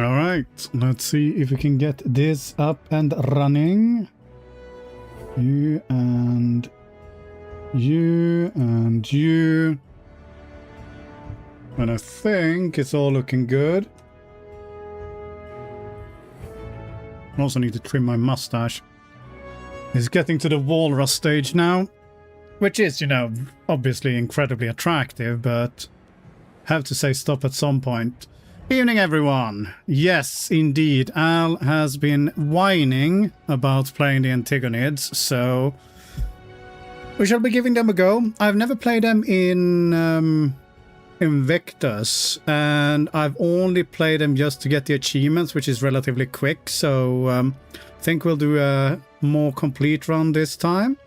All right, let's see if we can get this up and running. You and you and you. And I think it's all looking good. I also need to trim my mustache. It's getting to the walrus stage now, which is, obviously incredibly attractive, but have to say stop at some point. Evening, everyone. Yes, indeed, Al has been whining about playing the Antigonids, so we shall be giving them a go. I've never played them in Invictus, and I've only played them just to get the achievements, which is relatively quick, so I think we'll do a more complete run this time.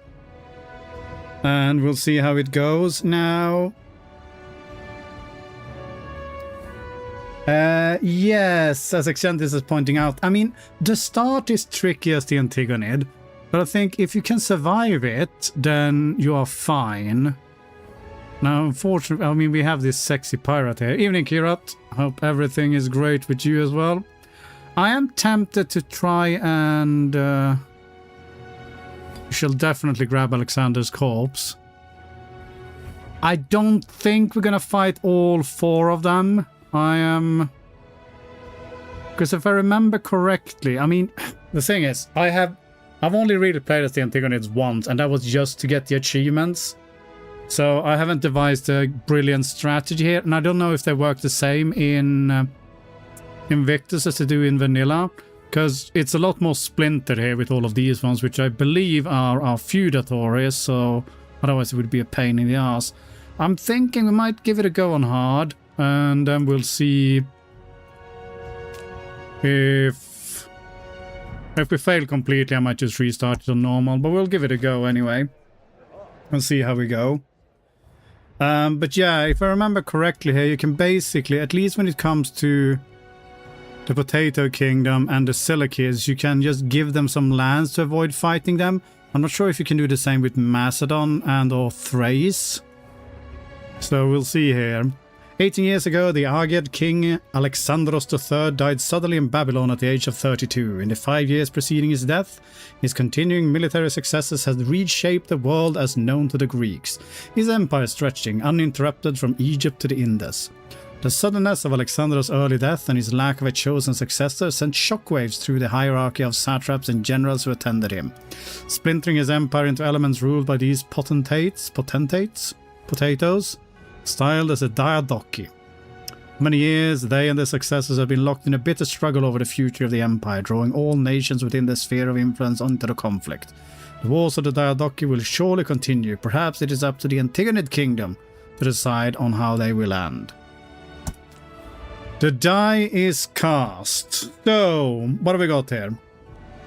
And we'll see how it goes now. Yes, as Accentus is pointing out, I mean, the start is tricky as the Antigonid, but I think if you can survive it, then you are fine. Now, unfortunately, I mean, we have this sexy pirate here. Evening, Kirat. Hope everything is great with you as well. I am tempted to try and... we shall definitely grab Alexander's corpse. I don't think we're gonna fight all 4 of them. I am... Because if I remember correctly, I mean, the thing is, I've only really played as the Antigonids once, and that was just to get the achievements. So I haven't devised a brilliant strategy here, and I don't know if they work the same in Invictus as they do in Vanilla, because it's a lot more splintered here with all of these ones, which I believe are our feudatories, so otherwise it would be a pain in the ass. I'm thinking we might give it a go on hard, and then we'll see if we fail completely. I might just restart it on normal, but we'll give it a go anyway and see how we go. But yeah, if I remember correctly here, you can basically, at least when it comes to the Potato Kingdom and the Silikids, you can just give them some lands to avoid fighting them. I'm not sure if you can do the same with Macedon and or Thrace. So we'll see here. 18 years ago, the Argead king Alexandros III died suddenly in Babylon at the age of 32. In the 5 years preceding his death, his continuing military successes had reshaped the world as known to the Greeks, his empire stretching uninterrupted from Egypt to the Indus. The suddenness of Alexander's early death and his lack of a chosen successor sent shockwaves through the hierarchy of satraps and generals who attended him, splintering his empire into elements ruled by these potatoes, styled as a Diadochi. For many years, they and their successors have been locked in a bitter struggle over the future of the empire, drawing all nations within their sphere of influence into the conflict. The wars of the Diadochi will surely continue. Perhaps it is up to the Antigonid kingdom to decide on how they will end. The die is cast. So, what have we got here?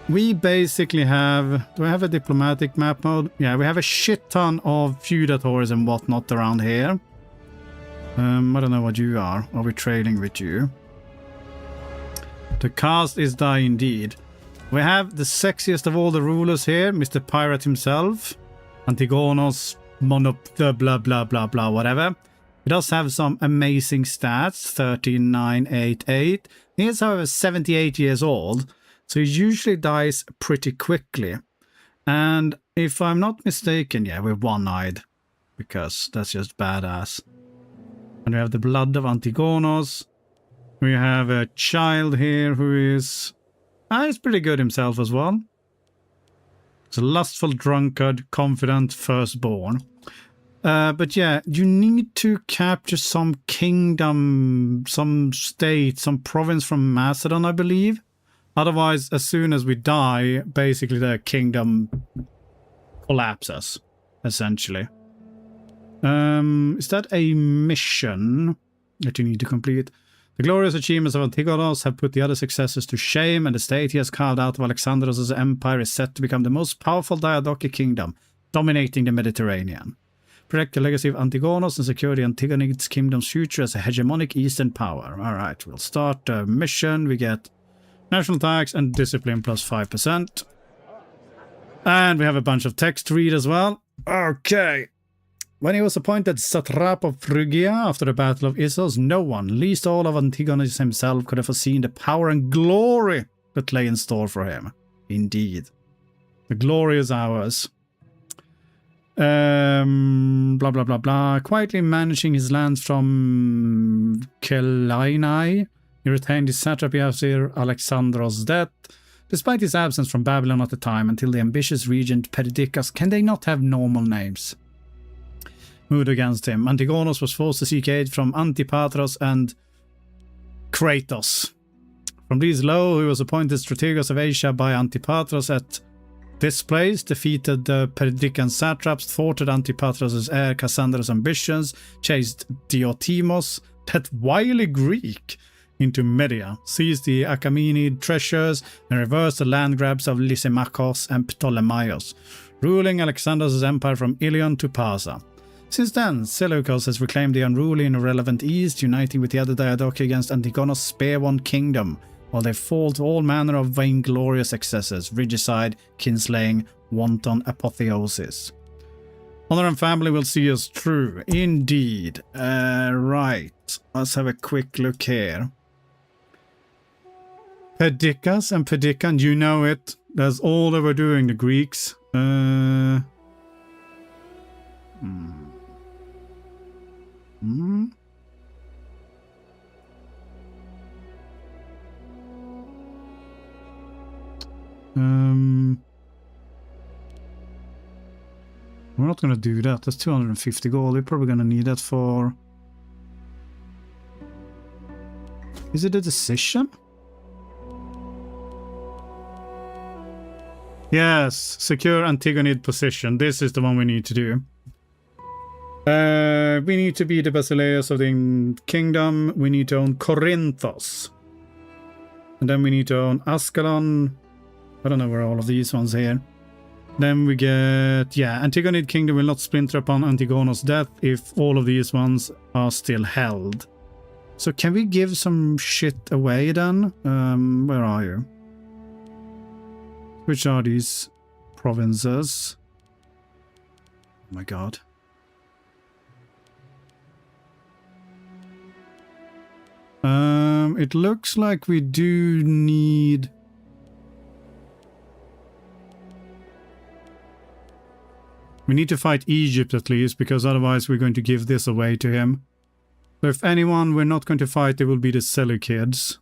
We basically have... Do I have a diplomatic map mode? Yeah, we have a shit ton of feudatories and whatnot around here. I don't know what you are. Are we trading with you? The cast is die indeed. We have the sexiest of all the rulers here, Mr. Pirate himself. Antigonos, blah blah blah blah, whatever. He does have some amazing stats, 13988. He is, however, 78 years old, so he usually dies pretty quickly. And if I'm not mistaken, yeah, we're one-eyed, because that's just badass. And we have the blood of Antigonos. We have a child here who is... he's pretty good himself as well. He's a lustful drunkard, confident firstborn. But yeah, you need to capture some kingdom, some state, some province from Macedon, I believe. Otherwise, as soon as we die, basically the kingdom collapses, essentially. Is that a mission that you need to complete? The glorious achievements of Antigonos have put the other successors to shame, and the state he has carved out of Alexandros' empire is set to become the most powerful Diadochi kingdom, dominating the Mediterranean. Protect the legacy of Antigonos and secure the Antigonids' kingdom's future as a hegemonic eastern power. Alright, we'll start the mission. We get national tax and discipline plus 5%. And we have a bunch of text to read as well. Okay. When he was appointed satrap of Phrygia after the Battle of Issos, no one, least all of Antigonids himself, could have foreseen the power and glory that lay in store for him. Indeed. The glory is ours. Blah, blah, blah, blah. Quietly managing his lands from Kelainai, he retained his satrapy after Alexandros' death, despite his absence from Babylon at the time, until the ambitious regent Perdiccas, can they not have normal names, moved against him. Antigonid was forced to seek aid from Antipatros and Kratos. From these low, he was appointed strategos of Asia by Antipatros at this place, defeated the Perdiccan satraps, thwarted Antipatros' heir Cassandra's ambitions, chased Diotimos, that wily Greek, into Media, seized the Achaemenid treasures, and reversed the land grabs of Lysimachos and Ptolemaios, ruling Alexander's empire from Ilion to Parsa. Since then, Seleucus has reclaimed the unruly and irrelevant East, uniting with the other Diadochi against Antigonid's spear-won kingdom, while they fall to all manner of vainglorious excesses, regicide, kinslaying, wanton apotheosis. Honor and family will see us through. Indeed. Right. Let's have a quick look here. Perdiccas and Perdiccan, you know it. That's all they were doing, the Greeks. We're not going to do that. That's 250 gold. We're probably going to need that for... Is it a decision? Yes, secure Antigonid position. This is the one we need to do. We need to be the basileus of the kingdom. We need to own Corinthos. And then we need to own Ascalon. I don't know where all of these ones here. Then we get... Yeah, Antigonid kingdom will not splinter upon Antigonid's death if all of these ones are still held. So can we give some shit away then? Where are you? Which are these provinces? Oh my god. It looks like we do need... We need to fight Egypt at least, because otherwise we're going to give this away to him. So if anyone we're not going to fight, it will be the Seleucids.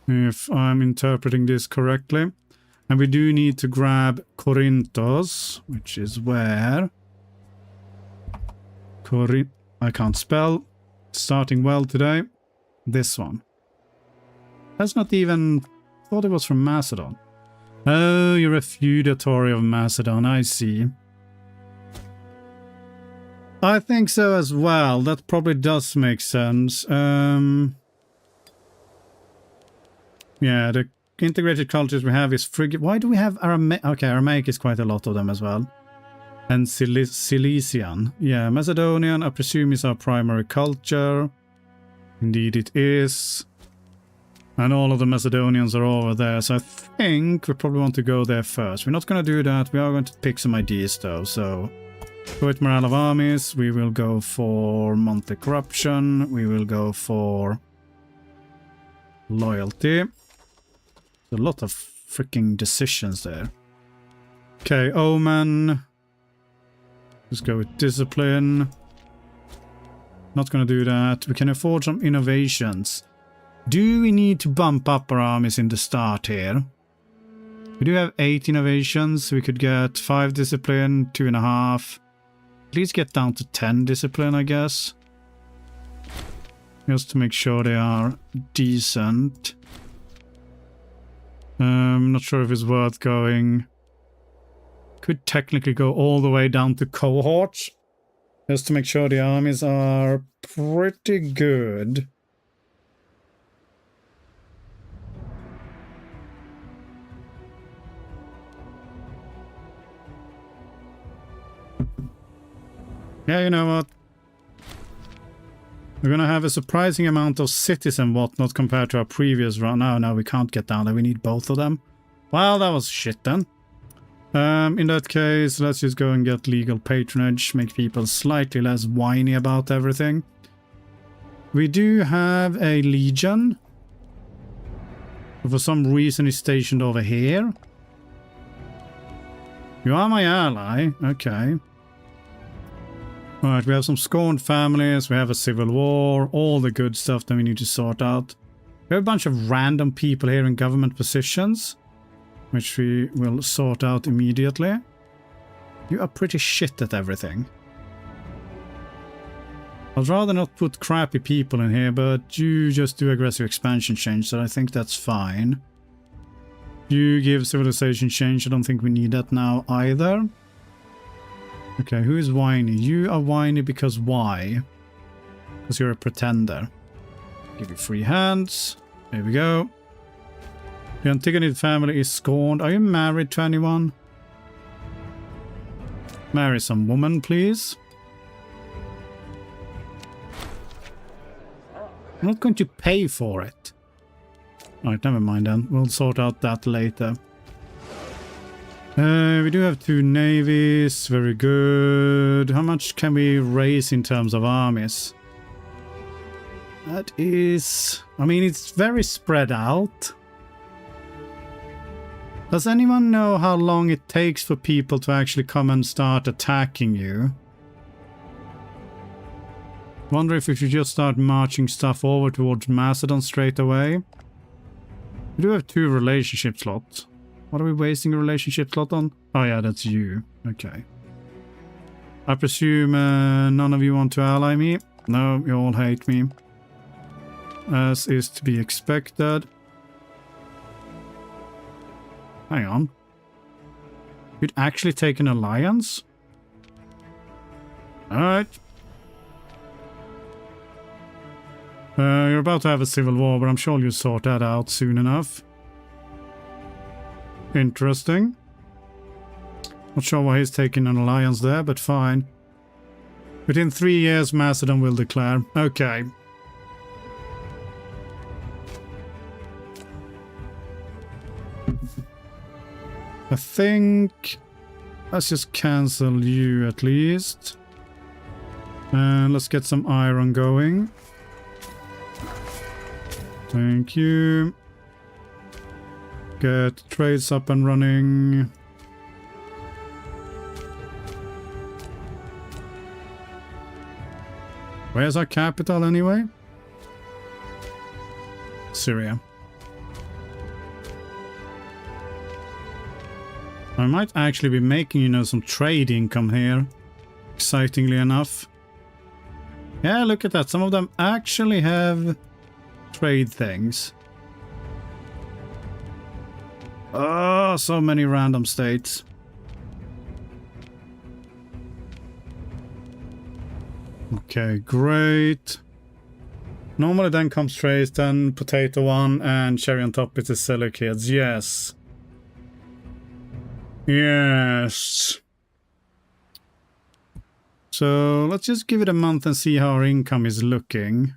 If I'm interpreting this correctly. And we do need to grab Corinthos, which is where... I can't spell. Starting well today. This one. That's not even... I thought it was from Macedon. Oh, you're a feudatory of Macedon, I see. I think so as well. That probably does make sense. Yeah, the integrated cultures we have is Phrygia. Why do we have Aramaic? Okay, Aramaic is quite a lot of them as well. And Cilician. Yeah, Macedonian, I presume, is our primary culture. Indeed it is. And all of the Macedonians are over there, so I think we probably want to go there first. We're not going to do that. We are going to pick some ideas though, so... With morale of armies, we will go for monthly corruption. We will go for... loyalty. A lot of freaking decisions there. Okay, Omen. Let's go with discipline. Not going to do that. We can afford some innovations. Do we need to bump up our armies in the start here? We do have 8 innovations. We could get 5 discipline, 2.5. At least get down to 10 discipline, I guess. Just to make sure they are decent. I'm not sure if it's worth going. Could technically go all the way down to cohorts. Just to make sure the armies are pretty good. Yeah, you know what? We're gonna have a surprising amount of cities and whatnot compared to our previous run. No, we can't get down there. We need both of them. Well, that was shit then. In that case, let's just go and get legal patronage, make people slightly less whiny about everything. We do have a legion. For some reason is stationed over here. You are my ally. Okay. Alright, we have some scorned families, we have a civil war, all the good stuff that we need to sort out. We have a bunch of random people here in government positions, which we will sort out immediately. You are pretty shit at everything. I'd rather not put crappy people in here, but you just do aggressive expansion change, so I think that's fine. You give civilization change, I don't think we need that now either. Okay, who is whiny? You are whiny because why? Because you're a pretender. Give you free hands. There we go. The Antigonid family is scorned. Are you married to anyone? Marry some woman, please. I'm not going to pay for it. Alright, never mind then. We'll sort out that later. We do have 2 navies. Very good. How much can we raise in terms of armies? That is... I mean, it's very spread out. Does anyone know how long it takes for people to actually come and start attacking you? Wonder if we should just start marching stuff over towards Macedon straight away. We do have 2 relationship slots. What are we wasting a relationship slot on? Oh yeah, that's you. Okay. I presume none of you want to ally me? No, you all hate me. As is to be expected. Hang on. You'd actually take an alliance? Alright. You're about to have a civil war, but I'm sure you'll sort that out soon enough. Interesting. Not sure why he's taking an alliance there, but fine. Within 3 years, Macedon will declare. Okay. I think... let's just cancel you at least. And let's get some iron going. Thank you. Get trades up and running. Where's our capital anyway? Syria. I might actually be making, you know, some trade income here. Excitingly enough. Yeah, look at that. Some of them actually have trade things. Oh, so many random states. Okay, great. Normally then comes trays, then potato one, and cherry on top is the Seleucids. Yes. Yes. So let's just give it a month and see how our income is looking.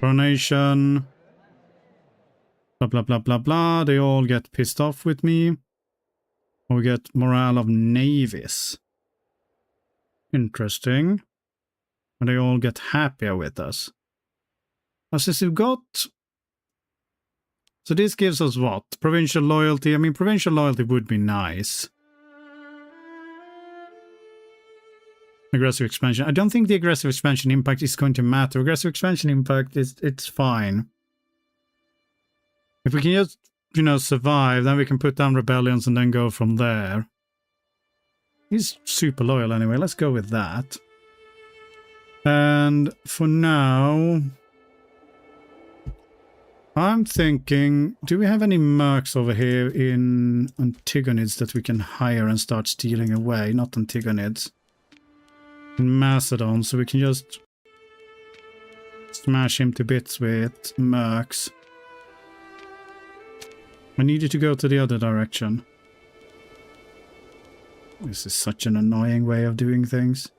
Coronation. Blah, blah, blah, blah, blah. They all get pissed off with me. We get morale of navies. Interesting. And they all get happier with us. As we've got... so this gives us what? Provincial loyalty. I mean, provincial loyalty would be nice. Aggressive expansion. I don't think the aggressive expansion impact is going to matter. Aggressive expansion impact is... it's fine. If we can just, you know, survive, then we can put down rebellions and then go from there. He's super loyal anyway. Let's go with that. And for now... I'm thinking, do we have any mercs over here in Antigonids that we can hire and start stealing away? Not Antigonids. In Macedon, so we can just smash him to bits with mercs. I need you to go to the other direction. This is such an annoying way of doing things.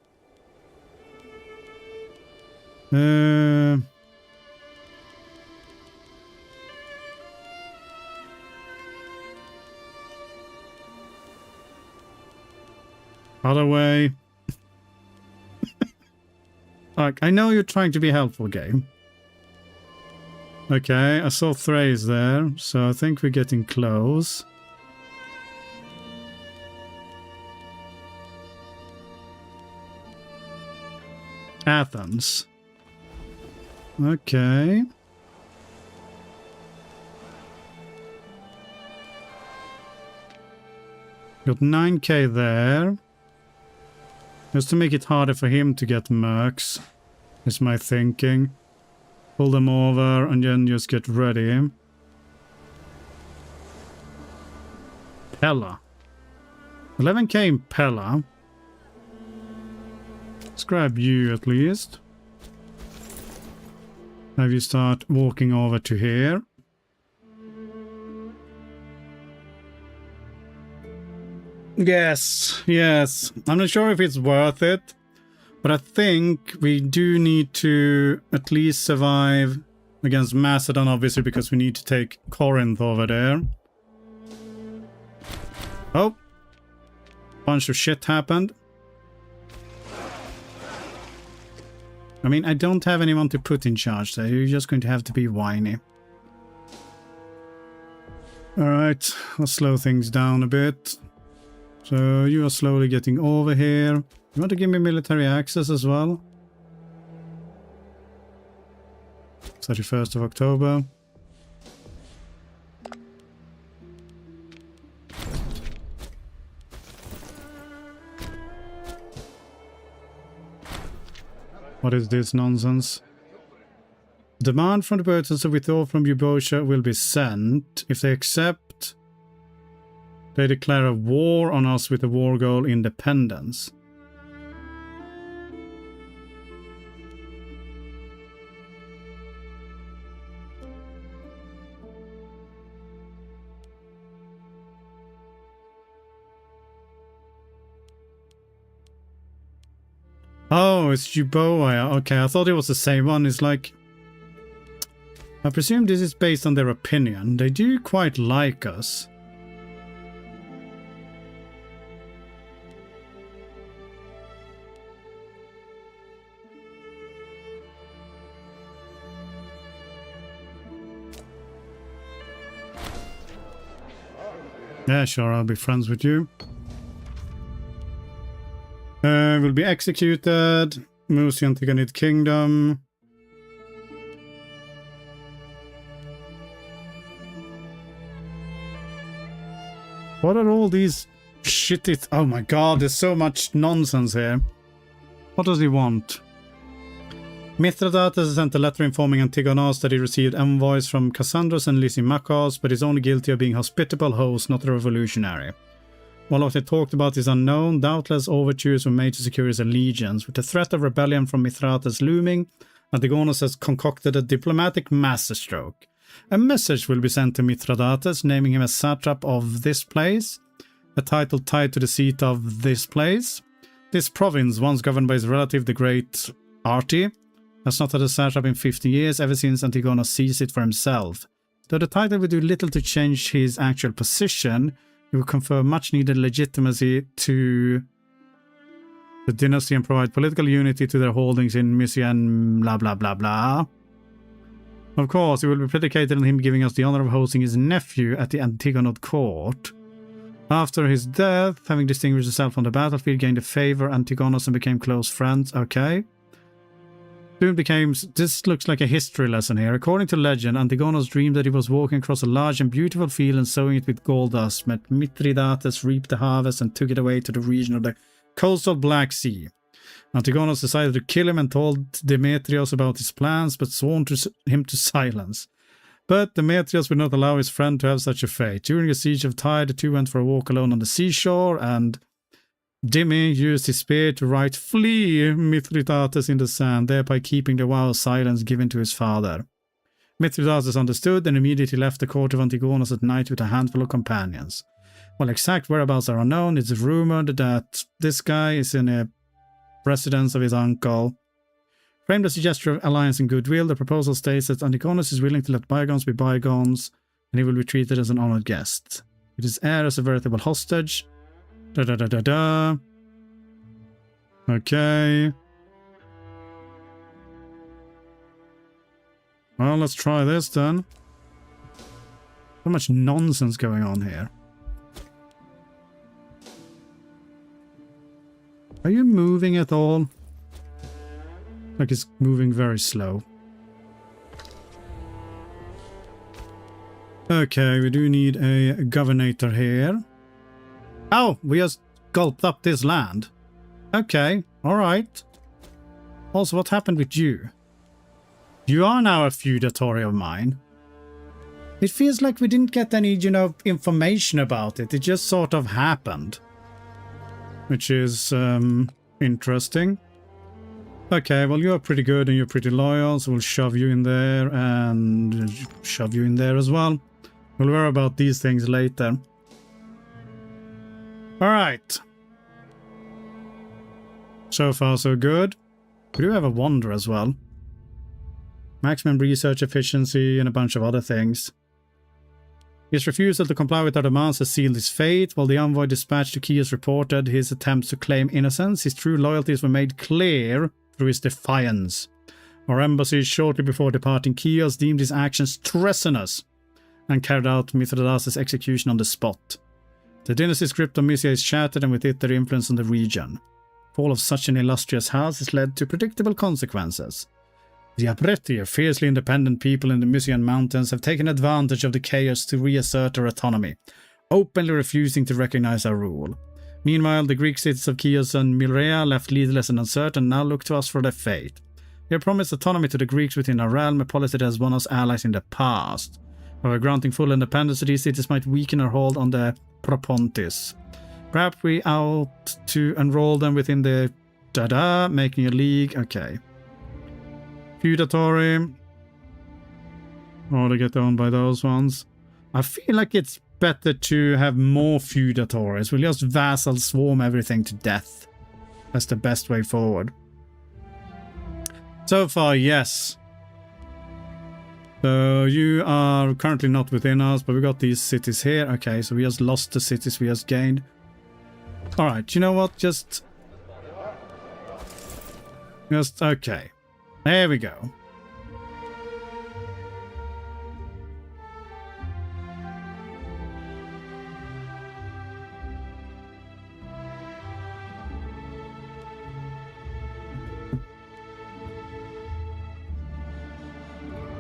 Other way. Like, I know you're trying to be helpful, game. Okay, I saw Thrace there, so I think we're getting close. Athens. Okay. Got 9k there. Just to make it harder for him to get mercs, is my thinking. Pull them over and then just get ready. Pella. 11k in Pella. Let's grab you at least. Have you start walking over to here. Yes, yes. I'm not sure if it's worth it, but I think we do need to at least survive against Macedon, obviously, because we need to take Corinth over there. Oh. Bunch of shit happened. I mean, I don't have anyone to put in charge, so you're just going to have to be whiny. Alright, let's slow things down a bit. So you are slowly getting over here. You want to give me military access as well? 31st of October. What is this nonsense? Demand from the Britons to withdraw from Eubotia will be sent. If they accept, they declare a war on us with the war goal independence. Oh, it's Euboea. Okay, I thought it was the same one. It's like... I presume this is based on their opinion. They do quite like us. Yeah, sure, I'll be friends with you. Will be executed. Moves the Antigonid kingdom. What are all these shitty... Oh my god, there's so much nonsense here. What does he want? Mithridates sent a letter informing Antigonid that he received envoys from Cassandros and Lysimachos, but is only guilty of being hospitable host, not a revolutionary. While what they talked about is unknown, doubtless overtures were made to secure his allegiance. With the threat of rebellion from Mithridates looming, Antigonid has concocted a diplomatic masterstroke. A message will be sent to Mithridates, naming him as satrap of this place, a title tied to the seat of this place. This province, once governed by his relative, the great Arti, has not had a satrap in 50 years, ever since Antigonid seized it for himself. Though the title would do little to change his actual position, it will confer much-needed legitimacy to the dynasty and provide political unity to their holdings in Mysia and blah blah blah blah. Of course, it will be predicated on him giving us the honor of hosting his nephew at the Antigonid court. After his death, having distinguished himself on the battlefield, gained a favor Antigonid and became close friends. Okay. Soon became... This looks like a history lesson here. According to legend, Antigonid dreamed that he was walking across a large and beautiful field and sowing it with gold dust. Met Mithridates, reaped the harvest, and took it away to the region of the coastal Black Sea. Antigonid decided to kill him and told Demetrios about his plans, but sworn him to silence. But Demetrios would not allow his friend to have such a fate. During the siege of Tyre, the two went for a walk alone on the seashore, and Dimi used his spear to write "Flee" Mithridates in the sand, thereby keeping the vow of silence given to his father. Mithridates understood and immediately left the court of Antigonid at night with a handful of companions. While exact whereabouts are unknown, it's rumored that this guy is in a residence of his uncle. Framed as a gesture of alliance and goodwill, the proposal states that Antigonid is willing to let bygones be bygones, and he will be treated as an honored guest. With his heir as a veritable hostage. Okay. Well, let's try this then. So much nonsense going on here. Are you moving at all? Like it's moving very slow. Okay, we do need a governor here. Oh, we just gulped up this land. Okay, alright. Also, what happened with you? You are now a feudatory of mine. It feels like we didn't get any, you know, information about it. It just sort of happened. Which is, interesting. Okay, well, you're pretty good and you're pretty loyal, so we'll shove you in there and shove you in there as well. We'll worry about these things later. Alright. So far, so good. We do have a wonder as well. Maximum research efficiency and a bunch of other things. His refusal to comply with our demands has sealed his fate. While the envoy dispatched to Chios reported his attempts to claim innocence, his true loyalties were made clear through his defiance. Our embassy, shortly before departing Chios, deemed his actions treasonous and carried out Mithridates' execution on the spot. The dynasty's grip on Mysia is shattered, and with it their influence on the region. The fall of such an illustrious house has led to predictable consequences. The Abreti, a fiercely independent people in the Mysian mountains, have taken advantage of the chaos to reassert their autonomy, openly refusing to recognize our rule. Meanwhile, the Greek cities of Chios and Milrea, left leaderless and uncertain, now look to us for their fate. We have promised autonomy to the Greeks within our realm, a policy that has won us allies in the past. However, granting full independence to these cities might weaken our hold on the Propontis. Perhaps we ought to enroll them within the making a league. Okay. Feudatory. Or they get owned by those ones. I feel like it's better to have more feudatories. We'll just vassal swarm everything to death. That's the best way forward. So far, yes. So you are currently not within us, but we got these cities here. Okay, so we just lost the cities we just gained. Alright, you know what? Just... okay. There we go.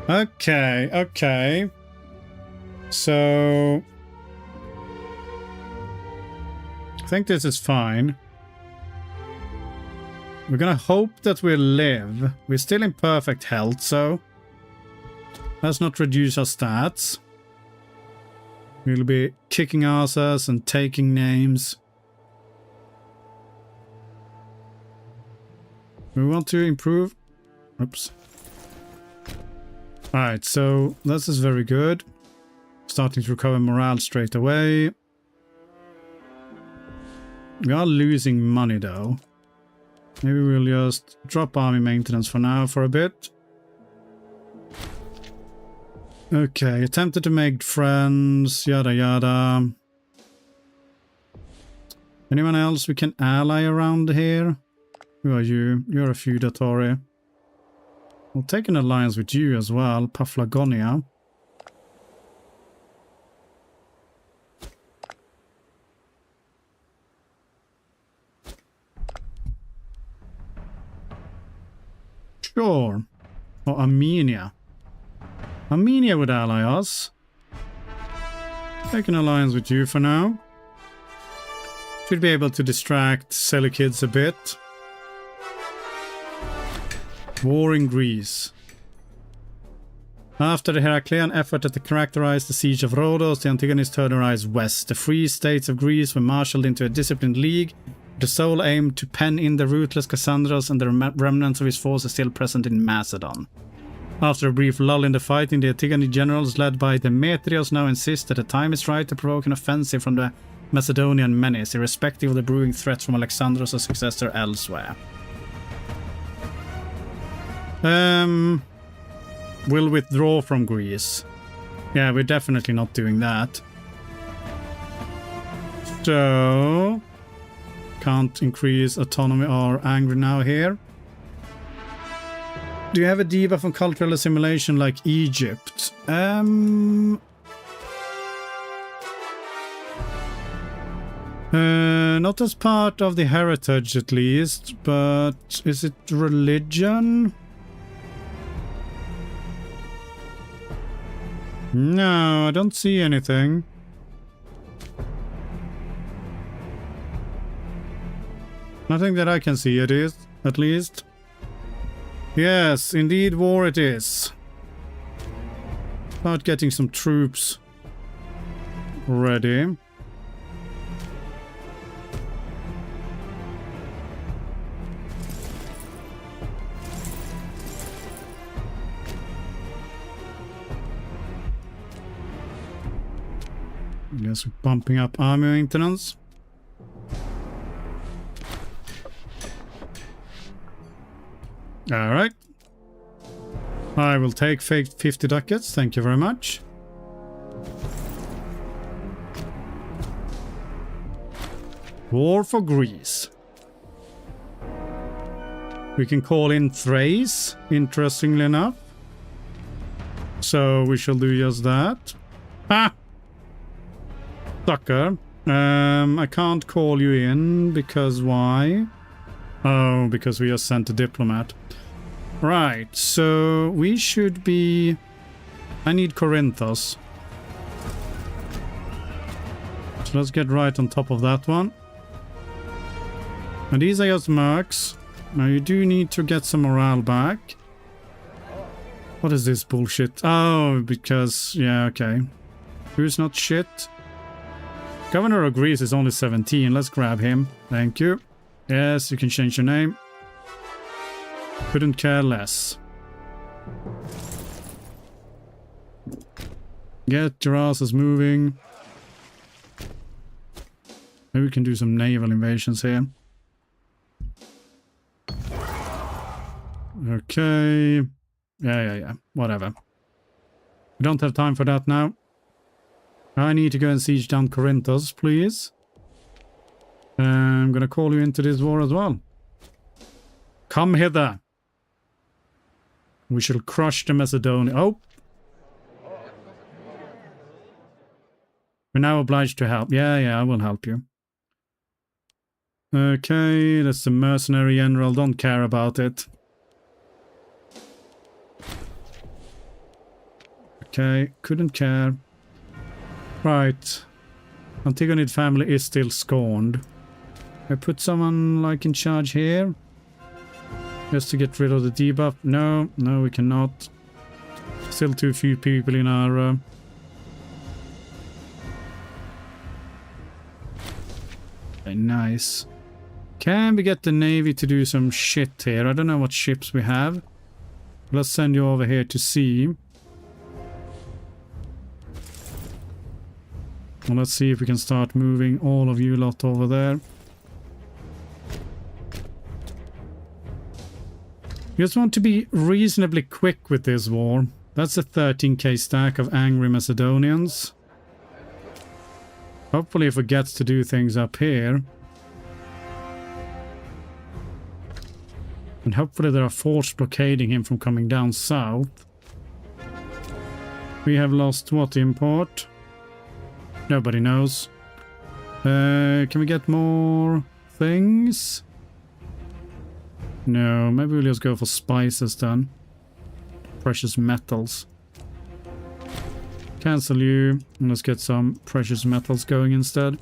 Okay, okay. So... I think this is fine. We're gonna hope that we'll live. We're still in perfect health, so... let's not reduce our stats. We'll be kicking asses and taking names. We want to improve... oops. Alright, so this is very good. Starting to recover morale straight away. We are losing money though. Maybe we'll just drop army maintenance for now for a bit. Okay, attempted to make friends, yada yada. Anyone else we can ally around here? Who are you? You're a feudatory. We'll take an alliance with you as well, Paphlagonia. Sure. Or Armenia. Armenia would ally us. Take an alliance with you for now. Should be able to distract Seleucids a bit. War in Greece. After the Heraclean effort that characterized the siege of Rhodos, the Antigonids turned their eyes west. The free states of Greece were marshaled into a disciplined league, with the sole aim to pen in the ruthless Cassandros and the remnants of his forces still present in Macedon. After a brief lull in the fighting, the Antigonid generals led by Demetrios now insist that the time is right to provoke an offensive from the Macedonian menace, irrespective of the brewing threats from Alexandros' successor elsewhere. We'll withdraw from Greece. Yeah, we're definitely not doing that. So... can't increase autonomy or angry now here. Do you have a debuff on cultural assimilation like Egypt? Not as part of the heritage at least, but is it religion? No, I don't see anything. Nothing that I can see it is, at least. Yes, indeed war it is. Start getting some troops ready. Guess we're bumping up army maintenance. Alright. I will take 50 ducats, thank you very much. War for Greece. We can call in Thrace, interestingly enough. So we shall do just that. Ah! Sucker. I can't call you in, because why? Oh, because we just sent a diplomat. Right, so we should be... I need Corinthos. So let's get right on top of that one. And these are just mercs. Now you do need to get some morale back. What is this bullshit? Oh, because... yeah, okay. Who's not shit? Governor of Greece is only 17. Let's grab him. Thank you. Yes, you can change your name. Couldn't care less. Get your asses moving. Maybe we can do some naval invasions here. Okay. Yeah. Whatever. We don't have time for that now. I need to go and siege down Corinthos, please. I'm gonna call you into this war as well. Come hither. We shall crush the Macedonian. Oh! We're now obliged to help. Yeah, I will help you. Okay, that's the mercenary general. Don't care about it. Okay, couldn't care. Right. Antigonid family is still scorned. I put someone like in charge here. Just to get rid of the debuff. No, we cannot. Still too few people in our... Okay, nice. Can we get the navy to do some shit here? I don't know what ships we have. Let's send you over here to sea. Well, let's see if we can start moving all of you lot over there. Just want to be reasonably quick with this war. That's a 13k stack of angry Macedonians. Hopefully if we get to do things up here. And hopefully there are forts blockading him from coming down south. We have lost what import? Nobody knows. Can we get more things? No, maybe we'll just go for spices then. Precious metals. Cancel you. And let's get some precious metals going instead.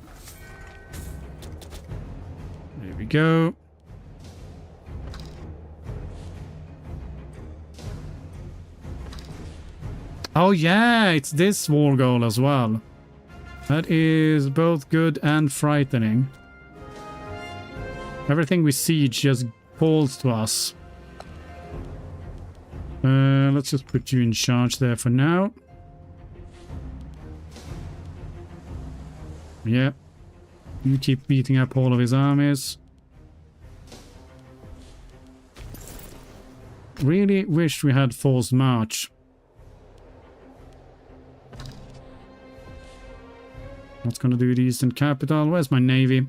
There we go. Oh yeah, it's this war goal as well. That is both good and frightening. Everything we siege just falls to us. Let's just put you in charge there for now. Yeah. You keep beating up all of his armies. Really wish we had forced march. What's gonna do the Eastern capital? Where's my navy?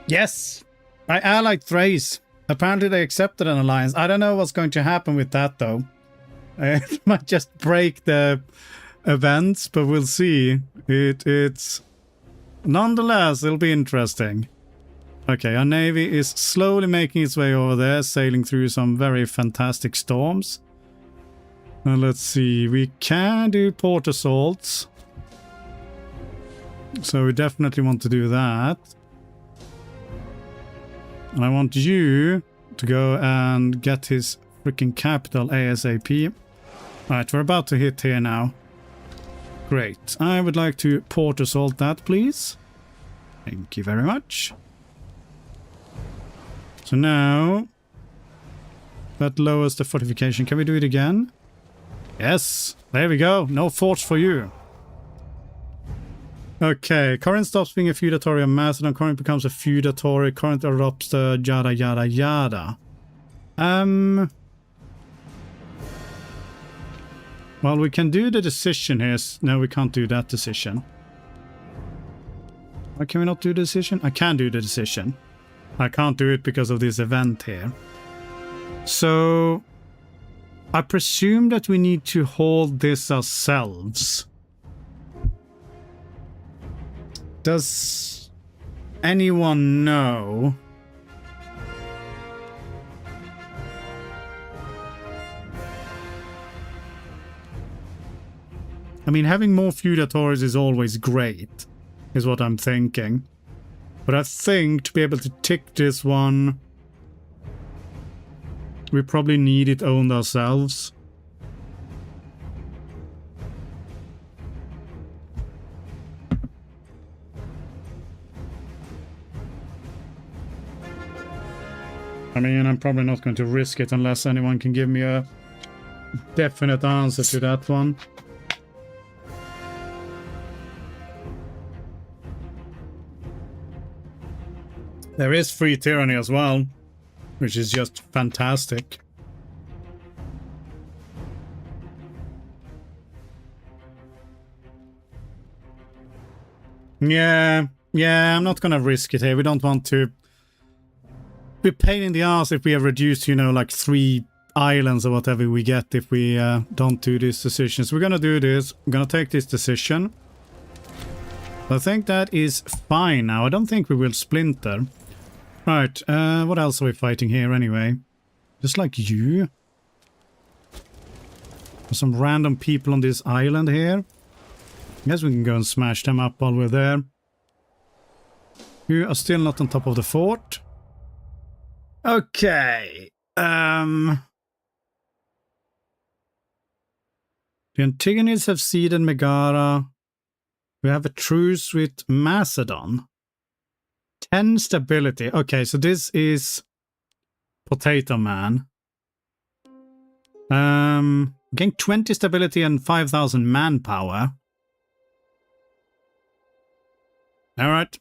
Yes, I allied Thrace. Apparently they accepted an alliance. I don't know what's going to happen with that though. It might just break the events, but we'll see. It's nonetheless, it'll be interesting. Okay, our navy is slowly making its way over there, sailing through some very fantastic storms. Let's see, we can do port assaults. So we definitely want to do that. And I want you to go and get his freaking capital ASAP. Alright, we're about to hit here now. Great. I would like to port assault that, please. Thank you very much. So now, that lowers the fortification. Can we do it again? Yes, there we go. No forts for you. Okay, Corinth stops being a feudatory of Macedon. Corinth becomes a feudatory. Corinth adopts the yada yada yada. Well, we can do the decision here. No, we can't do that decision. Why can we not do the decision? I can do the decision. I can't do it because of this event here. So, I presume that we need to hold this ourselves. Does anyone know? I mean, having more feudatories is always great, is what I'm thinking. But I think to be able to tick this one, we probably need it owned ourselves. I mean, I'm probably not going to risk it unless anyone can give me a definite answer to that one. There is free tyranny as well, which is just fantastic. Yeah, I'm not gonna risk it here. We don't want to be a pain in the ass if we have reduced, you know, like 3 islands or whatever we get if we don't do these decisions. We're gonna do this. I'm gonna take this decision. I think that is fine now. I don't think we will splinter. Right, what else are we fighting here anyway? Just like you. There's some random people on this island here. Guess we can go and smash them up while we're there. You are still not on top of the fort. Okay. The Antigonids have ceded Megara. We have a truce with Macedon. 10 stability. Okay, so this is Potato Man. Getting 20 stability and 5,000 manpower. Alright.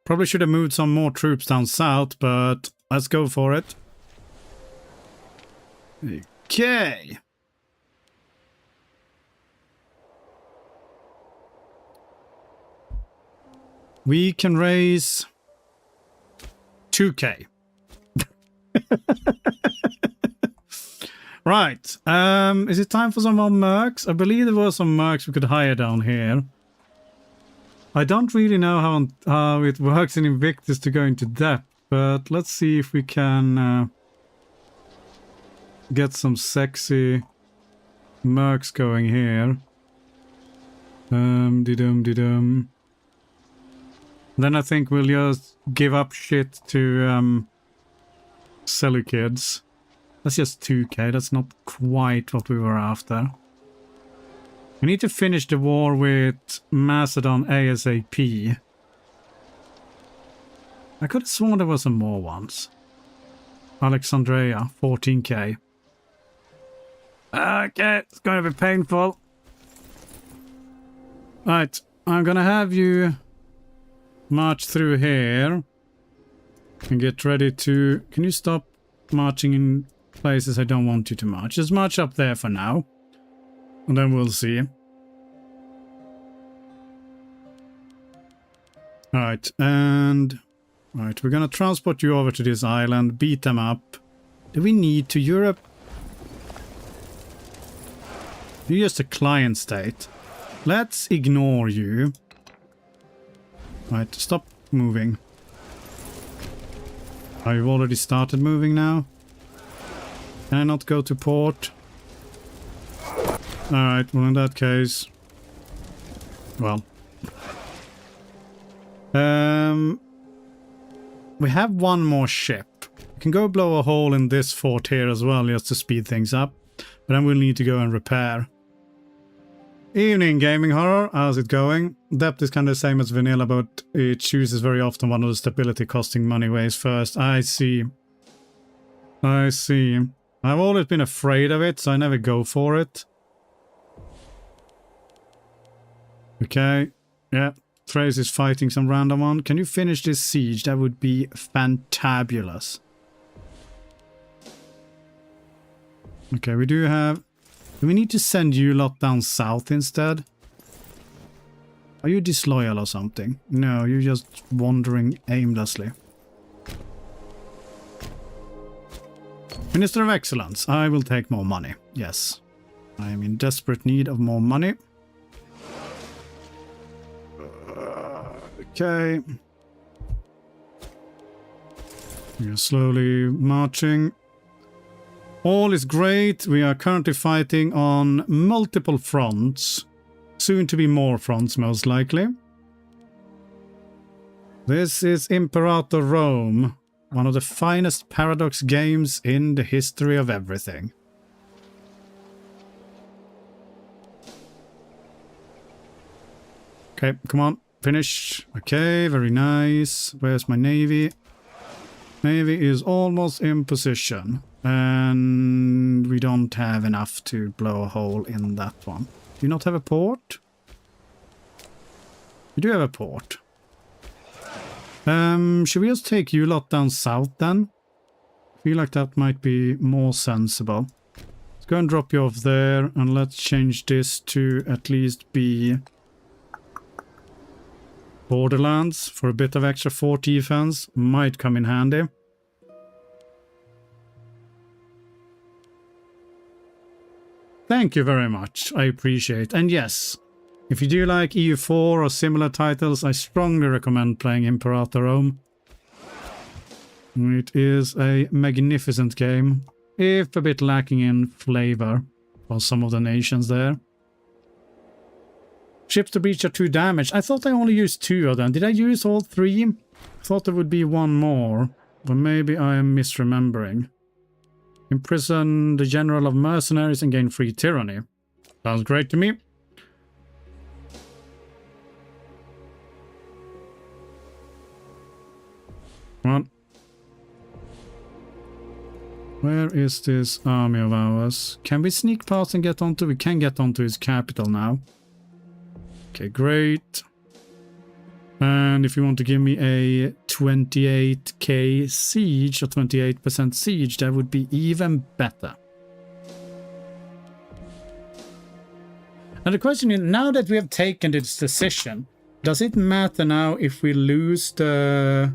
Probably should have moved some more troops down south, but let's go for it. Okay. We can raise 2k. Right. Is it time for some more mercs? I believe there were some mercs we could hire down here. I don't really know how it works in Invictus to go into depth, but let's see if we can get some sexy mercs going here. Didum. Then I think we'll just give up shit to Seleucids. That's just 2k, that's not quite what we were after. We need to finish the war with Macedon ASAP. I could have sworn there were some more ones. Alexandria, 14k. Okay, it's going to be painful. Right, I'm gonna have you march through here and get ready to... Can you stop marching in places I don't want you to march? Just march up there for now, and then we'll see. Alright, and... Alright, we're gonna transport you over to this island, beat them up. Do we need to Europe? You're just a client state. Let's ignore you. Right, stop moving. Oh, you've already started moving now? Can I not go to port? Alright, well in that case... Well... We have one more ship. We can go blow a hole in this fort here as well, just to speed things up. But then we'll need to go and repair. Evening, Gaming Horror. How's it going? Depth is kind of the same as vanilla, but it chooses very often one of the stability costing money ways first. I see. I see. I've always been afraid of it, so I never go for it. Okay. Yeah. Thrace is fighting some random one. Can you finish this siege? That would be fantabulous. Okay, we do have... Do we need to send you lot down south instead? Are you disloyal or something? No, you're just wandering aimlessly. Minister of Excellence, I will take more money. Yes. I am in desperate need of more money. Okay. We are slowly marching. All is great. We are currently fighting on multiple fronts. Soon to be more fronts, most likely. This is Imperator Rome. One of the finest paradox games in the history of everything. Okay, come on. Finish. Okay, very nice. Where's my navy? Navy is almost in position. And we don't have enough to blow a hole in that one. Do you not have a port? We do have a port. Should we just take you lot down south then? I feel like that might be more sensible. Let's go and drop you off there, and let's change this to at least be Borderlands for a bit of extra fort defense. Might come in handy. Thank you very much. I appreciate it. And yes, if you do like EU4 or similar titles, I strongly recommend playing Imperator Rome. It is a magnificent game, if a bit lacking in flavor for some of the nations there. Ships to breach are 2 damage. I thought I only used 2 of them. Did I use all 3? I thought there would be one more, but maybe I am misremembering. Imprison the general of mercenaries and gain free tyranny. Sounds great to me. Come on. Where is this army of ours? Can we sneak past and get onto? We can get onto his capital now. Okay, great. And if you want to give me a 28k siege or 28% siege, that would be even better. And the question is, now that we have taken this decision, does it matter now if we lose the...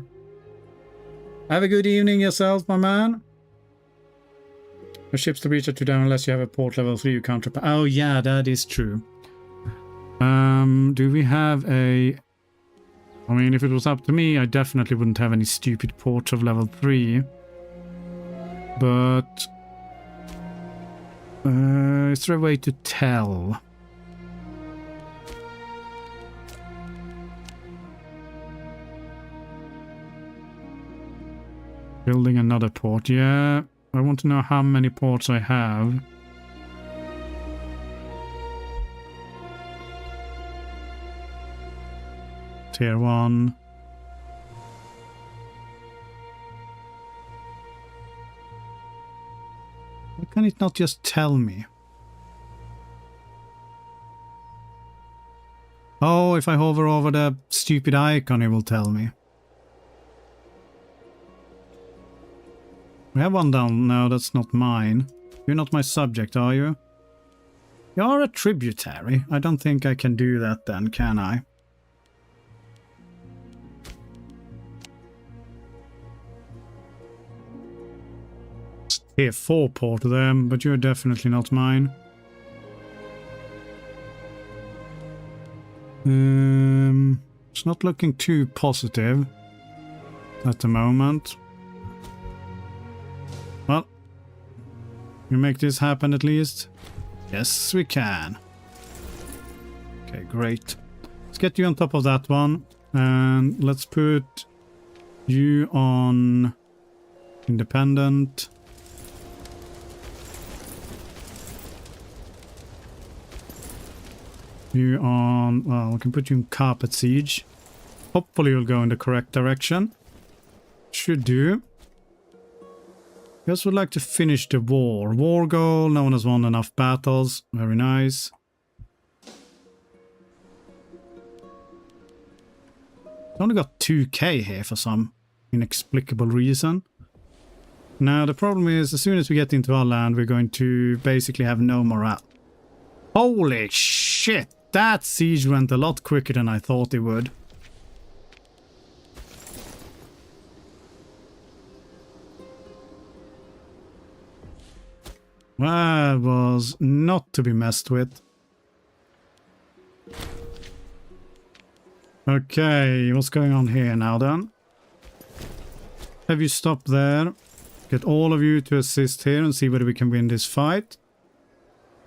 Have a good evening yourself, my man. The ships to breach are 2 down unless you have a port level 3 you counter. Oh yeah, that is true. Do we have a... I mean, if it was up to me, I definitely wouldn't have any stupid ports of level 3. But... is there a way to tell? Building another port, yeah. I want to know how many ports I have. Tier 1. Why can it not just tell me? Oh, if I hover over the stupid icon, it will tell me. We have one down now, that's not mine. You're not my subject, are you? You're a tributary. I don't think I can do that then, can I? Tier 4 port there, but you're definitely not mine. It's not looking too positive at the moment. Well, we make this happen at least. Yes, we can. Okay, great. Let's get you on top of that one. And let's put you on independent. You on, well, we can put you in carpet siege. Hopefully you'll go in the correct direction. Should do. Just would like to finish the war. War goal, no one has won enough battles. Very nice. Only got 2k here for some inexplicable reason. Now the problem is, as soon as we get into our land, we're going to basically have no morale. Holy shit! That siege went a lot quicker than I thought it would. That was not to be messed with. Okay, what's going on here now then? Have you stopped there? Get all of you to assist here and see whether we can win this fight.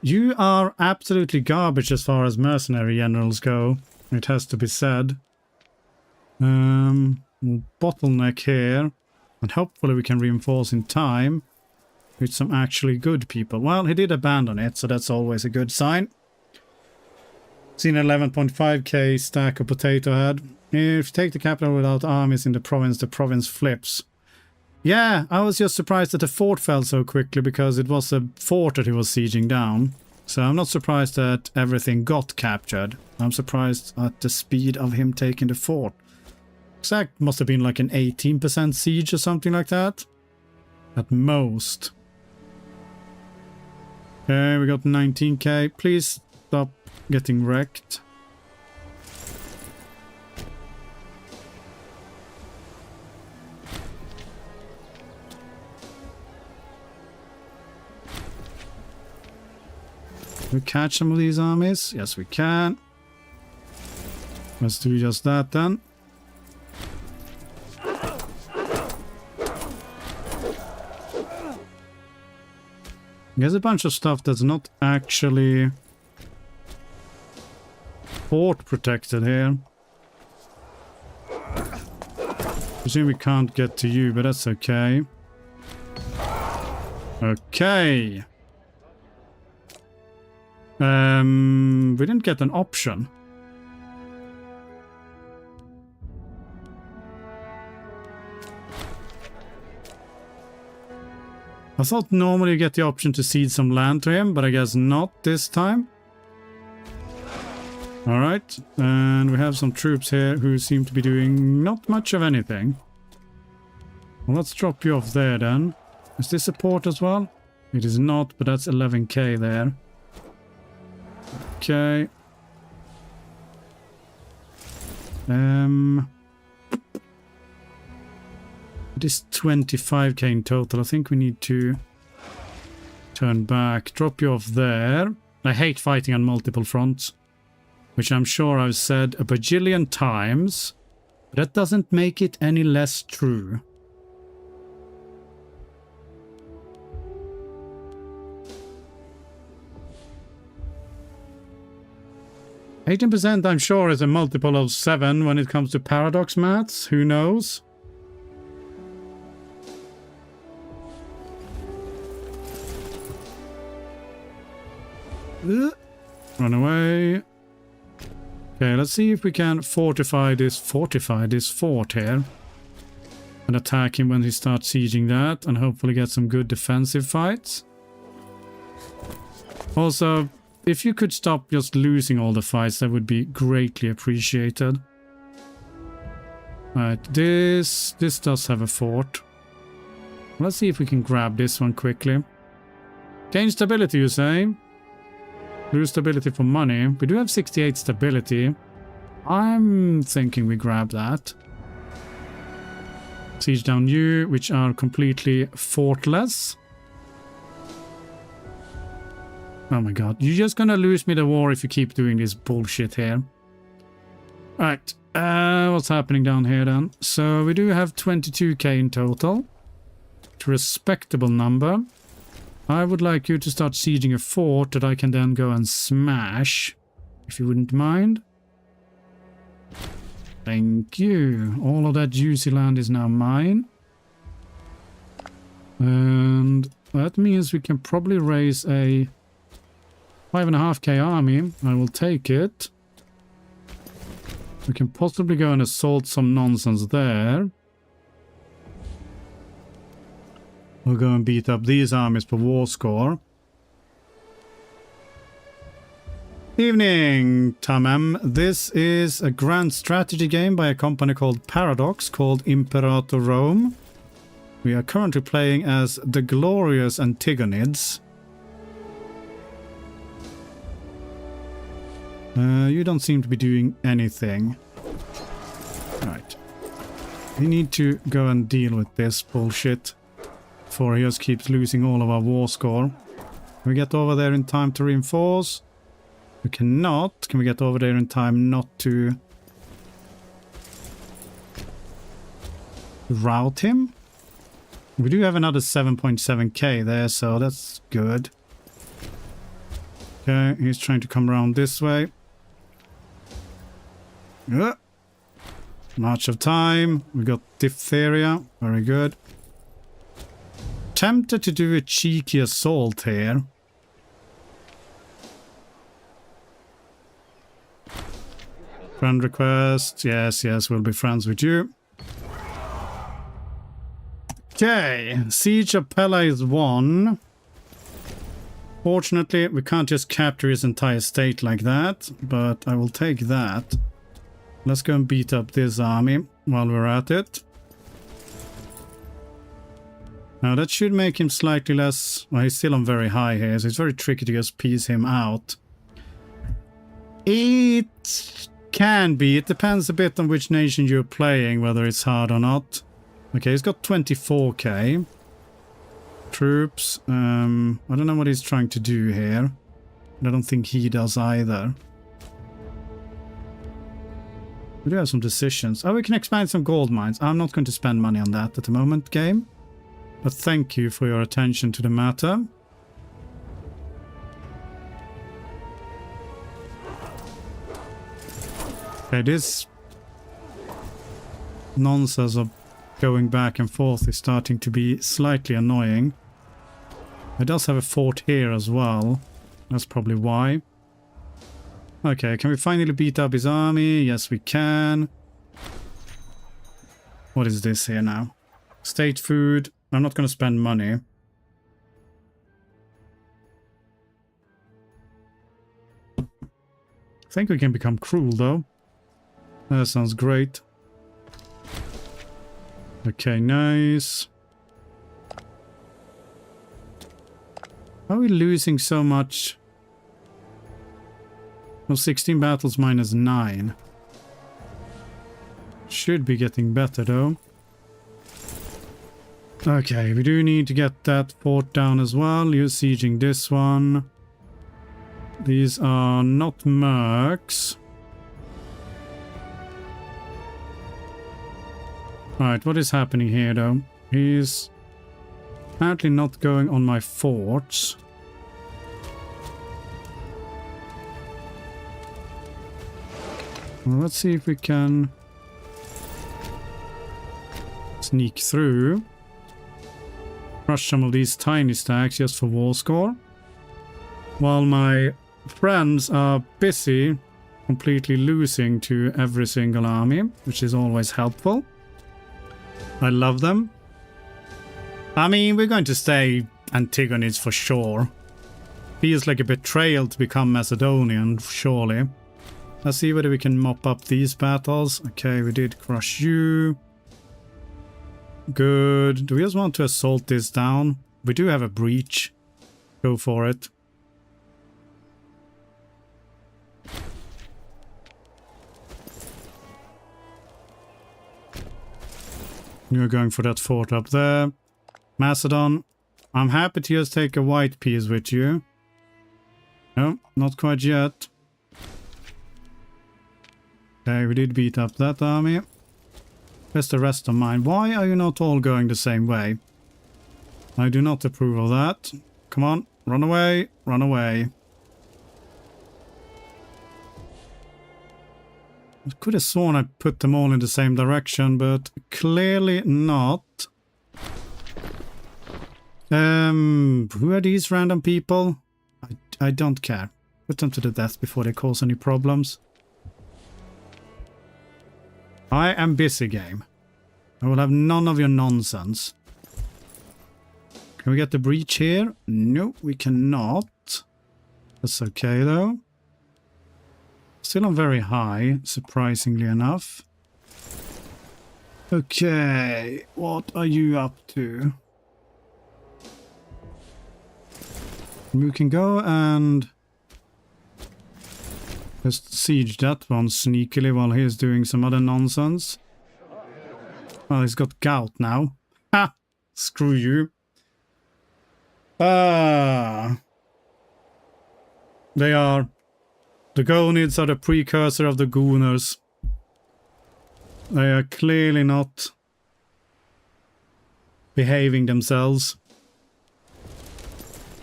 You are absolutely garbage as far as mercenary generals go. It has to be said. Bottleneck here. And hopefully we can reinforce in time with some actually good people. Well, he did abandon it, so that's always a good sign. Seen 11.5k stack of potato head. If you take the capital without armies in the province flips. Yeah, I was just surprised that the fort fell so quickly because it was a fort that he was sieging down. So I'm not surprised that everything got captured. I'm surprised at the speed of him taking the fort. That must have been like an 18% siege or something like that. At most. Okay, we got 19k. Please stop getting wrecked. Can we catch some of these armies? Yes, we can. Let's do just that then. There's a bunch of stuff that's not actually fort protected here. Presume we can't get to you, but that's okay. Okay. We didn't get an option. I thought normally you get the option to cede some land to him, but I guess not this time. Alright, and we have some troops here who seem to be doing not much of anything. Well, let's drop you off there then. Is this a port as well? It is not, but that's 11k there. Okay. It is 25k in total. I think we need to turn back. Drop you off there. I hate fighting on multiple fronts, which I'm sure I've said a bajillion times. But that doesn't make it any less true. %, I'm sure, is a multiple of 7 when it comes to paradox maths. Who knows? Run away. Okay, let's see if we can fortify this fort here. And attack him when he starts sieging that. And hopefully get some good defensive fights. Also, if you could stop just losing all the fights, that would be greatly appreciated. Right, this does have a fort. Let's see if we can grab this one quickly. Gain stability, you say? Lose stability for money. We do have 68 stability. I'm thinking we grab that. Siege down you, which are completely fortless. Oh my god. You're just gonna lose me the war if you keep doing this bullshit here. Right. What's happening down here then? So we do have 22k in total. It's a respectable number. I would like you to start sieging a fort that I can then go and smash. If you wouldn't mind. Thank you. All of that juicy land is now mine. And that means we can probably raise a 5.5k army. I will take it. We can possibly go and assault some nonsense there. We'll go and beat up these armies per war score. Evening, Tamam. This is a grand strategy game by a company called Paradox called Imperator Rome. We are currently playing as the glorious Antigonids. You don't seem to be doing anything. Right. We need to go and deal with this bullshit before he just keeps losing all of our war score. Can we get over there in time to reinforce? We cannot. Can we get over there in time not to rout him? We do have another 7.7k there, so that's good. Okay, he's trying to come around this way. March of time. We got diphtheria. Very good. Tempted to do a cheeky assault here. Friend request. Yes, yes, we'll be friends with you. Okay, Siege of Pella is won. Fortunately, we can't just capture his entire state like that, but I will take that. Let's go and beat up this army while we're at it. Now that should make him slightly less... Well, he's still on very high here, so it's very tricky to just piece him out. It can be. It depends a bit on which nation you're playing, whether it's hard or not. Okay, he's got 24k. Troops. I don't know what he's trying to do here. I don't think he does either. We do have some decisions. Oh, we can expand some gold mines. I'm not going to spend money on that at the moment, game. But thank you for your attention to the matter. Okay, this nonsense of going back and forth is starting to be slightly annoying. It does have a fort here as well. That's probably why. Okay, can we finally beat up his army? Yes, we can. What is this here now? State food. I'm not going to spend money. I think we can become cruel, though. That sounds great. Okay, nice. Are we losing so much? No, 16 battles minus 9. Should be getting better, though. Okay, we do need to get that fort down as well. You're sieging this one. These are not mercs. Right, what is happening here, though? He's apparently not going on my forts. Well, let's see if we can sneak through. Crush some of these tiny stacks just for war score. While my friends are busy completely losing to every single army, which is always helpful. I love them. I mean, we're going to stay Antigonids for sure. Feels like a betrayal to become Macedonian, surely. Let's see whether we can mop up these battles. Okay, we did crush you. Good. Do we just want to assault this down? We do have a breach. Go for it. You're going for that fort up there. Macedon, I'm happy to just take a white piece with you. No, not quite yet. Okay, we did beat up that army. Where's the rest of mine? Why are you not all going the same way? I do not approve of that. Come on, run away, run away. I could have sworn I put them all in the same direction, but clearly not. Who are these random people? I don't care. Put them to the death before they cause any problems. I am busy, game. I will have none of your nonsense. Can we get the breach here? No, we cannot. That's okay, though. Still on very high, surprisingly enough. Okay, what are you up to? We can go and just siege that one sneakily while he's doing some other nonsense. Oh, he's got gout now. Ha! Screw you. Ah. They are. The Gonids are the precursor of the Gooners. They are clearly not behaving themselves.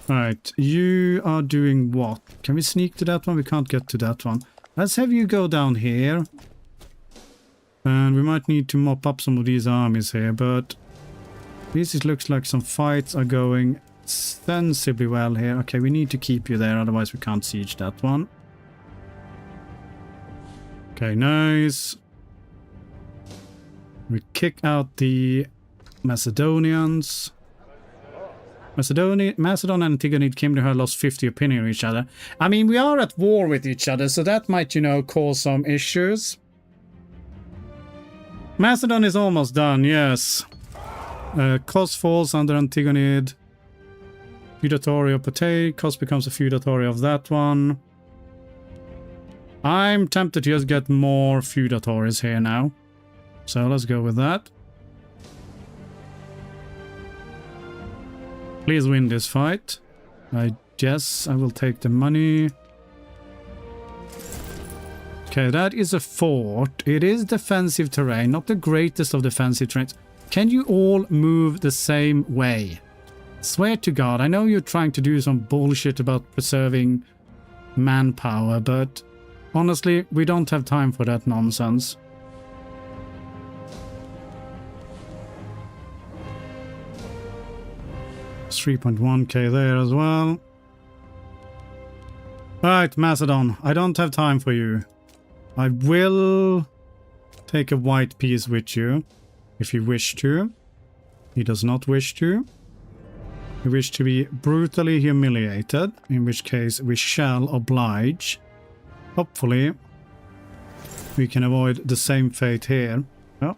Alright, you are doing what? Can we sneak to that one? We can't get to that one. Let's have you go down here. And we might need to mop up some of these armies here, but at least it looks like some fights are going sensibly well here. Okay, we need to keep you there, otherwise we can't siege that one. Okay, nice. We kick out the Macedonians. Macedon and Antigonid came to her, lost 50 opinion of each other. I mean, we are at war with each other, so that might, you know, cause some issues. Macedon is almost done, yes. Cost falls under Antigonid. Feudatory of Patay. Cost becomes a feudatory of that one. I'm tempted to just get more feudatories here now. So let's go with that. Please win this fight. I guess I will take the money. Okay, that is a fort. It is defensive terrain, not the greatest of defensive terrains. Can you all move the same way? Swear to God, I know you're trying to do some bullshit about preserving manpower, but honestly, we don't have time for that nonsense. It's 3.1k there as well. Alright, Macedon, I don't have time for you. I will take a white piece with you, if you wish to. He does not wish to. We wish to be brutally humiliated, in which case we shall oblige. Hopefully, we can avoid the same fate here. Oh.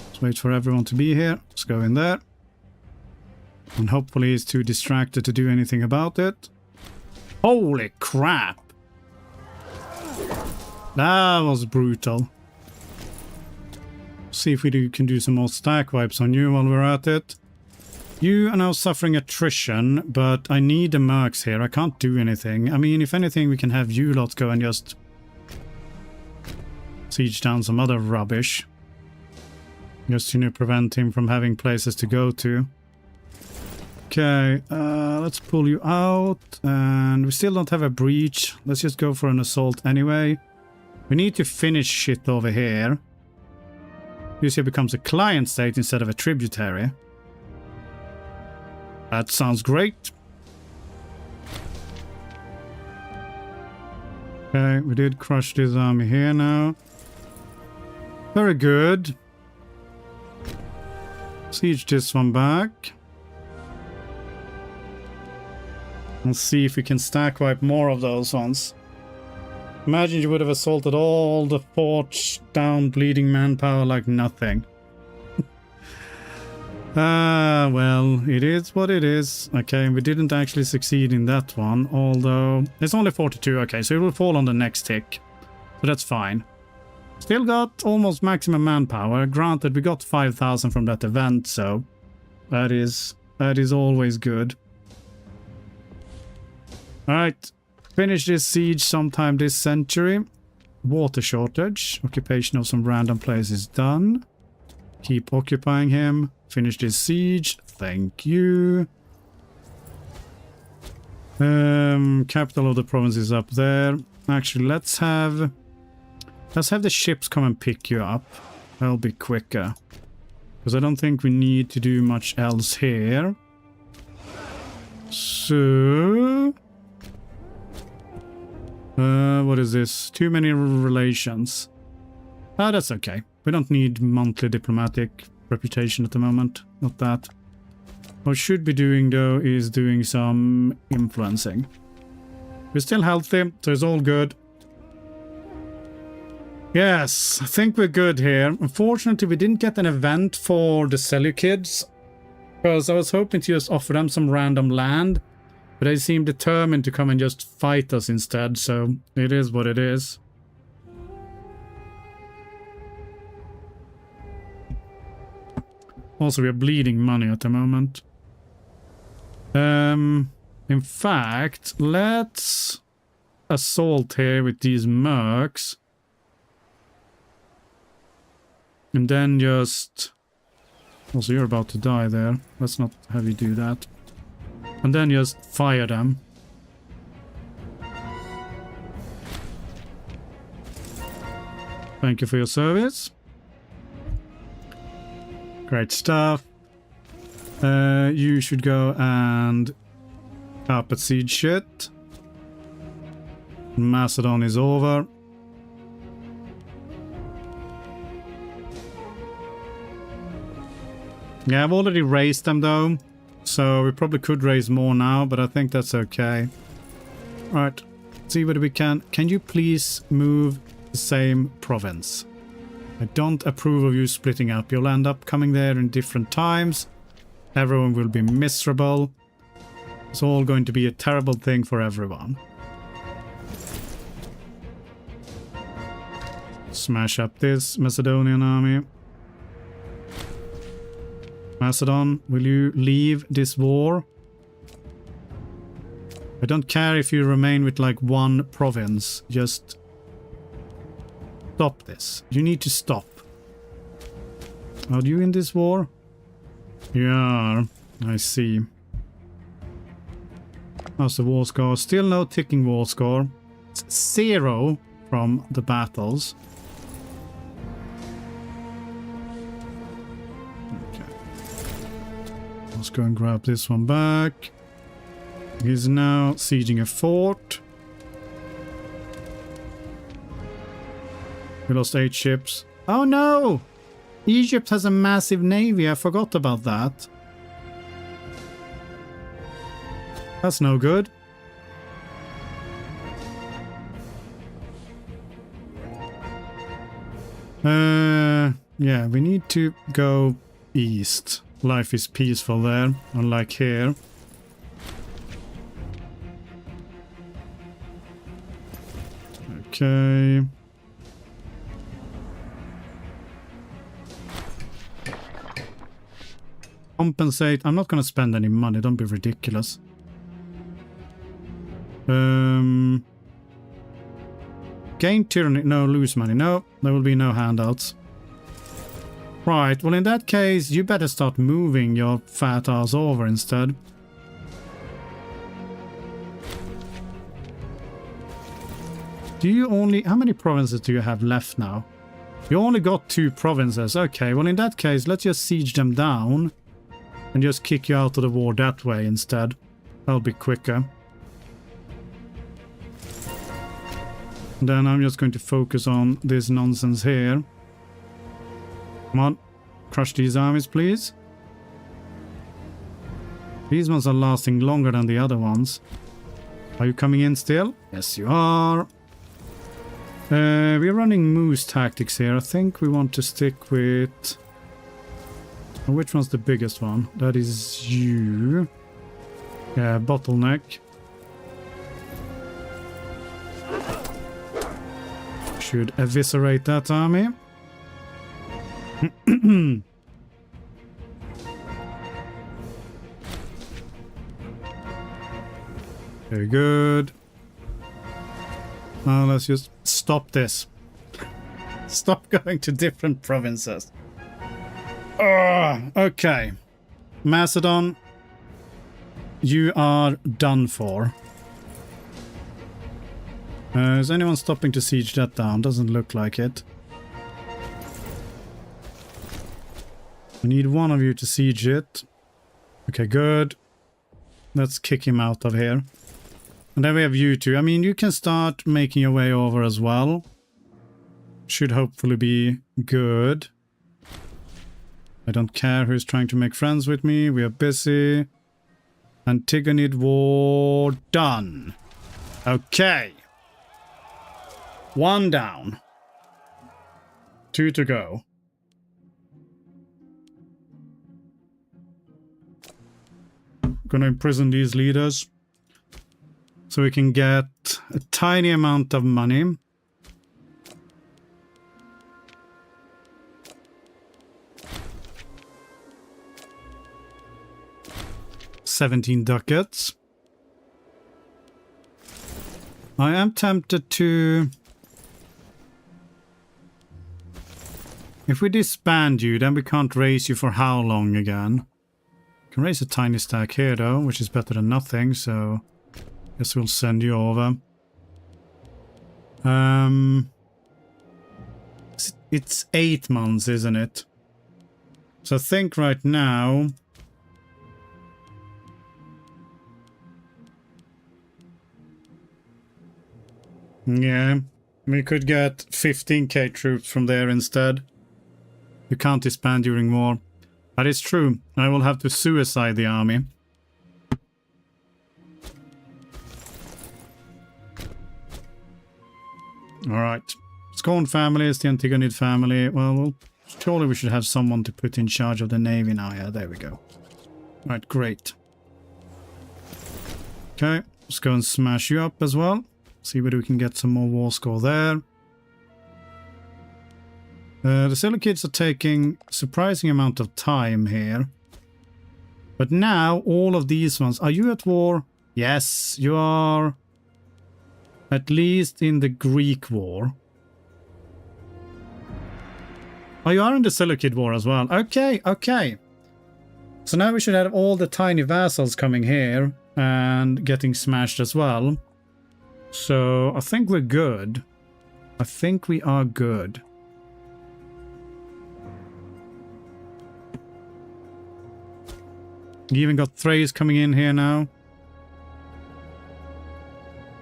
Let's wait for everyone to be here. Let's go in there. And hopefully he's too distracted to do anything about it. Holy crap! That was brutal. See if we can do some more stack wipes on you while we're at it. You are now suffering attrition, but I need the mercs here. I can't do anything. I mean, if anything, we can have you lot go and just siege down some other rubbish. Just, you know, prevent him from having places to go to. Okay, let's pull you out. And we still don't have a breach. Let's just go for an assault anyway. We need to finish shit over here. This here becomes a client state instead of a tributary. That sounds great. Okay, we did crush this army here now. Very good. Siege this one back. Let's see if we can stack wipe more of those ones. Imagine you would have assaulted all the forts down, bleeding manpower like nothing. Well, it is what it is. Okay, we didn't actually succeed in that one, although it's only 42. Okay, so it will fall on the next tick. So that's fine. Still got almost maximum manpower. Granted, we got 5,000 from that event, so that is always good. Alright. Finish this siege sometime this century. Water shortage. Occupation of some random place is done. Keep occupying him. Finish this siege. Thank you. Capital of the province is up there. Actually, let's have the ships come and pick you up. That'll be quicker. Because I don't think we need to do much else here. So... what is this? Too many relations. Ah, that's okay. We don't need monthly diplomatic reputation at the moment. Not that. What we should be doing, though, is doing some influencing. We're still healthy, so it's all good. Yes, I think we're good here. Unfortunately, we didn't get an event for the Seleucids, because I was hoping to just offer them some random land, but they seem determined to come and just fight us instead, so it is what it is. Also, we are bleeding money at the moment. In fact, let's assault here with these mercs. And then just... Also, you're about to die there. Let's not have you do that. And then just fire them. Thank you for your service. Great stuff. You should go and carpet siege shit. Macedon is over. Yeah, I've already raised them though, so we probably could raise more now, but I think that's okay. Alright, see whether we can. Can you please move the same province? I don't approve of you splitting up. You'll end up coming there in different times. Everyone will be miserable. It's all going to be a terrible thing for everyone. Smash up this Macedonian army. Macedon, will you leave this war? I don't care if you remain with like one province. Just stop this. You need to stop. Are you in this war? You are. I see. How's the war score? Still no ticking war score. It's 0 from the battles. Let's go and grab this one back. He's now sieging a fort. We lost 8 ships. Oh no! Egypt has a massive navy. I forgot about that. That's no good. Yeah, we need to go east. Life is peaceful there, unlike here. Okay. Compensate. I'm not going to spend any money. Don't be ridiculous. Gain tyranny. No, lose money. No, there will be no handouts. Right, well in that case, you better start moving your fat ass over instead. Do you only... How many provinces do you have left now? You only got 2 provinces. Okay, well in that case, let's just siege them down. And just kick you out of the war that way instead. That'll be quicker. And then I'm just going to focus on this nonsense here. Come on, crush these armies, please. These ones are lasting longer than the other ones. Are you coming in still? Yes, you are. We're running moose tactics here. I think we want to stick with... Which one's the biggest one? That is you. Yeah, bottleneck. Should eviscerate that army. Very good. Now let's just stop this. Stop going to different provinces. Okay. Macedon, you are done for. Is anyone stopping to siege that down? Doesn't look like it. I need one of you to siege it. Okay, good. Let's kick him out of here. And then we have you two. I mean, you can start making your way over as well. Should hopefully be good. I don't care who's trying to make friends with me. We are busy. Antigonid war done. Okay. 1 down. 2 to go. Gonna imprison these leaders. So we can get a tiny amount of money. $17 ducats. I am tempted to... If we disband you, then we can't raise you for how long again? Can raise a tiny stack here though, which is better than nothing, so guess we'll send you over. It's 8 months, isn't it? So I think right now yeah, we could get 15k troops from there instead. You can't disband during war. That is true. I will have to suicide the army. Alright. Scorn family is the Antigonid family. Well, surely we should have someone to put in charge of the navy now. Yeah, there we go. Alright, great. Okay, let's go and smash you up as well. See whether we can get some more war score there. The Seleucids are taking a surprising amount of time here. But now, all of these ones... Are you at war? Yes, you are at least in the Greek war. Oh, you are in the Seleucid war as well. Okay, okay. So now we should have all the tiny vassals coming here and getting smashed as well. So I think we're good. I think we are good. You even got Thrace coming in here now.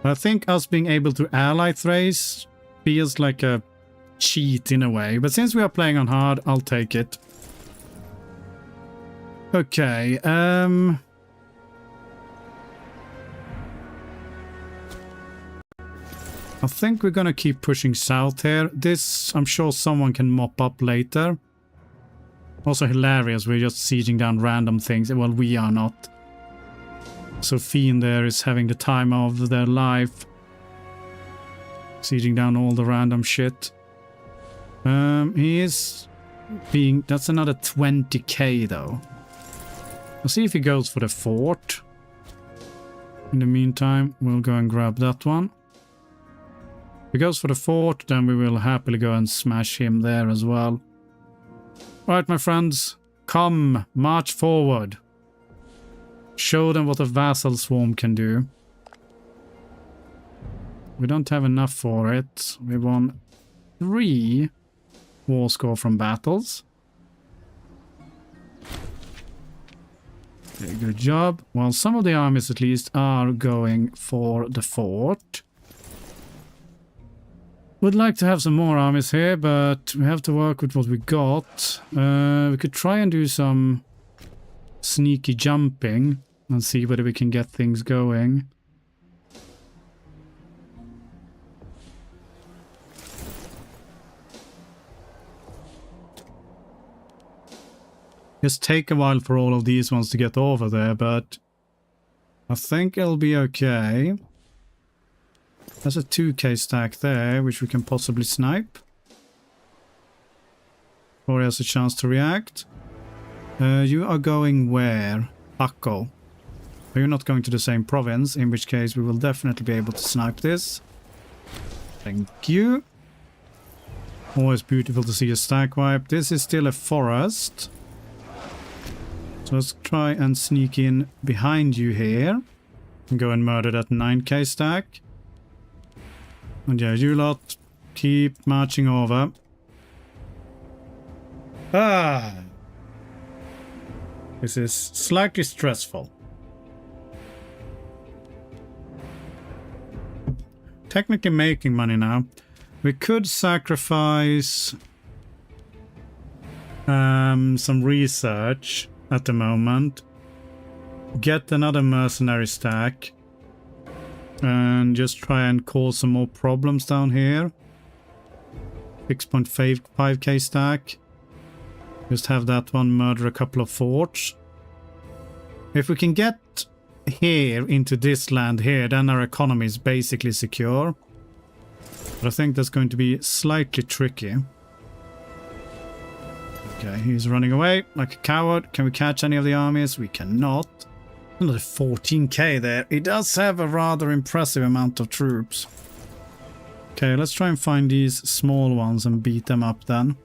I think us being able to ally Thrace feels like a cheat in a way. But since we are playing on hard, I'll take it. Okay, I think we're gonna keep pushing south here. This, I'm sure someone can mop up later. Also hilarious, we're just sieging down random things. Well, we are not. Sophine there is having the time of their life. Sieging down all the random shit. He is being... That's another 20k though. Let's see if he goes for the fort. In the meantime, we'll go and grab that one. If he goes for the fort, then we will happily go and smash him there as well. Alright, my friends. Come, march forward. Show them what a vassal swarm can do. We don't have enough for it. We won 3 war score from battles. Okay, good job. Well, some of the armies at least are going for the fort. Would like to have some more armies here, but we have to work with what we got. We could try and do some sneaky jumping and see whether we can get things going. Just take a while for all of these ones to get over there, but I think it'll be okay. There's a 2k stack there, which we can possibly snipe. Or he has a chance to react. You are going where? Akko. But you're not going to the same province, in which case we will definitely be able to snipe this. Thank you. Always beautiful to see a stack wipe. This is still a forest. So let's try and sneak in behind you here. And go and murder that 9k stack. And yeah, you lot keep marching over. This is slightly stressful. Technically making money now. We could sacrifice some research at the moment. Get another mercenary stack. And just try and cause some more problems down here. 6.5k stack. Just have that one murder a couple of forts. If we can get here into this land here, then our economy is basically secure. But I think that's going to be slightly tricky. Okay, he's running away like a coward. Can we catch any of the armies? We cannot. Another 14k there. He does have a rather impressive amount of troops. Okay, let's try and find these small ones and beat them up then.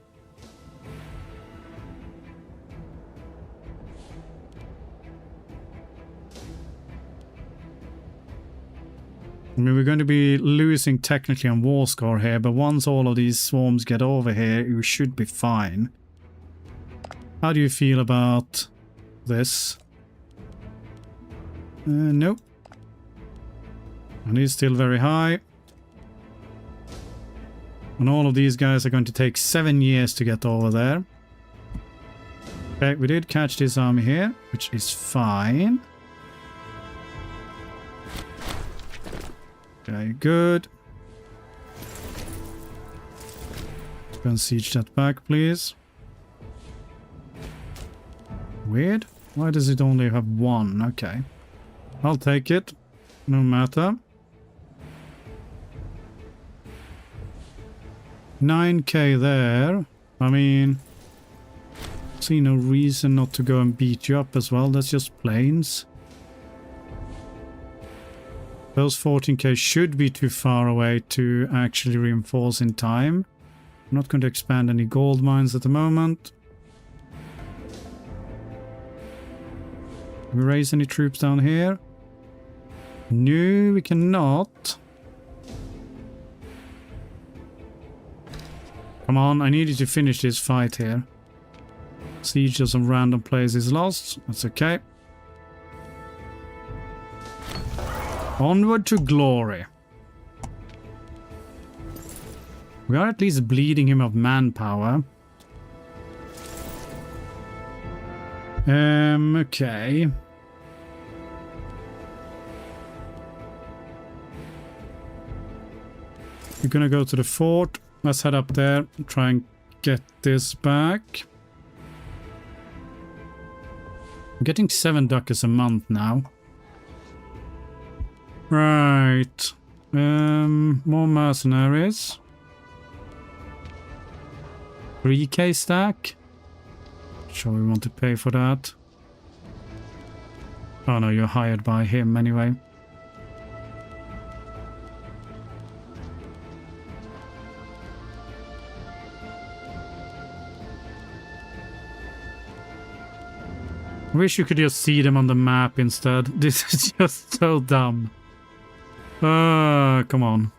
I mean, we're going to be losing technically on war score here, but once all of these swarms get over here, we should be fine. How do you feel about this? Nope. And he's still very high. And all of these guys are going to take 7 years to get over there. Okay, we did catch this army here, which is fine. Okay, good. Go and siege that back, please. Weird. Why does it only have one? Okay. I'll take it. No matter. 9k there. I mean, see no reason not to go and beat you up as well. That's just plains. Those 14k should be too far away to actually reinforce in time. I'm not going to expand any gold mines at the moment. Can we raise any troops down here? No, we cannot. Come on, I need you to finish this fight here. Siege of some random places lost. That's okay. Onward to glory. We are at least bleeding him of manpower. Okay. We're gonna go to the fort. Let's head up there and try and get this back. I'm getting 7 ducats a month now. Right. More mercenaries. 3k stack. Sure we want to pay for that. Oh no, you're hired by him anyway. I wish you could just see them on the map instead. This is just so dumb. Come on.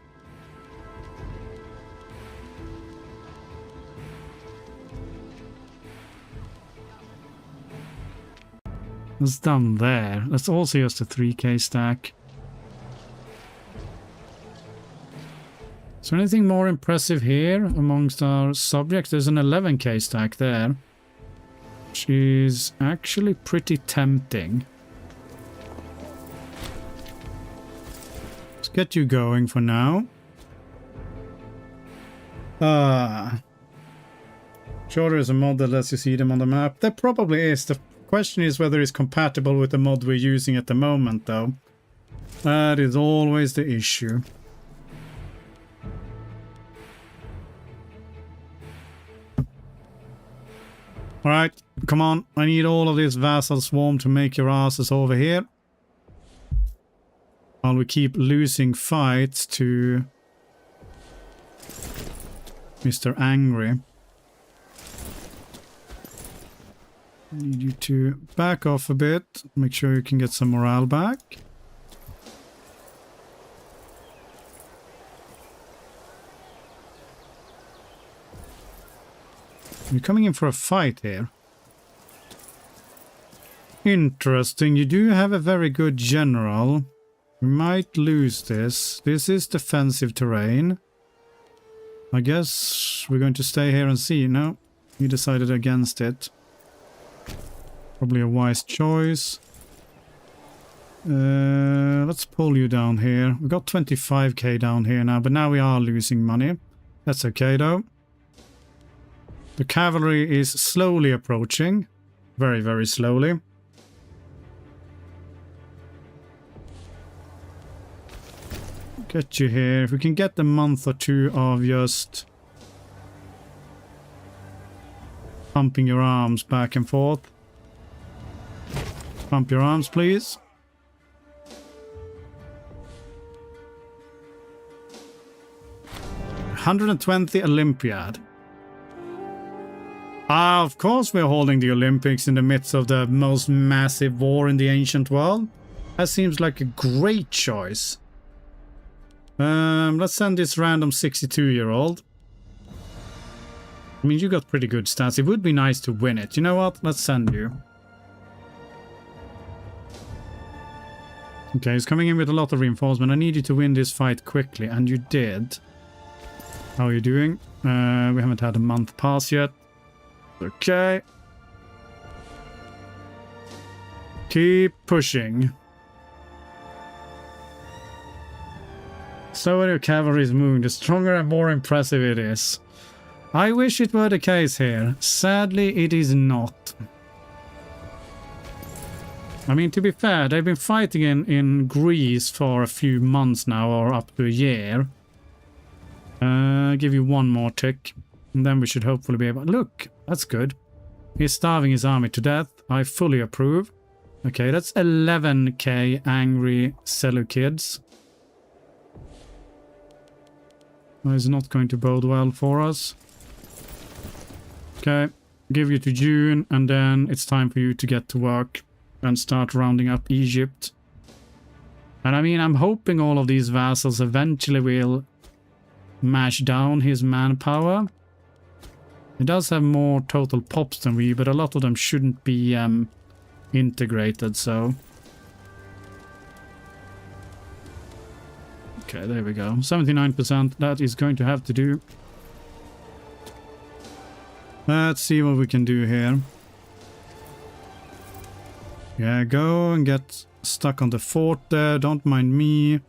That's done there. That's also just a 3k stack. Is there anything more impressive here amongst our subjects? There's an 11k stack there. Which is actually pretty tempting. Let's get you going for now. Sure, there's a mod that lets you see them on the map. There probably is. The question is whether it's compatible with the mod we're using at the moment, though. That is always the issue. Alright, come on. I need all of this vassal swarm to make your asses over here. While we keep losing fights to Mr. Angry. Need you to back off a bit. Make sure you can get some morale back. You're coming in for a fight here. Interesting. You do have a very good general. We might lose this. This is defensive terrain. I guess we're going to stay here and see. No, he decided against it. Probably a wise choice. Let's pull you down here. We've got 25k down here now, but now we are losing money. That's okay though. The cavalry is slowly approaching. Very, very slowly. Get you here. If we can get a month or two of just pumping your arms back and forth. Pump your arms, please. $120 Olympiad. Ah, of course we're holding the Olympics in the midst of the most massive war in the ancient world. That seems like a great choice. Let's send this random 62-year-old. I mean, you got pretty good stats. It would be nice to win it. You know what? Let's send you. Okay, he's coming in with a lot of reinforcement. I need you to win this fight quickly, and you did. How are you doing? We haven't had a month pass yet. Okay. Keep pushing. So when your cavalry is moving, the stronger and more impressive it is. I wish it were the case here. Sadly, it is not. I mean, to be fair, they've been fighting in Greece for a few months now, or up to a year. Give you one more tick. And then we should hopefully be able... Look, that's good. He's starving his army to death. I fully approve. Okay, that's 11k angry Seleucids. That is not going to bode well for us. Okay, give you to June, and then it's time for you to get to work and start rounding up Egypt. And I mean, I'm hoping all of these vassals eventually will mash down his manpower. He does have more total pops than we, but a lot of them shouldn't be integrated, so... Okay, there we go. 79%, that is going to have to do. Let's see what we can do here. Yeah, go and get stuck on the fort there. Don't mind me.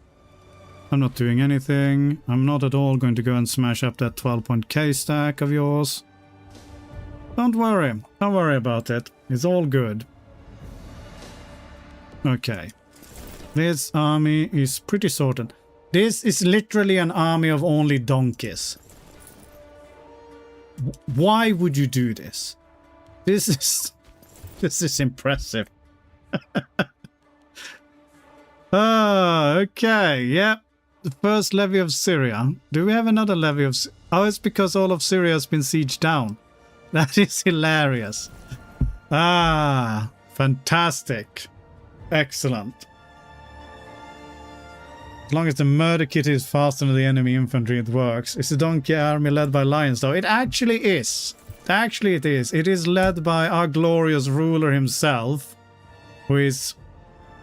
I'm not doing anything. I'm not at all going to go and smash up that 12-point-K stack of yours. Don't worry. Don't worry about it. It's all good. Okay. This army is pretty sorted. This is literally an army of only donkeys. Why would you do this? This is impressive. Ah, okay. Yep. The first levy of Syria. Do we have another levy of... Oh, it's because all of Syria has been sieged down. That is hilarious. Ah, fantastic. Excellent. As long as the murder kit is faster than the enemy infantry, it works. It's a donkey army led by lions, though. It actually is. Actually, it is. It is led by our glorious ruler himself, who is...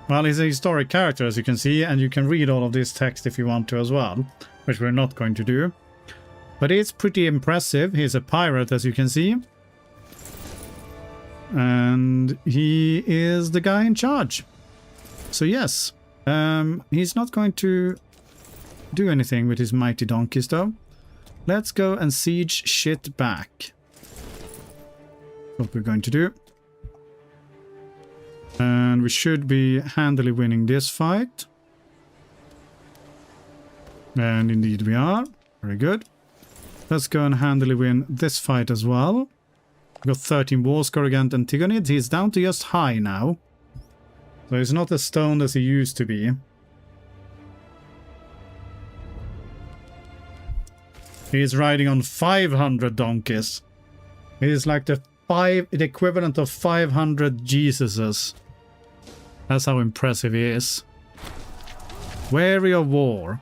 Well, he's a historic character, as you can see, and you can read all of this text if you want to as well, which we're not going to do. But it's pretty impressive. He's a pirate, as you can see. And he is the guy in charge. So yes, he's not going to do anything with his mighty donkeys, though. Let's go and siege shit back. What we're going to do. And we should be handily winning this fight. And indeed we are. Very good. Let's go and handily win this fight as well. We've got 13 war score against Antigonids. He's down to just high now. So he's not as stoned as he used to be. He's riding on 500 donkeys. He's like the equivalent of 500 Jesuses. That's how impressive he is. Weary of war.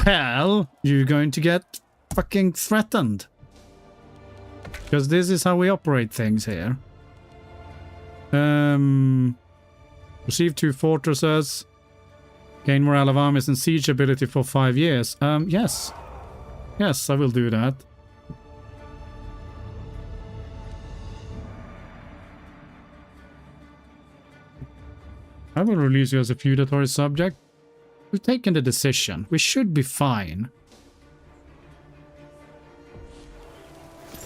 Well, you're going to get fucking threatened. Because this is how we operate things here. Receive 2 fortresses. Gain morale of armies and siege ability for 5 years. Yes. Yes, I will do that. I will release you as a feudatory subject. We've taken the decision. We should be fine.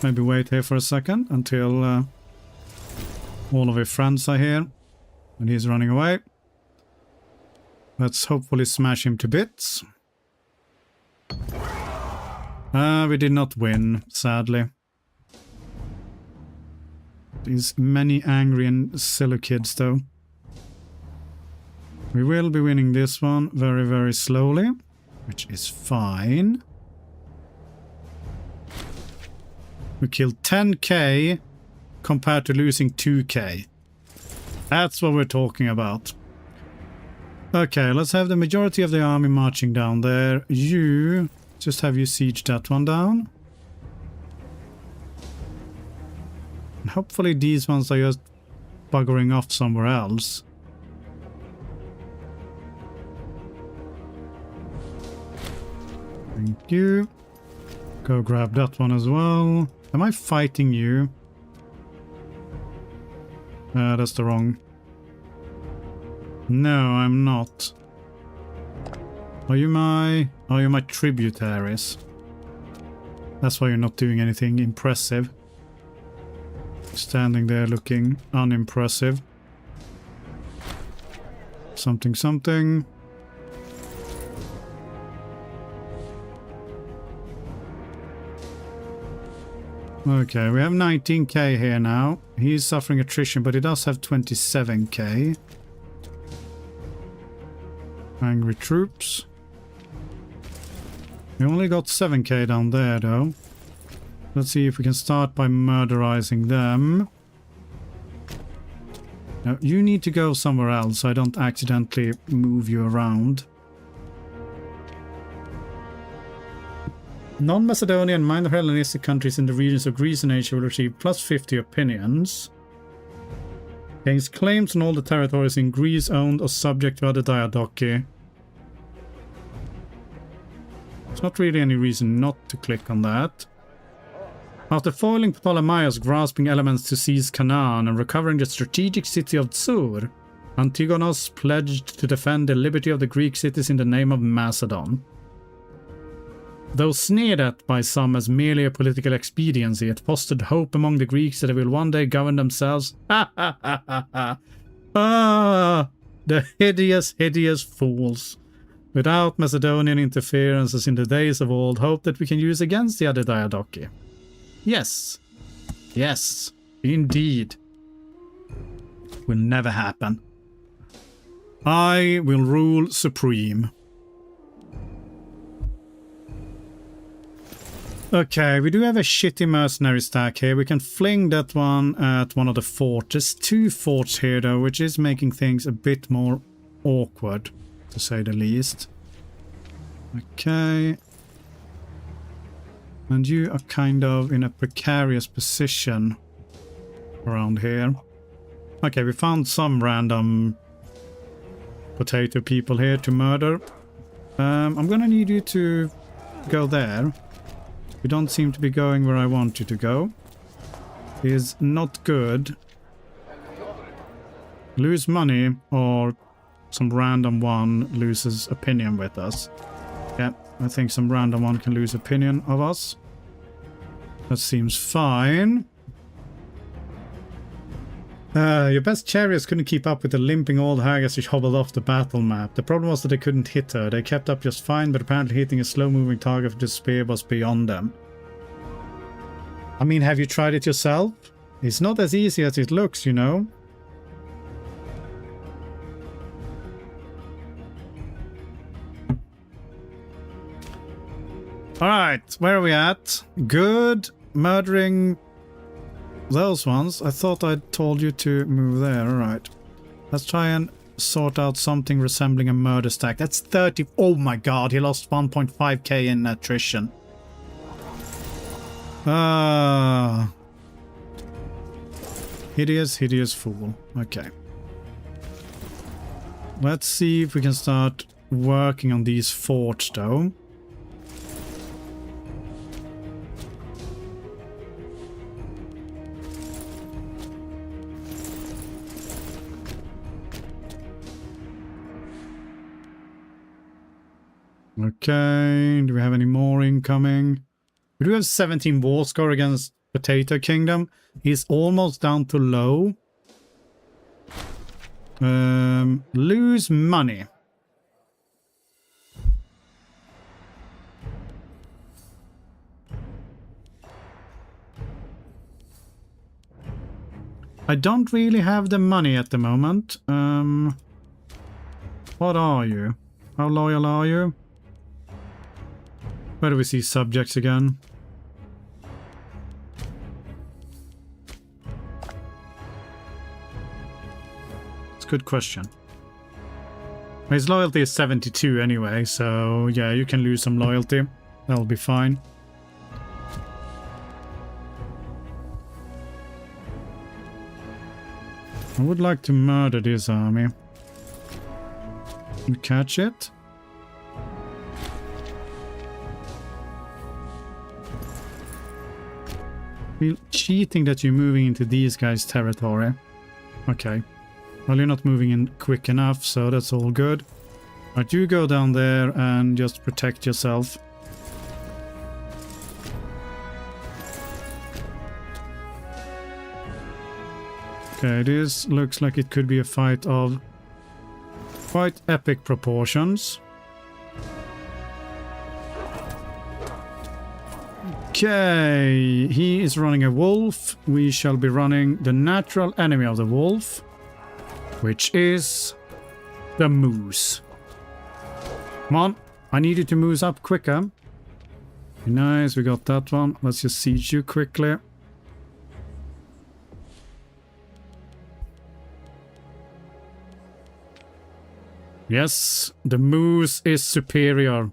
Maybe wait here for a second until all of your friends are here. And he's running away. Let's hopefully smash him to bits. We did not win, sadly. These many angry and silly kids, though. We will be winning this one very, very slowly, which is fine. We killed 10k compared to losing 2k. That's what we're talking about. Okay, let's have the majority of the army marching down there. You, just have you siege that one down. And hopefully these ones are just buggering off somewhere else. Thank you. Go grab that one as well. Am I fighting you? That's the wrong. No, I'm not. Are you my tributaries? That's why you're not doing anything impressive. Standing there looking unimpressive. Something, something. Okay, we have 19k here now. He's suffering attrition, but he does have 27k. Angry troops. We only got 7k down there, though. Let's see if we can start by murderizing them. Now, you need to go somewhere else so I don't accidentally move you around. Non-Macedonian and minor Hellenistic countries in the regions of Greece and Asia will receive plus 50 opinions. Gains claims on all the territories in Greece owned or subject to other Diadochi. There's not really any reason not to click on that. After foiling Ptolemaeus grasping elements to seize Canaan and recovering the strategic city of Tsur, Antigonos pledged to defend the liberty of the Greek cities in the name of Macedon. Though sneered at by some as merely a political expediency, it fostered hope among the Greeks that they will one day govern themselves. Ha ha ha ha ha! Ah, the hideous, hideous fools! Without Macedonian interference as in the days of old, hope that we can use against the other Diadochi. Yes. Yes, indeed. Will never happen. I will rule supreme. Okay, we do have a shitty mercenary stack here. We can fling that one at one of the forts. There's 2 forts here though, which is making things a bit more awkward, to say the least. Okay. And you are kind of in a precarious position around here. Okay, we found some random potato people here to murder. I'm gonna need you to go there. You don't seem to be going where I want you to go. Is not good. Lose money or some random one loses opinion with us. Yeah, I think some random one can lose opinion of us. That seems fine. Your best chariots couldn't keep up with the limping old hag as she hobbled off the battle map. The problem was that they couldn't hit her. They kept up just fine, but apparently hitting a slow-moving target with the spear was beyond them. I mean, have you tried it yourself? It's not as easy as it looks, you know. Alright, where are we at? Good. Murdering those ones. I thought I told you to move there. Alright. Let's try and sort out something resembling a murder stack. That's 30. Oh my god, he lost 1.5k in attrition. Hideous, hideous fool. Okay. Let's see if we can start working on these forts though. Okay, do we have any more incoming? We do have 17 war score against Potato Kingdom. He's almost down to low. Lose money. I don't really have the money at the moment. What are you? How loyal are you? Where do we see subjects again? It's a good question. His loyalty is 72 anyway, so yeah, you can lose some loyalty. That'll be fine. I would like to murder this army. You catch it? Feel cheating that you're moving into these guys' territory. Okay. Well, you're not moving in quick enough, so that's all good. But you go down there and just protect yourself. Okay, this looks like it could be a fight of quite epic proportions. Okay, he is running a wolf. We shall be running the natural enemy of the wolf, which is the moose. Come on, I need you to moose up quicker. Nice, we got that one. Let's just siege you quickly. Yes, the moose is superior.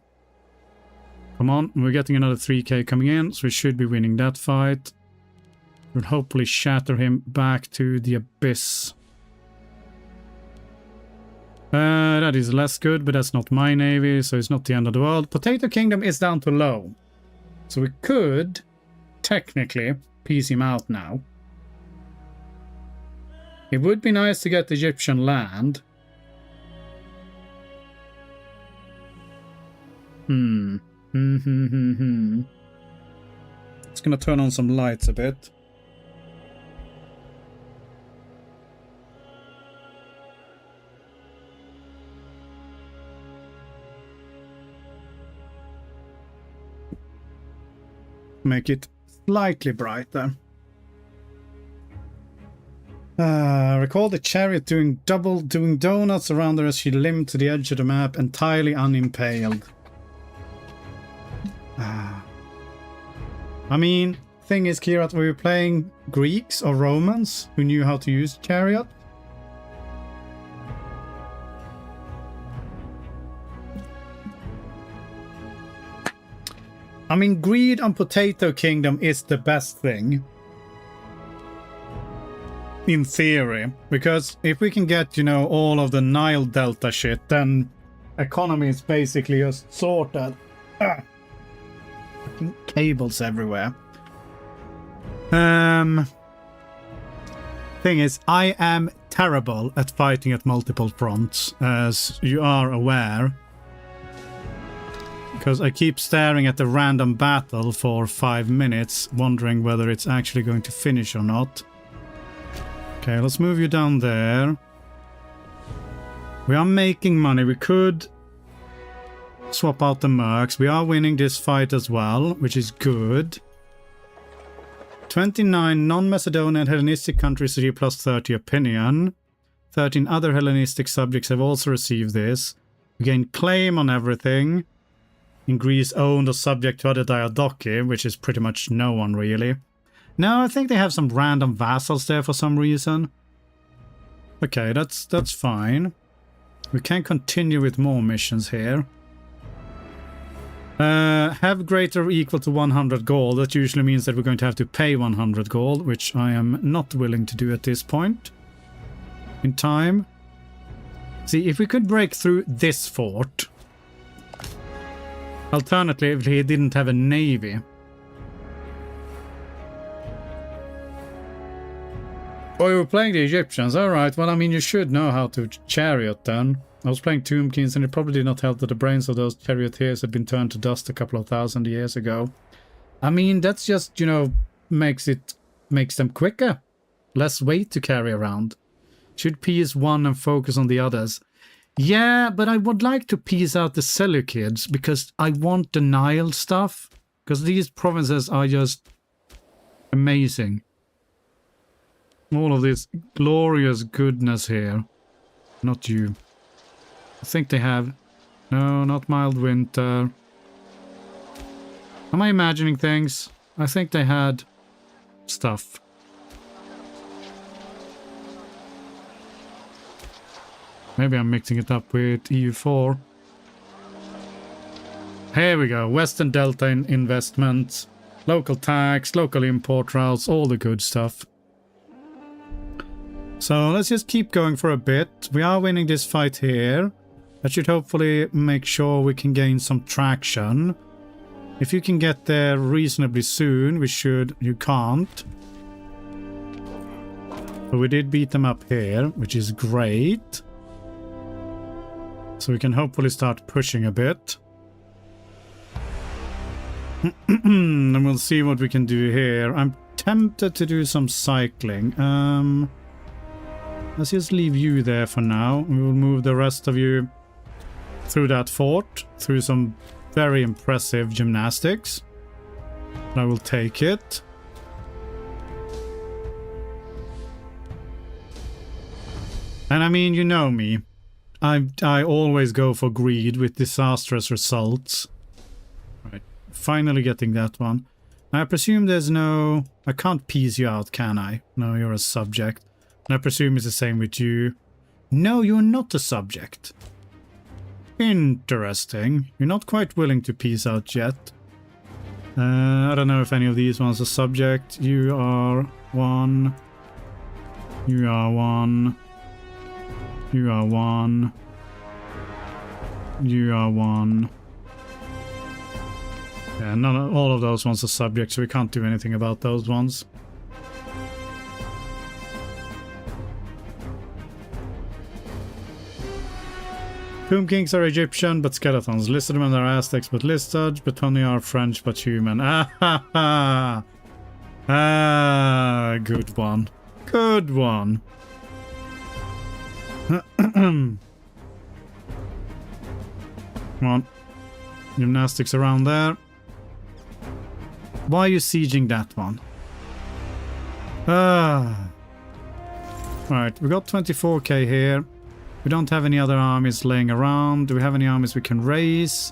Come on, we're getting another 3k coming in, so we should be winning that fight. We'll hopefully shatter him back to the abyss. That is less good, but that's not my navy, so it's not the end of the world. Potato Kingdom is down to low. So we could technically piece him out now. It would be nice to get Egyptian land. It's gonna turn on some lights a bit. Make it slightly brighter. Recall the chariot doing donuts around her as she limped to the edge of the map, entirely unimpaled. I mean, thing is, Kirat, were you playing Greeks or Romans who knew how to use chariot? I mean, greed on Potato Kingdom is the best thing. In theory. Because if we can get, you know, all of the Nile Delta shit, then economy is basically just sorted. Fucking cables everywhere. Thing is, I am terrible at fighting at multiple fronts, as you are aware. Because I keep staring at the random battle for 5 minutes, wondering whether it's actually going to finish or not. Okay, let's move you down there. We are making money. We could swap out the mercs. We are winning this fight as well, which is good. 29 non-Macedonian Hellenistic countries receive plus 30 opinion. 13 other Hellenistic subjects have also received this. We gain claim on everything. in Greece owned or subject to other Diadochi, which is pretty much no one really. No, I think they have some random vassals there for some reason. Okay, that's fine. We can continue with more missions here. Have greater or equal to 100 gold. That usually means that we're going to have to pay 100 gold, which I am not willing to do at this point in time. See, if we could break through this fort. Alternatively, he didn't have a navy. Oh, you were playing the Egyptians. Alright, well, I mean, you should know how to chariot then. I was playing Tomb Kings, and it probably did not help that the brains of those charioteers had been turned to dust a couple of thousand years ago. I mean, that's just, you know, makes them quicker. Less weight to carry around. Should piece one and focus on the others. Yeah, but I would like to piece out the Seleucids, because I want the Nile stuff. Because these provinces are just amazing. All of this glorious goodness here. Not you. I think they have... No, not mild winter. Am I imagining things? I think they had stuff. Maybe I'm mixing it up with EU4. Here we go. Western Delta investments. Local tax, local import routes, all the good stuff. So let's just keep going for a bit. We are winning this fight here. That should hopefully make sure we can gain some traction. If you can get there reasonably soon, we should. You can't. But we did beat them up here, which is great. So we can hopefully start pushing a bit. And we'll see what we can do here. I'm tempted to do some cycling. Let's just leave you there for now. We will move the rest of you through that fort, through some very impressive gymnastics. I will take it. And I mean, you know me. I always go for greed with disastrous results. Right, finally getting that one. I presume there's no... I can't piece you out, can I? No, you're a subject. And I presume it's the same with you. No, you're not a subject. Interesting. You're not quite willing to piece out yet. I don't know if any of these ones are subject. You are one. You are one. You are one. You are one. Yeah, all of those ones are subject, so we can't do anything about those ones. Tomb Kings are Egyptian, but skeletons. Lizardmen are Aztecs, but lizards. Betonia are French, but human. Ah, ha, ha. Ah, good one. Good one. Come on. Gymnastics around there. Why are you sieging that one? Ah. Alright, we got 24k here. We don't have any other armies laying around. Do we have any armies we can raise?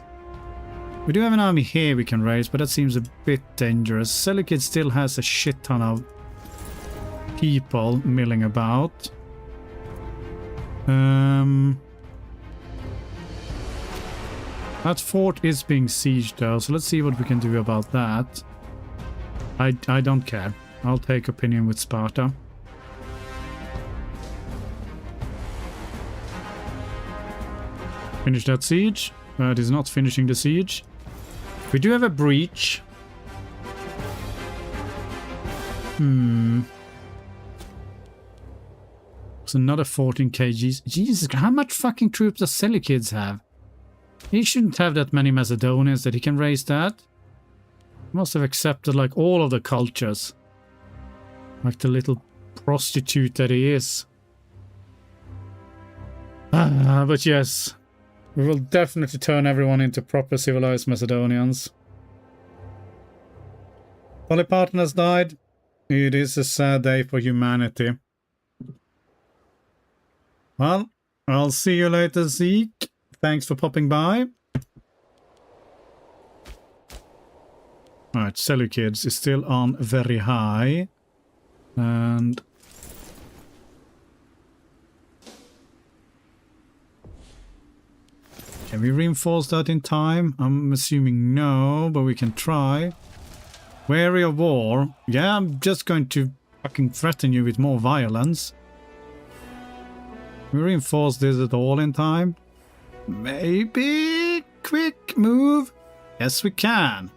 We do have an army here we can raise, but that seems a bit dangerous. Seleucid still has a shit ton of people milling about. That fort is being sieged though, so let's see what we can do about that. I don't care. I'll take opinion with Sparta. Finish that siege. It is not finishing the siege. We do have a breach. It's another 14 kgs. Jesus, how much fucking troops does Seleucids have? He shouldn't have that many Macedonians that he can raise that. He must have accepted like all of the cultures. Like the little prostitute that he is. But yes. We will definitely turn everyone into proper civilized Macedonians. Polyparton has died. It is a sad day for humanity. Well, I'll see you later, Zeke. Thanks for popping by. Alright, Seleucids is still on very high. And... can we reinforce that in time? I'm assuming no, but we can try. Weary of war. Yeah, I'm just going to fucking threaten you with more violence. Can we reinforce this at all in time? Maybe? Quick move? Yes, we can.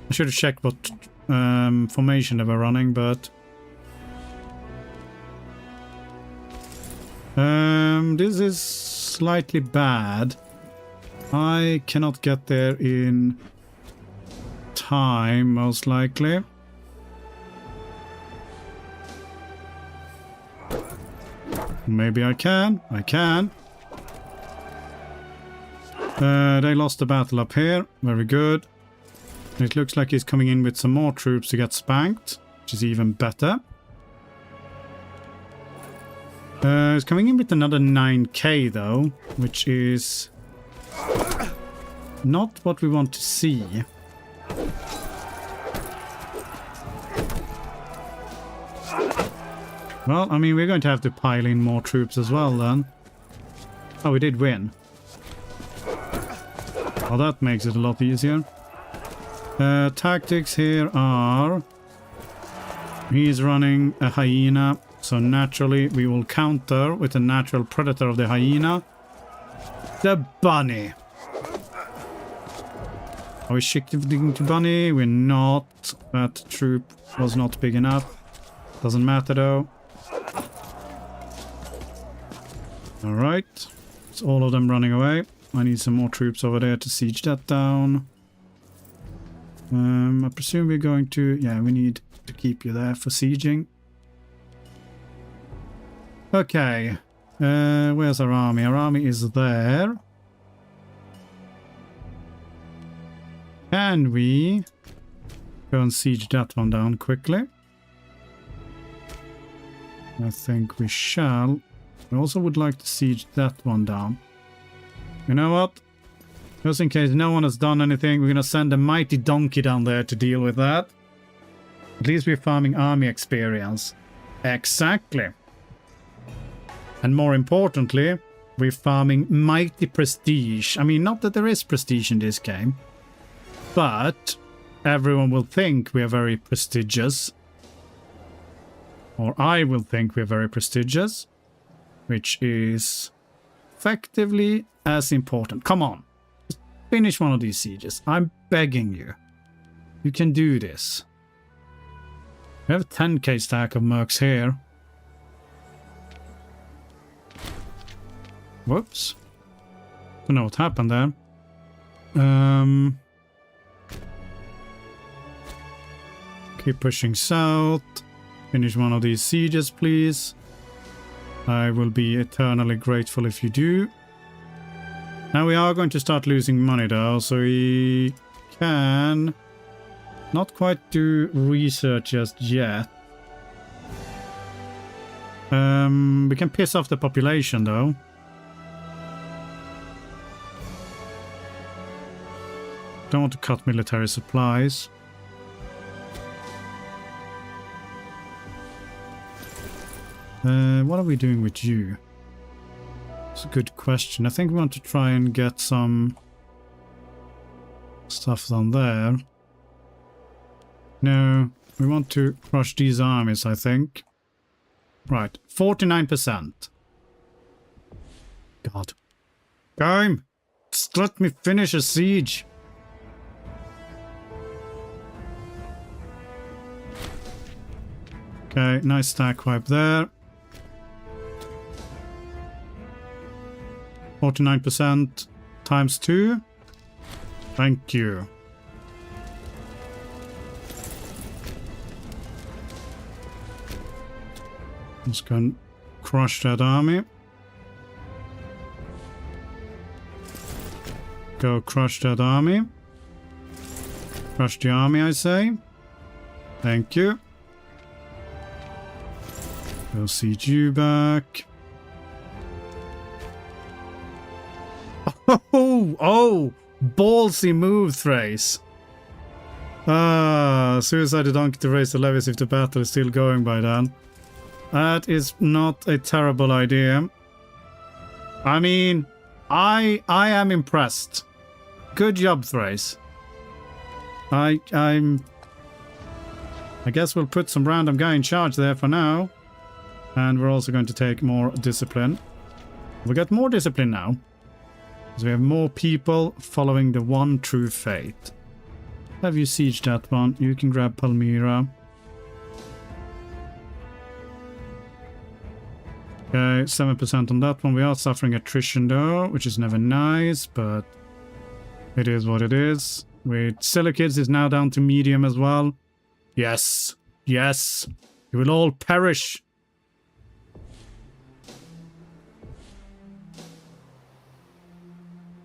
I should have checked what formation they were running, but... this is slightly bad. I cannot get there in time, most likely. Maybe I can. I can. They lost the battle up here. Very good. It looks like he's coming in with some more troops to get spanked, which is even better. He's coming in with another 9k though, which is not what we want to see. Well, I mean, we're going to have to pile in more troops as well then. Oh, we did win. Well, that makes it a lot easier. Tactics here are... he's running a hyena, so naturally we will counter with the natural predator of the hyena. The bunny. Are we shifting to bunny? We're not. That troop was not big enough. Doesn't matter though. Alright. It's all of them running away. I need some more troops over there to siege that down. I presume we're going to... yeah, we need to keep you there for sieging. Okay. Where's our army? Our army is there. Can we go and siege that one down quickly? I think we shall. I also would like to siege that one down. You know what? Just in case no one has done anything, we're going to send a mighty donkey down there to deal with that. At least we're farming army experience. Exactly. And more importantly, we're farming mighty prestige. I mean, not that there is prestige in this game, but everyone will think we are very prestigious. Or I will think we're very prestigious, which is effectively as important. Come on. Just finish one of these sieges. I'm begging you. You can do this. We have a 10k stack of mercs here. Whoops. Don't know what happened there. Keep pushing south. Finish one of these sieges, please. I will be eternally grateful if you do. Now we are going to start losing money though, so we can not quite do research just yet. We can piss off the population though. Don't want to cut military supplies. What are we doing with you? It's a good question. I think we want to try and get some stuff on there. No, we want to crush these armies, I think. Right, 49%. God. Game! Just let me finish a siege. Okay, nice stack wipe there. 49% times 2. Thank you. Let's go and crush that army. Go crush that army. Crush the army, I say. Thank you. We'll siege you back. Oh, ballsy move, Thrace. Suicide the donkey to raise the levies if the battle is still going by then. That is not a terrible idea. I mean, I am impressed. Good job, Thrace. I guess we'll put some random guy in charge there for now. And we're also going to take more discipline. We got more discipline now. Because we have more people following the one true faith. Have you sieged that one? You can grab Palmyra. Okay, 7% on that one. We are suffering attrition though, which is never nice, but it is what it is. With Silikids is now down to medium as well. Yes, yes, you will all perish.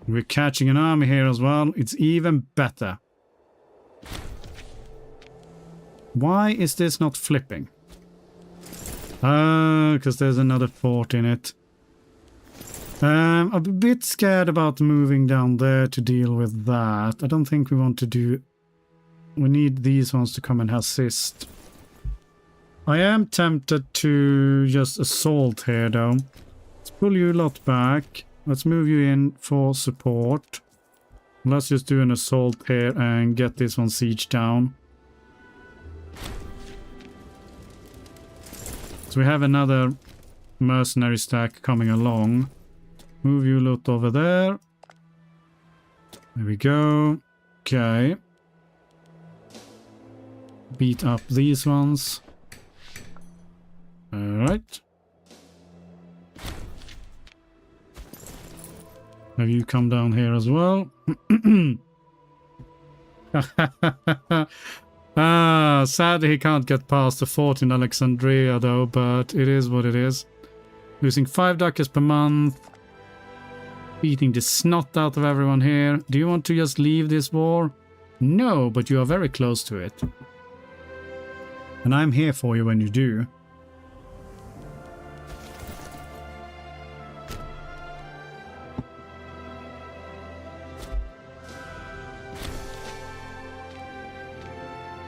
We're catching an army here as well. It's even better. Why is this not flipping? Because there's another fort in it. I'm a bit scared about moving down there to deal with that. I don't think we want to do... We need these ones to come and assist. I am tempted to just assault here though. Let's pull you a lot back. Let's move you in for support. Let's just do an assault here and get this one siege down. So we have another mercenary stack coming along. Move you lot over there. There we go. Okay. Beat up these ones. Alright. Have you come down here as well? Sadly he can't get past the fort in Alexandria though, but it is what it is. Losing 5 ducats per month. Beating the snot out of everyone here. Do you want to just leave this war? No, but you are very close to it. And I'm here for you when you do.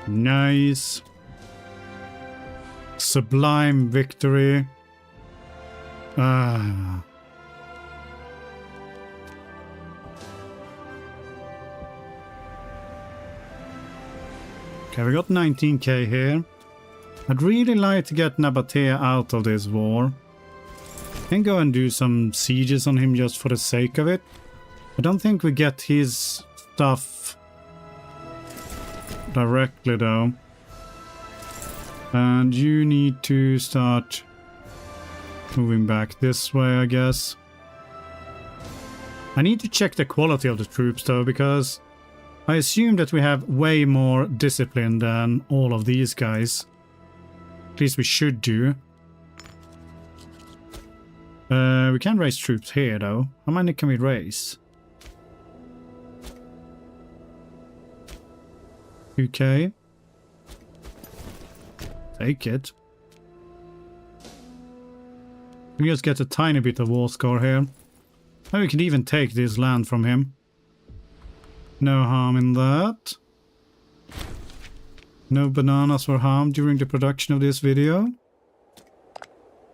Nice. Sublime victory. Okay, we got 19k here. I'd really like to get Nabatea out of this war. Can go and do some sieges on him just for the sake of it. I don't think we get his stuff directly though. And you need to start moving back this way, I guess. I need to check the quality of the troops though, because I assume that we have way more discipline than all of these guys. At least we should do. We can raise troops here though. How many can we raise? 2k. Take it. We just get a tiny bit of war score here. Maybe we can even take this land from him. No harm in that. No bananas were harmed during the production of this video.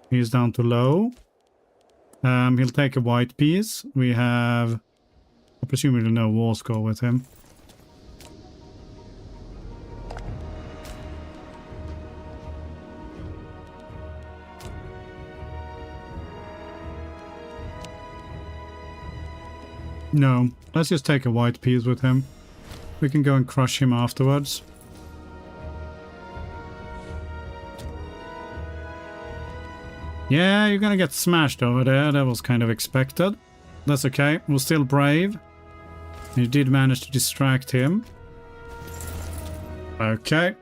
He's down to low. He'll take a white piece. We have, presumably, no war score with him. No, let's just take a white piece with him. We can go and crush him afterwards. Yeah, you're gonna get smashed over there. That was kind of expected. That's okay. We're still brave. You did manage to distract him. Okay.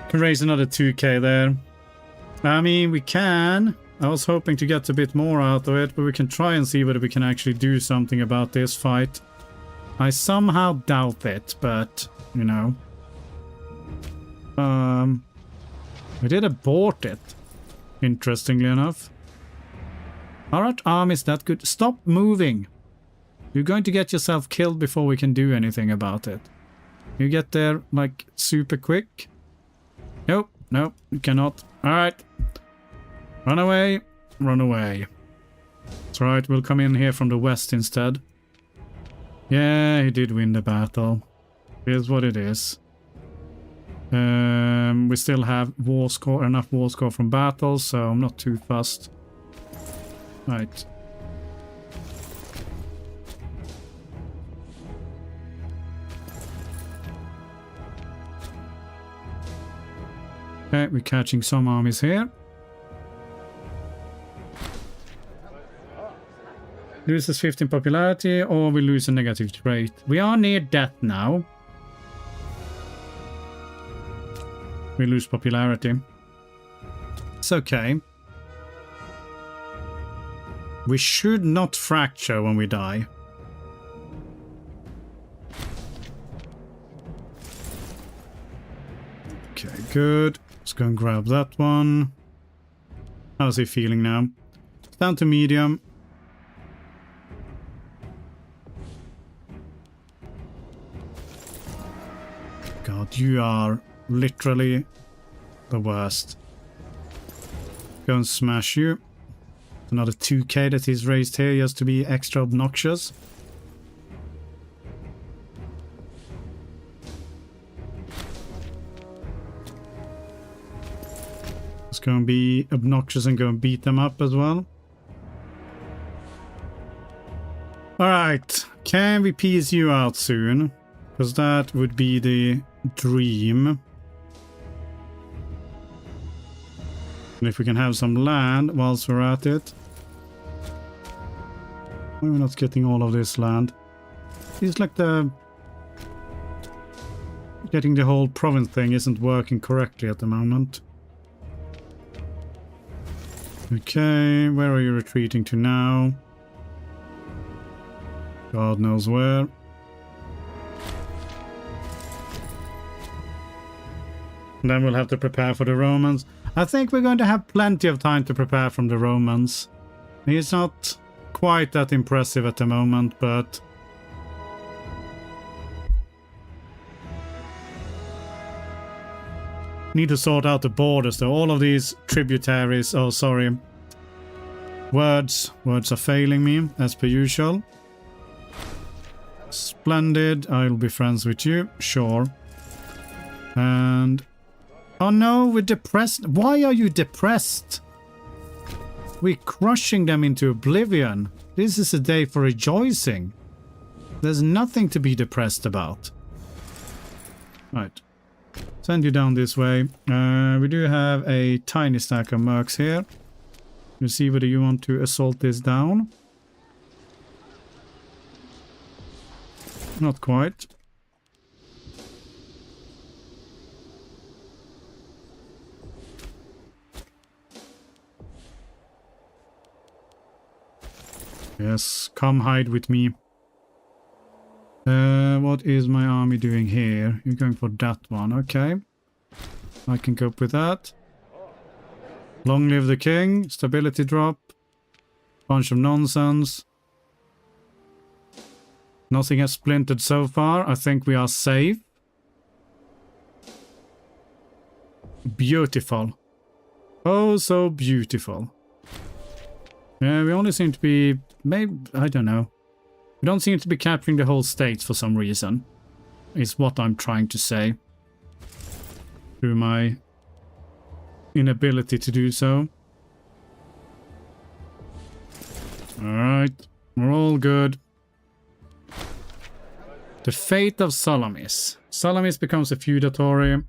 Can raise another 2k there. I mean, we can. I was hoping to get a bit more out of it, but we can try and see whether we can actually do something about this fight. I somehow doubt it, but, you know. We did abort it, interestingly enough. Alright, arm is that good. Stop moving. You're going to get yourself killed before we can do anything about it. You get there, like, super quick. Nope, nope, you cannot. Alright. Run away, run away. That's right, we'll come in here from the west instead. Yeah, he did win the battle. Here's what it is. We still have war score, enough war score from battles, so I'm not too fussed. Right. Okay, we're catching some armies here. Loses 15 popularity, or we lose a negative trait. We are near death now. We lose popularity. It's okay. We should not fracture when we die. Okay, good. Let's go and grab that one. How's he feeling now? Down to medium. God, you are literally the worst. Go and smash you. Another 2k that he's raised here just to be extra obnoxious. Let's go and be obnoxious and go and beat them up as well. Alright, can we piece you out soon? Because that would be the dream. And if we can have some land whilst we're at it. We're not getting all of this land. It's like getting the whole province thing isn't working correctly at the moment. Okay, where are you retreating to now? God knows where. And then we'll have to prepare for the Romans. I think we're going to have plenty of time to prepare from the Romans. He's not quite that impressive at the moment, but... need to sort out the borders though. All of these tributaries, oh sorry, words are failing me as per usual. Splendid, I'll be friends with you, sure. And oh no, we're depressed. Why are you depressed? We're crushing them into oblivion. This is a day for rejoicing. There's nothing to be depressed about. Right. Send you down this way. We do have a tiny stack of mercs here. You see whether you want to assault this down. Not quite. Yes, come hide with me. What is my army doing here? You're going for that one, okay. I can cope with that. Long live the king. Stability drop. Bunch of nonsense. Nothing has splintered so far. I think we are safe. Beautiful. Oh, so beautiful. Yeah, we only seem to be... maybe... I don't know. We don't seem to be capturing the whole states for some reason. Is what I'm trying to say. Through my inability to do so. Alright. We're all good. The fate of Salamis. Salamis becomes a feudatory.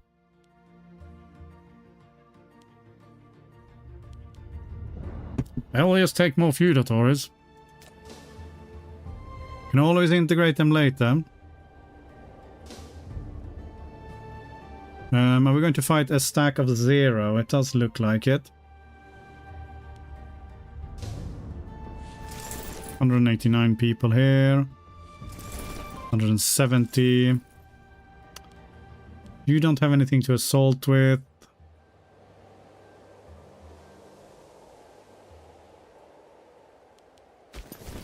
I'll just take more feudatories. Can always integrate them later. Are we going to fight a stack of 0? It does look like it. 189 people here. 170. You don't have anything to assault with.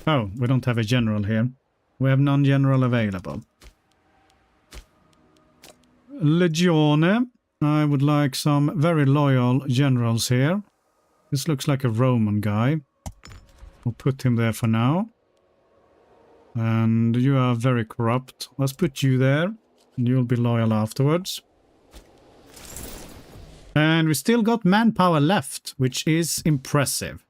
Oh, we don't have a general here. We have non-general available. Legione. I would like some very loyal generals here. This looks like a Roman guy. We'll put him there for now. And you are very corrupt. Let's put you there. And you'll be loyal afterwards. And we still got manpower left, which is impressive.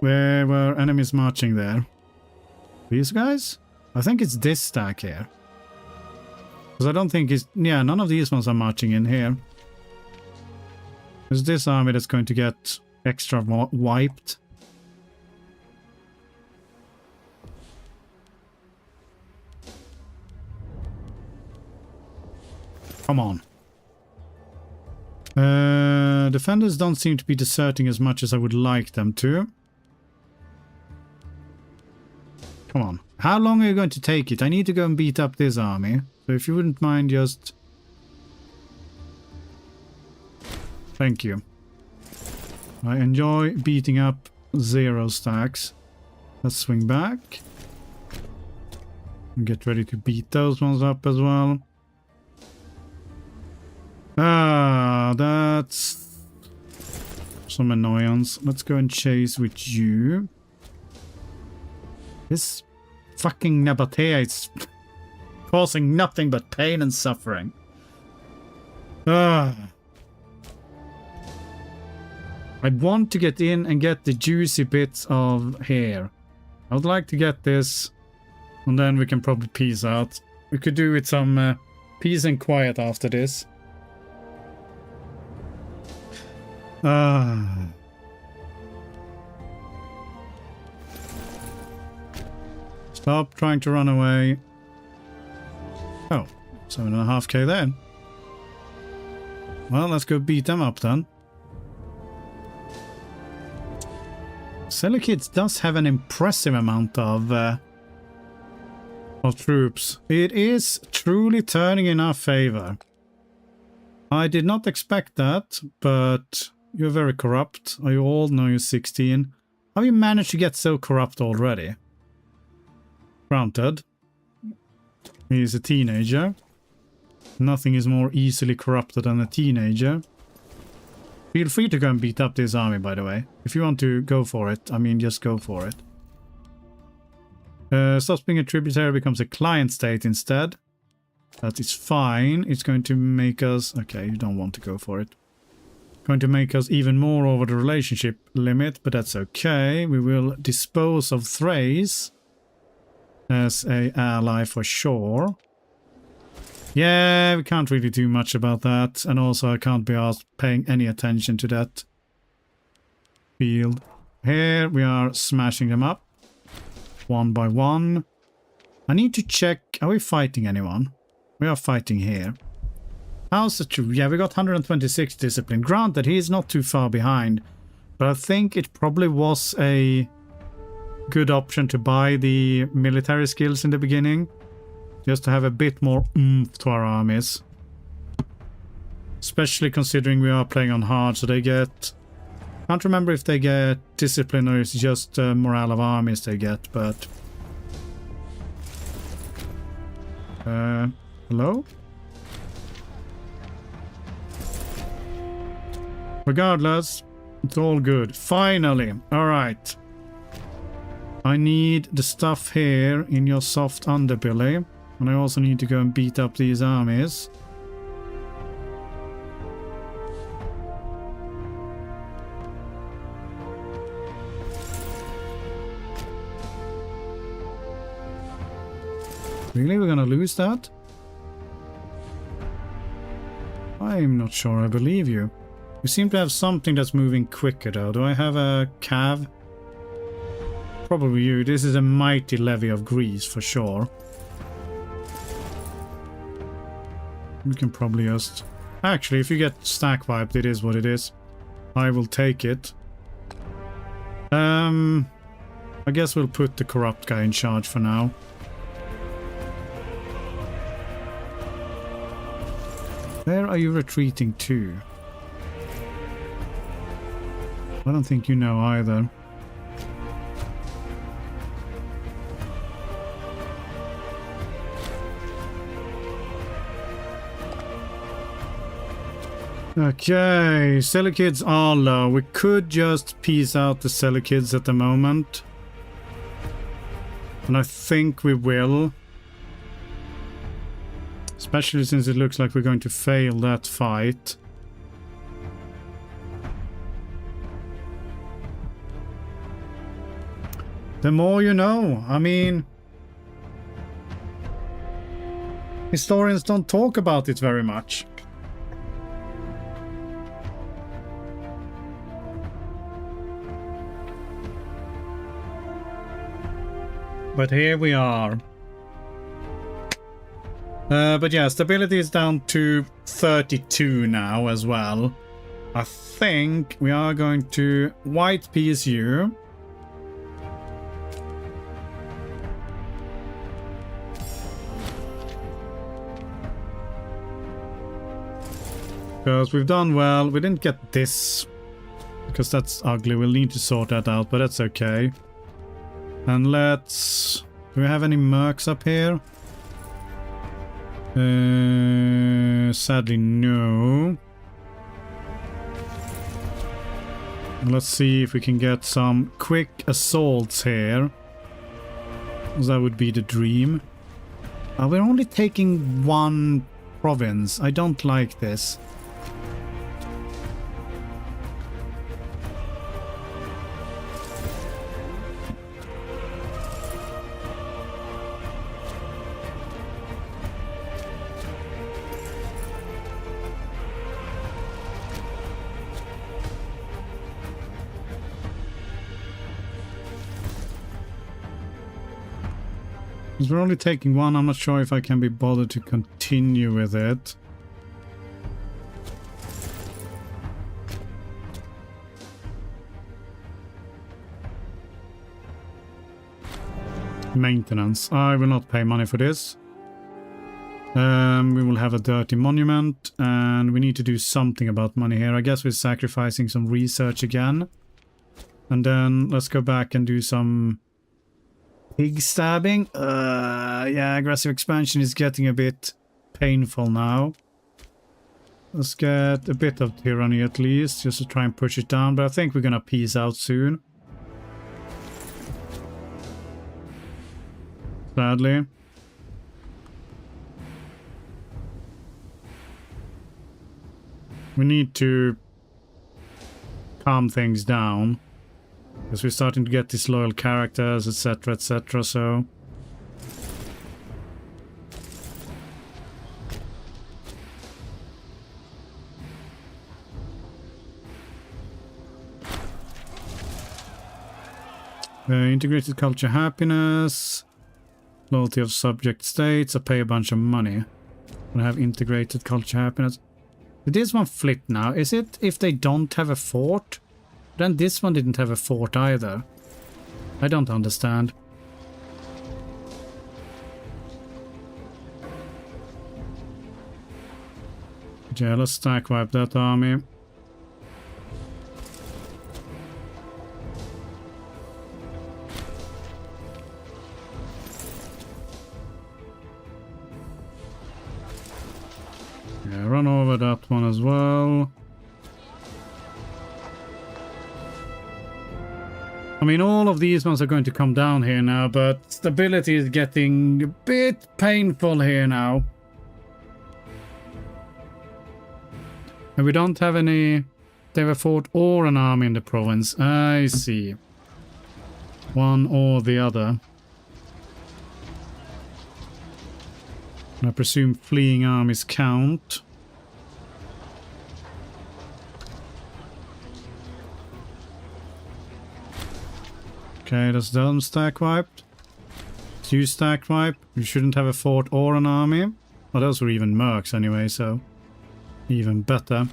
Where were enemies marching there? These guys? I think it's this stack here. Because I don't think it's... Yeah, none of these ones are marching in here. It's this army that's going to get extra wiped. Come on. Defenders don't seem to be deserting as much as I would like them to. Come on. How long are you going to take it? I need to go and beat up this army. So if you wouldn't mind just... Thank you. I enjoy beating up 0 stacks. Let's swing back. And get ready to beat those ones up as well. Ah, that's some annoyance. Let's go and chase with you. This fucking Nabatea is causing nothing but pain and suffering. Ah. I want to get in and get the juicy bits of hair. I would like to get this, and then we can probably peace out. We could do with some peace and quiet after this. Ah. Stop trying to run away. Oh, 7.5k then. Well, let's go beat them up then. Selekids does have an impressive amount of troops. It is truly turning in our favor. I did not expect that, but you're very corrupt. I all know you're 16. How have you managed to get so corrupt already? Granted, he's a teenager. Nothing is more easily corrupted than a teenager. Feel free to go and beat up this army, by the way. If you want to go for it, I mean, just go for it. Stops being a tributary, becomes a client state instead. That is fine. It's going to make us... Okay, you don't want to go for it. Going to make us even more over the relationship limit, but that's okay. We will dispose of Thrace as an ally for sure. Yeah, we can't really do much about that. And also I can't be asked paying any attention to that field. Here we are smashing them up. One by one. I need to check. Are we fighting anyone? We are fighting here. How's the truth? Yeah, we got 126 discipline. Granted, he is not too far behind. But I think it probably was a good option to buy the military skills in the beginning. Just to have a bit more oomph to our armies. Especially considering we are playing on hard, so they get... Can't remember if they get discipline or it's just morale of armies they get, but... Hello? Regardless, it's all good. Finally! Alright. I need the stuff here in your soft underbelly. And I also need to go and beat up these armies. Really? We're gonna lose that? I'm not sure I believe you. You seem to have something that's moving quicker though. Do I have a cav? Probably you. This is a mighty levy of grease for sure. We can probably just... Actually, if you get stack wiped, it is what it is. I will take it. I guess we'll put the corrupt guy in charge for now. Where are you retreating to? I don't think you know either. Okay, Selikids are low. We could just piece out the Selikids at the moment. And I think we will. Especially since it looks like we're going to fail that fight. The more you know. I mean, historians don't talk about it very much. But here we are. But yeah, stability is down to 32 now as well. I think we are going to white PSU. Because we've done well. We didn't get this. Because that's ugly. We'll need to sort that out, but that's okay. And let's... Do we have any mercs up here? Sadly, no. Let's see if we can get some quick assaults here. That would be the dream. We're only taking one province. I don't like this. We're only taking one. I'm not sure if I can be bothered to continue with it. Maintenance. I will not pay money for this. We will have a dirty monument, and we need to do something about money here. I guess we're sacrificing some research again. And then let's go back and do some... pig stabbing? Yeah, aggressive expansion is getting a bit painful now. Let's get a bit of tyranny at least, just to try and push it down, but I think we're gonna peace out soon. Sadly. We need to calm things down. Because we're starting to get disloyal characters, etc., etc., so... integrated culture happiness. Loyalty of subject states. I pay a bunch of money. I have integrated culture happiness. Did this one flip now? Is it if they don't have a fort? Then this one didn't have a fort either. I don't understand. Yeah, let's stack wipe that army. Yeah, run over that one as well. I mean, all of these ones are going to come down here now, but stability is getting a bit painful here now. And we don't have any... They have a fort or an army in the province. I see. One or the other. And I presume fleeing armies count. Okay, that's done. Stack wiped. 2 stack wipe. You shouldn't have a fort or an army. Well, those were even mercs anyway, so even better.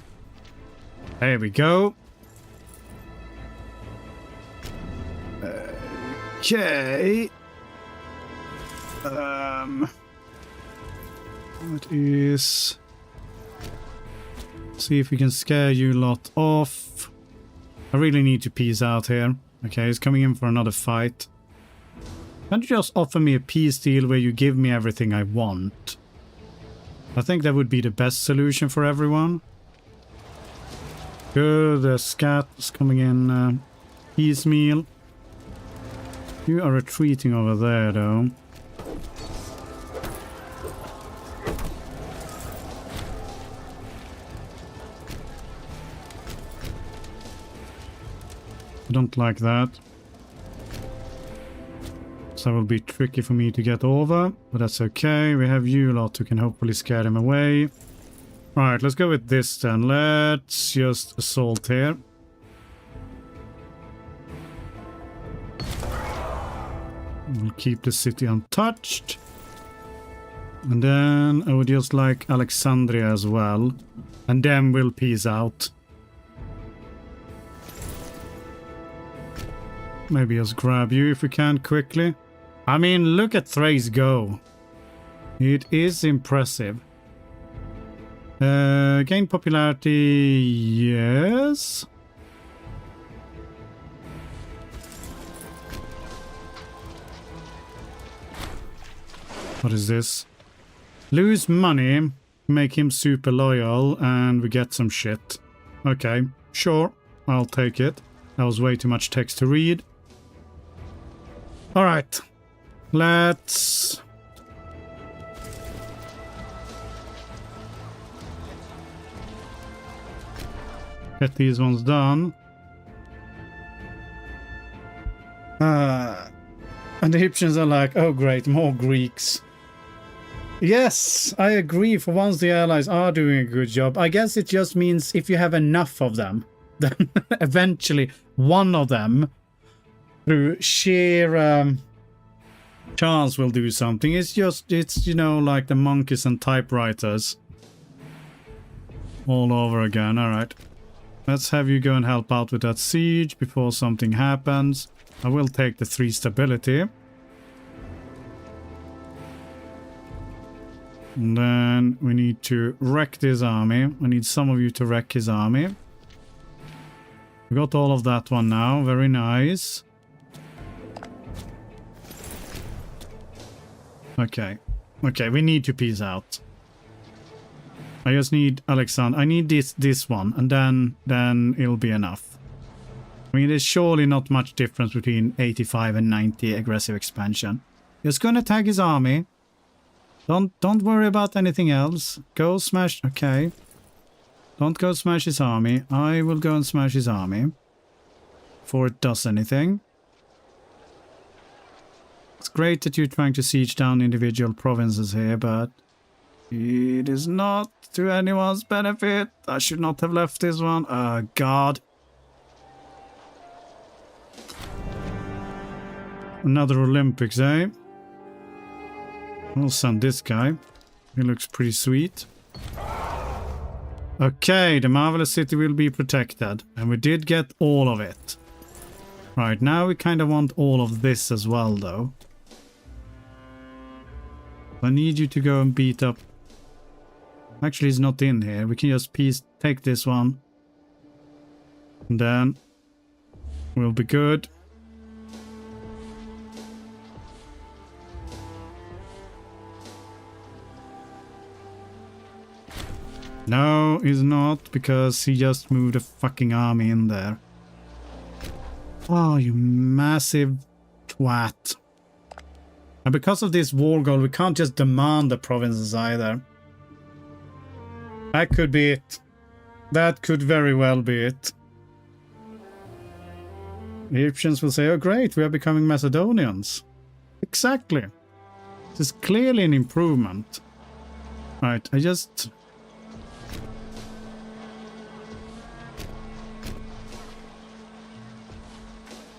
There we go. Okay. What is... See if we can scare you lot off. I really need to peace out here. Okay, he's coming in for another fight. Can't you just offer me a peace deal where you give me everything I want? I think that would be the best solution for everyone. Good, the scat is coming in piecemeal. You are retreating over there, though. I don't like that. So it will be tricky for me to get over, but that's okay. We have you lot who can hopefully scare them away. Alright, let's go with this then. Let's just assault here. We'll keep the city untouched. And then I would just like Alexandria as well. And then we'll peace out. Maybe just grab you if we can quickly. I mean, look at Thrace go. It is impressive. Gain popularity, yes. What is this? Lose money, make him super loyal, and we get some shit. Okay, sure, I'll take it. That was way too much text to read. Alright, let's... get these ones done. And the Egyptians are like, oh great, more Greeks. Yes, I agree. For once the allies are doing a good job. I guess it just means if you have enough of them, then eventually one of them, through sheer chance, will do something. It's just, it's, you know, like the monkeys and typewriters. All over again. Alright. Let's have you go and help out with that siege before something happens. I will take the 3 stability. And then we need to wreck this army. I need some of you to wreck his army. We got all of that one now. Very nice. Okay. Okay, we need to peace out. I just need Alexander. I need this one, and then it'll be enough. I mean, there's surely not much difference between 85 and 90 aggressive expansion. Just gonna tag his army. Don't worry about anything else. Go smash. Okay. Don't go smash his army. I will go and smash his army before it does anything. It's great that you're trying to siege down individual provinces here, but it is not to anyone's benefit. I should not have left this one. God. Another Olympics, eh? We'll send this guy. He looks pretty sweet. Okay, the Marvelous City will be protected. And we did get all of it. Right, now we kind of want all of this as well, though. I need you to go and beat up... Actually, he's not in here. We can just take this one. And then we'll be good. No, he's not, because he just moved a fucking army in there. Oh, you massive twat. And because of this war goal, we can't just demand the provinces either. That could be it. That could very well be it. The Egyptians will say, oh great, we are becoming Macedonians. Exactly. This is clearly an improvement. Right, I just...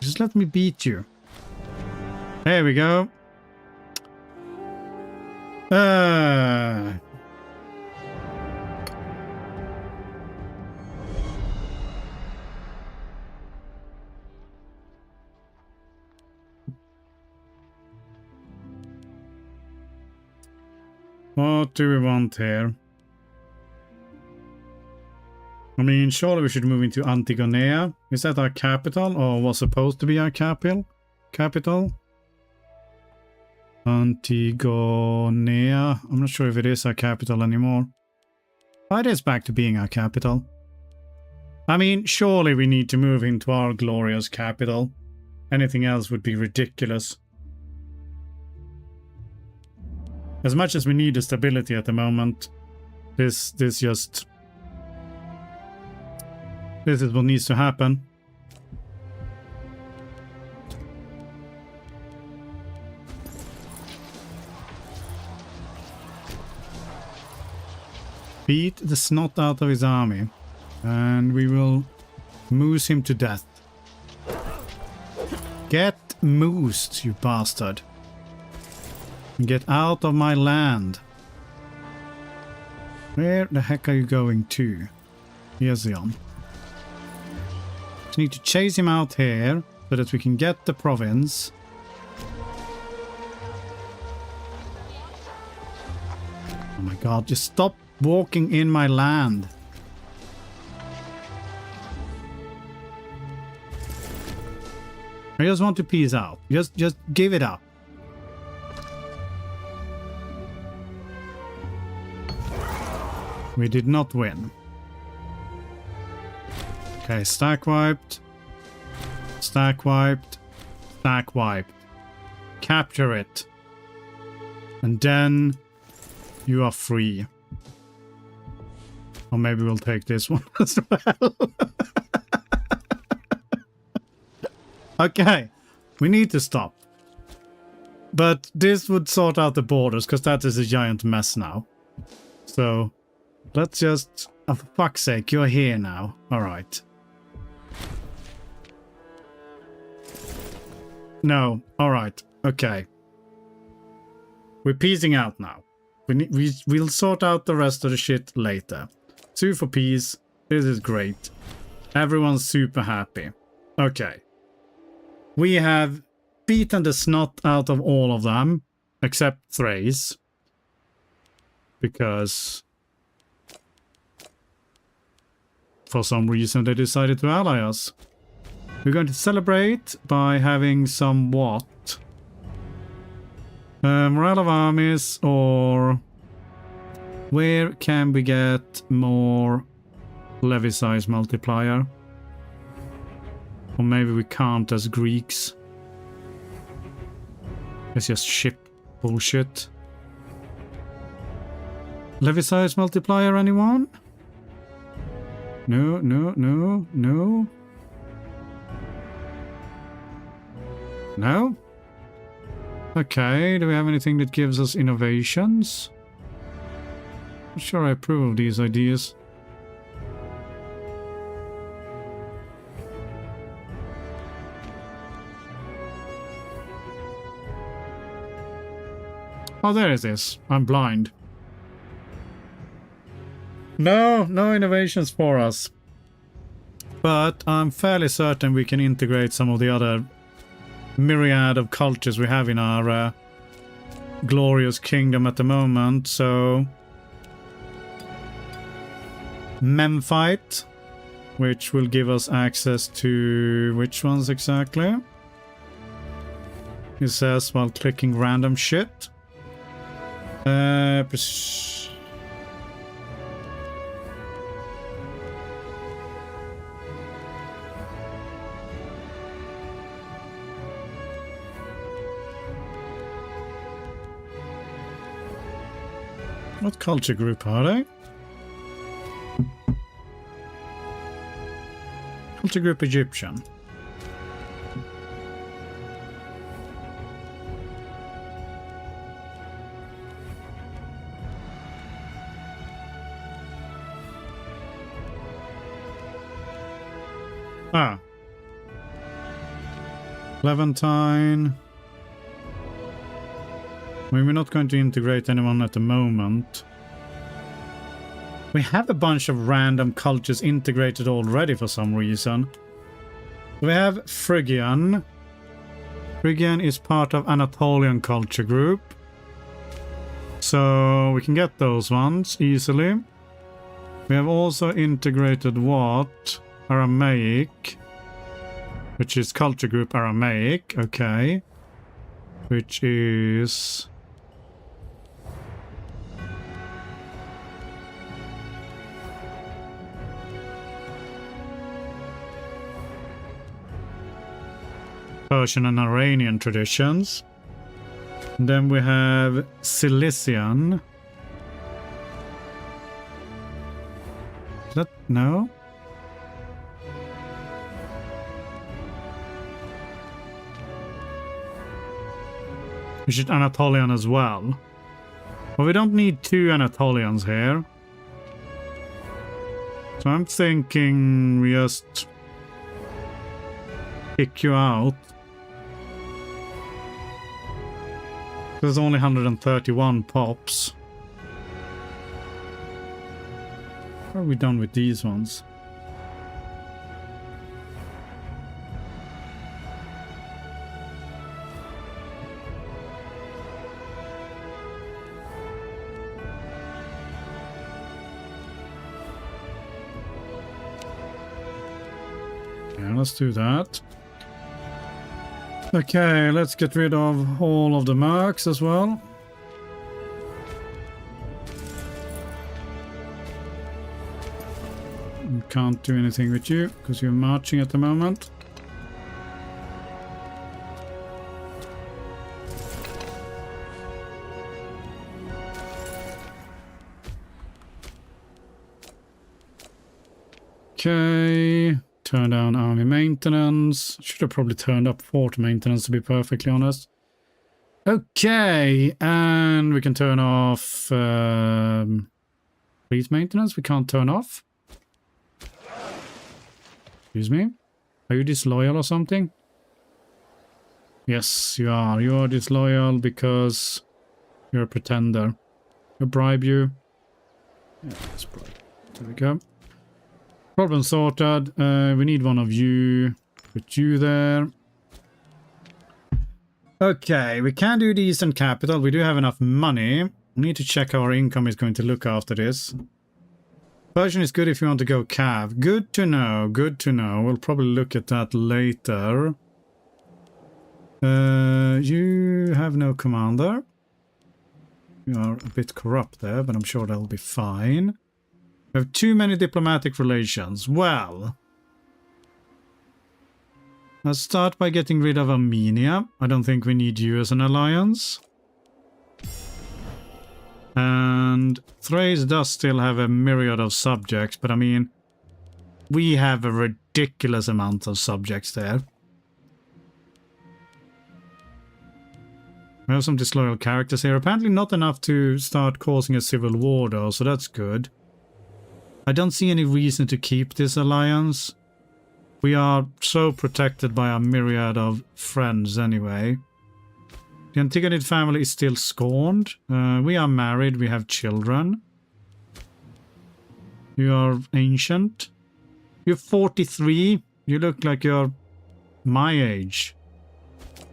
Just let me beat you. There we go. What do we want here? I mean, surely we should move into Antigonids. Is that our capital, or was supposed to be our capital? Antigonids. I'm not sure if it is our capital anymore. Oh, it is back to being our capital. I mean, surely we need to move into our glorious capital. Anything else would be ridiculous. As much as we need the stability at the moment, this is what needs to happen. Beat the snot out of his army, and we will moose him to death. Get moosed, you bastard. Get out of my land. Where the heck are you going to? Here's Zion. Just need to chase him out here so that we can get the province. Oh my god, just stop walking in my land. I just want to peace out. Just give it up. We did not win. Okay, stack wiped. Stack wiped. Stack wiped. Capture it. And then you are free. Or maybe we'll take this one as well. Okay, we need to stop. But this would sort out the borders, because that is a giant mess now. So, let's just... Oh, for fuck's sake, you're here now. Alright. No, alright, okay. We're peacing out now. We'll sort out the rest of the shit later. 2 for peace. This is great. Everyone's super happy. Okay. We have beaten the snot out of all of them, except Thrace. Because for some reason they decided to ally us. We're going to celebrate by having some what? Morale of armies, or where can we get more levy size multiplier? Or maybe we can't as Greeks. It's just ship bullshit. Levy size multiplier, anyone? No, no, no, no. No? Okay, do we have anything that gives us innovations? Not sure I approve of these ideas. Oh, there it is. I'm blind. No, no innovations for us. But I'm fairly certain we can integrate some of the other myriad of cultures we have in our glorious kingdom at the moment. So, Memphite, which will give us access to which ones exactly? It says while clicking random shit. What culture group are they? Culture group Egyptian. Ah. Levantine. I mean, we're not going to integrate anyone at the moment. We have a bunch of random cultures integrated already for some reason. We have Phrygian. Phrygian is part of Anatolian culture group. So we can get those ones easily. We have also integrated what? Aramaic, which is culture group Aramaic, okay. Which is... Persian and Iranian traditions. And then we have Cilician. Is that... no? We should Anatolian as well. But we don't need two Anatolians here. So I'm thinking we just kick you out. There's only 131 pops. What are we done with these ones? Yeah, let's do that. Okay, let's get rid of all of the mercs as well. We can't do anything with you because you're marching at the moment. Okay. Turn down army maintenance. Should have probably turned up fort maintenance, to be perfectly honest. Okay, and we can turn off fleet maintenance. We can't turn off. Excuse me? Are you disloyal or something? Yes, you are. You are disloyal because you're a pretender. I'll bribe you. Yeah, let's bribe. There we go. Problem sorted. We need one of you. Put you there. Okay, we can do the Eastern Capital. We do have enough money. We need to check how our income is going to look after this. Persian is good if you want to go Cav. Good to know. Good to know. We'll probably look at that later. You have no commander. You are a bit corrupt there, but I'm sure that'll be fine. We have too many diplomatic relations. Well, let's start by getting rid of Armenia. I don't think we need you as an alliance. And Thrace does still have a myriad of subjects, but I mean, we have a ridiculous amount of subjects there. We have some disloyal characters here. Apparently not enough to start causing a civil war though, so that's good. I don't see any reason to keep this alliance. We are so protected by a myriad of friends anyway. The Antigonid family is still scorned. We are married, we have children. You are ancient. You're 43. You look like you're my age.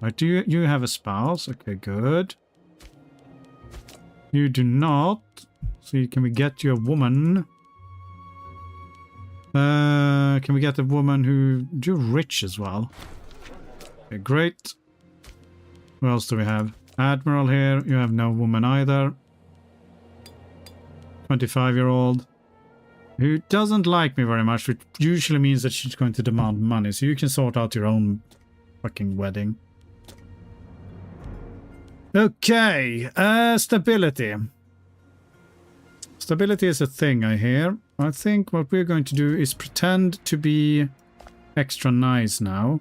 Right, do you have a spouse? Okay, good. You do not. So can we get you a woman? Can we get a woman who... You're rich as well. Okay, great. What else do we have? Admiral here. You have no woman either. 25-year-old. Who doesn't like me very much, which usually means that she's going to demand money. So you can sort out your own fucking wedding. Okay. Stability. Stability is a thing, I hear. I think what we're going to do is pretend to be extra nice now.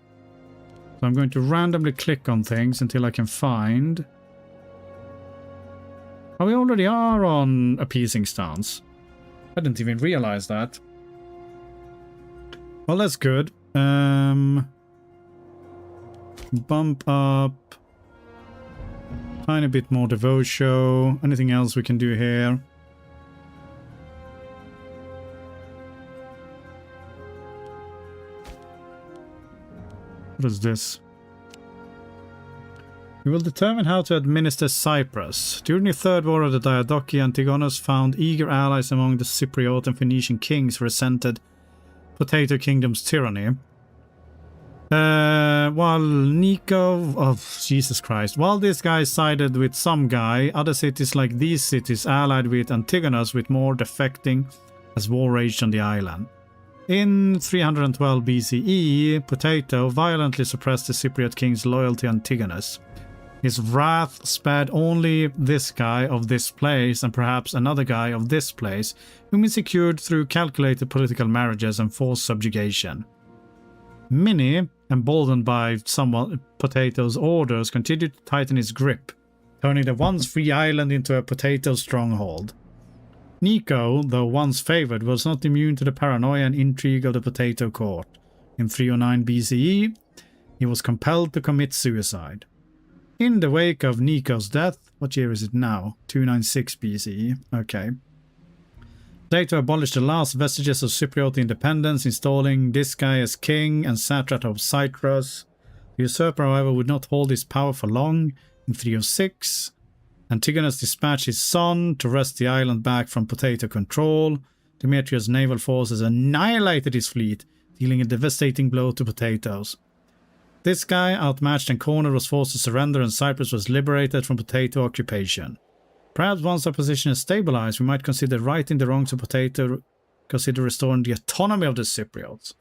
So I'm going to randomly click on things until I can find... Oh, we already are on appeasing stance. I didn't even realize that. Well, that's good. Bump up. Tiny bit more devotion. Anything else we can do here? What is this? We will determine how to administer Cyprus. During the Third War of the Diadochi, Antigonid found eager allies among the Cypriot and Phoenician kings who resented Potato Kingdom's tyranny. While Nico... Oh, Jesus Christ. While this guy sided with some guy, other cities like these cities allied with Antigonids with more defecting as war raged on the island. In 312 BCE, Potato violently suppressed the Cypriot king's loyalty to Antigonus. His wrath spared only this guy of this place and perhaps another guy of this place, whom he secured through calculated political marriages and forced subjugation. Mini, emboldened by somewhat Potato's orders, continued to tighten his grip, turning the once free island into a Potato stronghold. Nico, though once favored, was not immune to the paranoia and intrigue of the Potato court. In 309 BCE, he was compelled to commit suicide. In the wake of Nico's death, what year is it now? 296 BCE. Okay. Potato abolished the last vestiges of Cypriot independence, installing this guy as king and satrap of Cyprus. The usurper, however, would not hold his power for long. In 306, Antigonus dispatched his son to wrest the island back from Potato control. Demetrius' naval forces annihilated his fleet, dealing a devastating blow to Potatoes. This guy, outmatched and cornered, was forced to surrender and Cyprus was liberated from Potato occupation. Perhaps once our position is stabilized, we might consider righting the wrongs of Potato, consider restoring the autonomy of the Cypriots.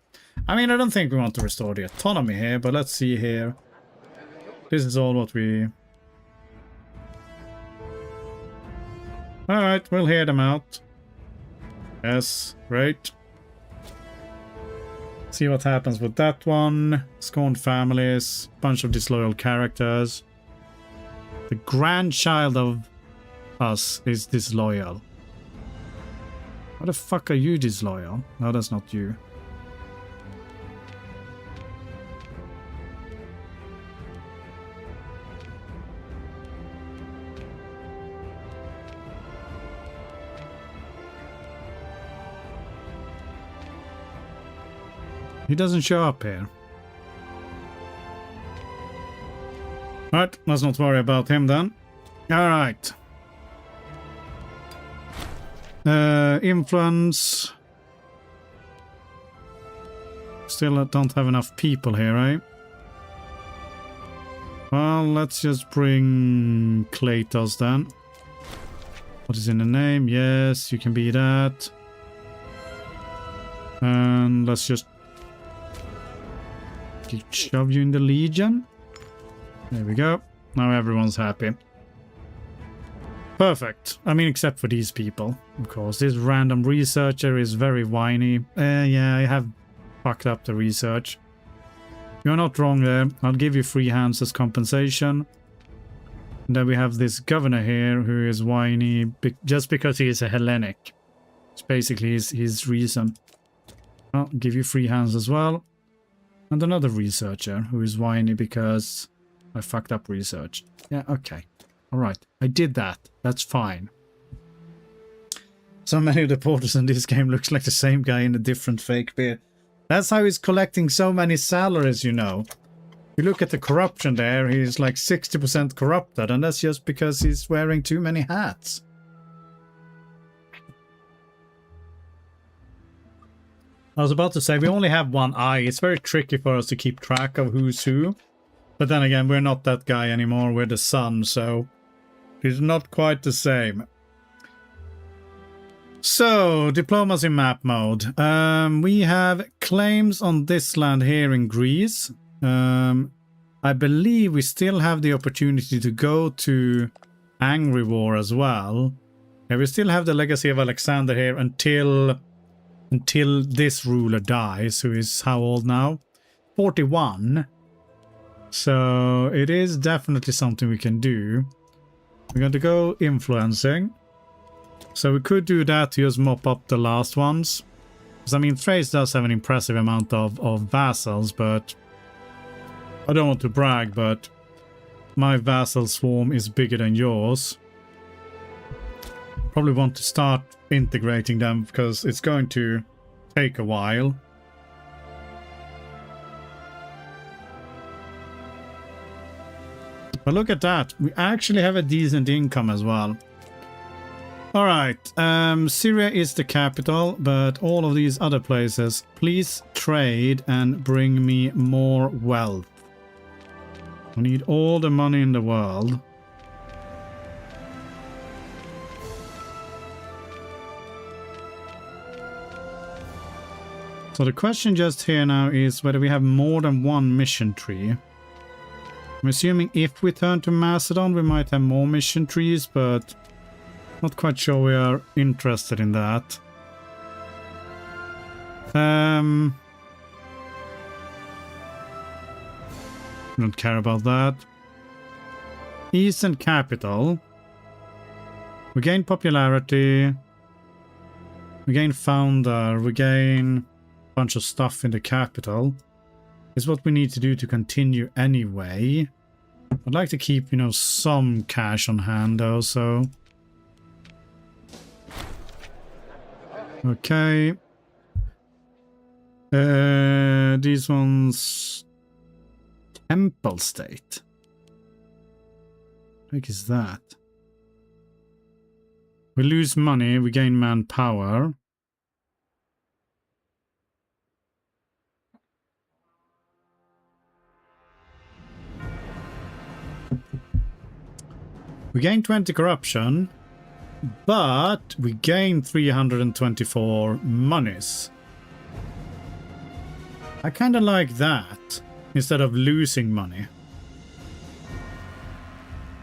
I mean, I don't think we want to restore the autonomy here, but let's see here. This is all what we... Alright, we'll hear them out. Yes, great. See what happens with that one. Scorned families, bunch of disloyal characters. The grandchild of us is disloyal. How the fuck are you disloyal? No, that's not you. He doesn't show up here. Alright, let's not worry about him then. Alright. Influence. Still don't have enough people here, eh? Well, let's just bring Kletos then. What is in the name? Yes, you can be that. And let's just shove you in the Legion. There we go. Now everyone's happy. Perfect. I mean, except for these people, of course. This random researcher is very whiny. Yeah, I have fucked up the research. You're not wrong there. I'll give you free hands as compensation. And then we have this governor here who is whiny just because he is a Hellenic. It's basically his reason. I'll give you free hands as well. And another researcher who is whiny because I fucked up research. Yeah, okay. Alright, I did that. That's fine. So many of the porters in this game looks like the same guy in a different fake beard. That's how he's collecting so many salaries, you know. You look at the corruption there, he's like 60% corrupted, and that's just because he's wearing too many hats. I was about to say, we only have one eye. It's very tricky for us to keep track of who's who. But then again, we're not that guy anymore. We're the sun, so it's not quite the same. So, diplomacy map mode. We have claims on this land here in Greece. I believe we still have the opportunity to go to Angry War as well. Yeah, we still have the legacy of Alexander here until this ruler dies, who is how old now? 41. So it is definitely something we can do. We're going to go influencing. So we could do that to just mop up the last ones. Because I mean, Thrace does have an impressive amount of vassals, but I don't want to brag, but my vassal swarm is bigger than yours. Probably want to start integrating them because it's going to take a while. But look at that. We actually have a decent income as well. Alright, Syria is the capital, but all of these other places, please trade and bring me more wealth. I need all the money in the world. So the question just here now is whether we have more than one mission tree. I'm assuming if we turn to Macedon, we might have more mission trees, but not quite sure we are interested in that. Don't care about that. Eastern capital. We gain popularity. We gain founder. We gain a bunch of stuff in the capital. Is what we need to do to continue anyway. I'd like to keep, you know, some cash on hand though, so... Okay. These ones... Temple state. What is that? We lose money, we gain manpower. We gain 20 corruption, but we gain 324 monies. I kind of like that, instead of losing money.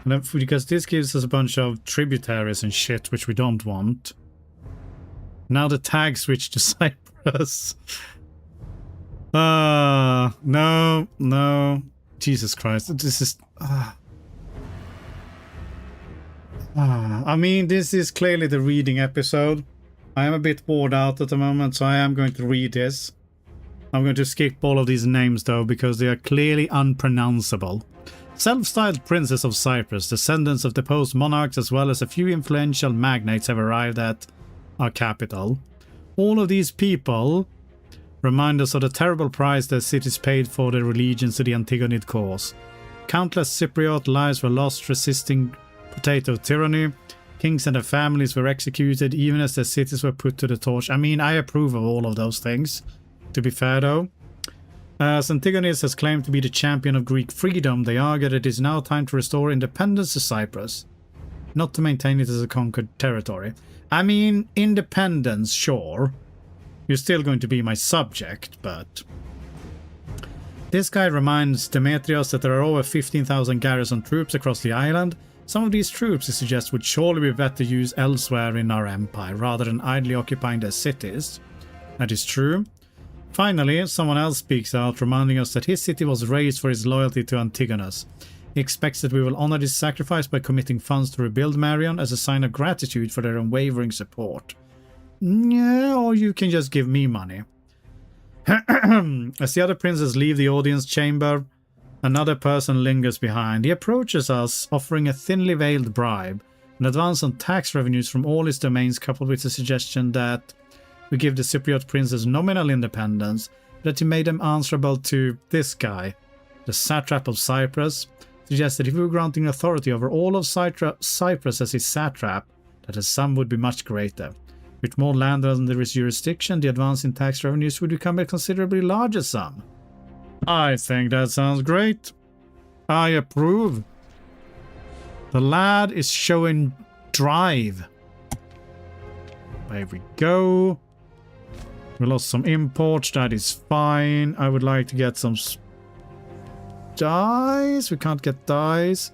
And because this gives us a bunch of tributaries and shit, which we don't want. Now the tag switch to Cyprus. No. Jesus Christ, this is... I mean, this is clearly the reading episode. I am a bit bored out at the moment, so I am going to read this. I'm going to skip all of these names though, because they are clearly unpronounceable. Self-styled princes of Cyprus, descendants of deposed monarchs as well as a few influential magnates have arrived at our capital. All of these people remind us of the terrible price their cities paid for their allegiance to the Antigonid cause. Countless Cypriot lives were lost resisting potato tyranny. Kings and their families were executed even as their cities were put to the torch. I mean, I approve of all of those things, to be fair though. As Antigonids has claimed to be the champion of Greek freedom, they argue that it is now time to restore independence to Cyprus, not to maintain it as a conquered territory. I mean, independence, sure. You're still going to be my subject, but... This guy reminds Demetrios that there are over 15,000 garrison troops across the island. Some of these troops, he suggests, would surely be better used elsewhere in our empire, rather than idly occupying their cities. That is true. Finally, someone else speaks out, reminding us that his city was raised for his loyalty to Antigonus. He expects that we will honor this sacrifice by committing funds to rebuild Marion as a sign of gratitude for their unwavering support. Yeah, or you can just give me money. As the other princes leave the audience chamber, another person lingers behind. He approaches us, offering a thinly veiled bribe, an advance on tax revenues from all his domains, coupled with the suggestion that we give the Cypriot princes nominal independence, but that he made them answerable to this guy, the satrap of Cyprus. Suggests that if we were granting authority over all of Cyprus as his satrap, that the sum would be much greater. With more land under his jurisdiction, the advance in tax revenues would become a considerably larger sum. I think that sounds great. I approve. The lad is showing drive. There we go. We lost some imports. That is fine. I would like to get some dyes. We can't get dyes.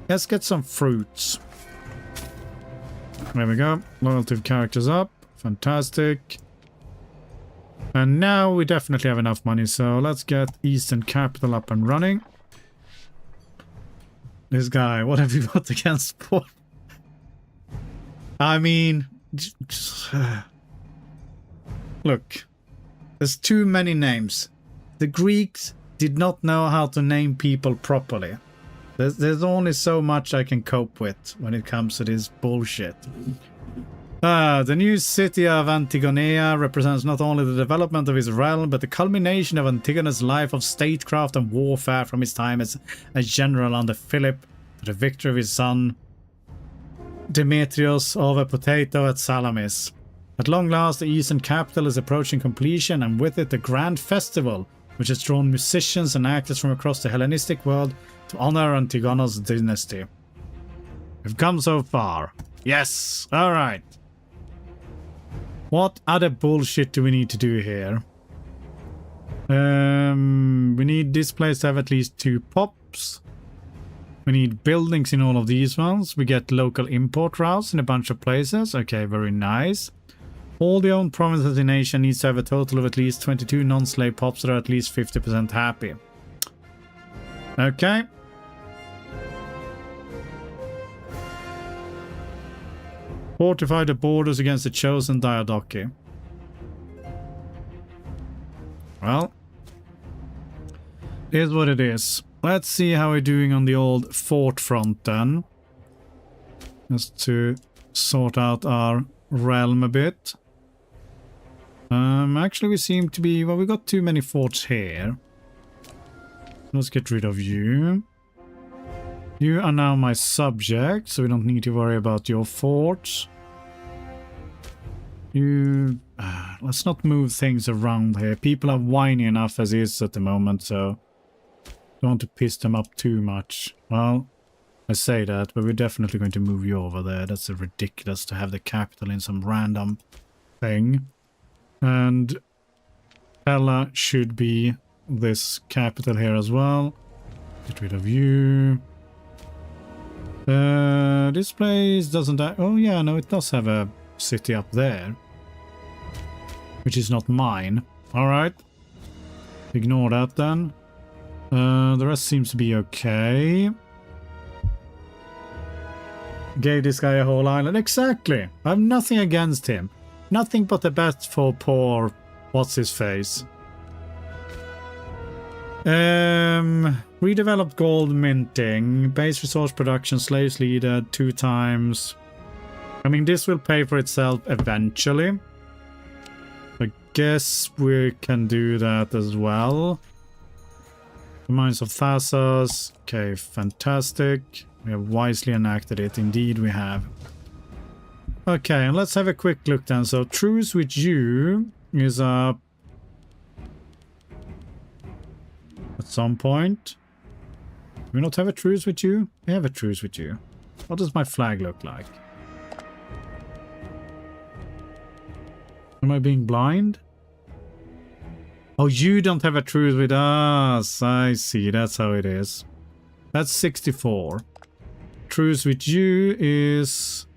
Let's get some fruits. There we go. Loyalty of characters up. Fantastic. And now we definitely have enough money, so let's get Eastern Capital up and running. This guy, what have you got against Port? I mean, look, there's too many names. The Greeks did not know how to name people properly. There's only so much I can cope with when it comes to this bullshit. The new city of Antigonia represents not only the development of his realm, but the culmination of Antigonus' life of statecraft and warfare from his time as a general under Philip The victory of his son Demetrius over Potato at Salamis. At long last, the eastern capital is approaching completion, and with it the grand festival, which has drawn musicians and actors from across the Hellenistic world to honor Antigonid's dynasty. We've come so far. Yes! Alright. What other bullshit do we need to do here? We need this place to have at least 2 pops. We need buildings in all of these ones. We get local import routes in a bunch of places. Okay, very nice. All the owned provinces in Asia needs to have a total of at least 22 non-slave pops that are at least 50% happy. Okay. Fortify the borders against the chosen Diadochi. Well, here's what it is. Let's see how we're doing on the old fort front then. Just to sort out our realm a bit. Actually we seem to be... well, we got too many forts here. Let's get rid of you. You are now my subject, so we don't need to worry about your forts. You... let's not move things around here. People are whiny enough as is at the moment, so... don't want to piss them up too much. Well, I say that, but we're definitely going to move you over there. That's ridiculous to have the capital in some random thing. And Ella should be this capital here as well. Get rid of you. This place doesn't... oh yeah, no, it does have a city up there. Which is not mine. Alright. Ignore that then. The rest seems to be okay. Gave this guy a whole island. Exactly. I have nothing against him. Nothing but the best for poor... what's his face? Redeveloped gold minting. Base resource production. Slaves leader 2 times. I mean, this will pay for itself eventually. I guess we can do that as well. The Mines of Thasos. Okay, fantastic. We have wisely enacted it. Indeed we have. Okay, and let's have a quick look then. So, truce with you is up at some point. Do we not have a truce with you? We have a truce with you. What does my flag look like? Am I being blind? Oh, you don't have a truce with us. I see. That's how it is. That's 64. Truce with you is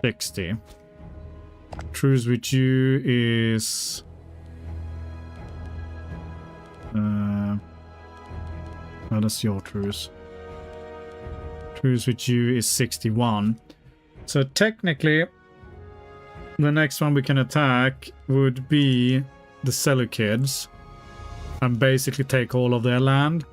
60. Truce with you is oh, that's your truce. Truce with you is 61. So technically, the next one we can attack would be the Seleucids and basically take all of their land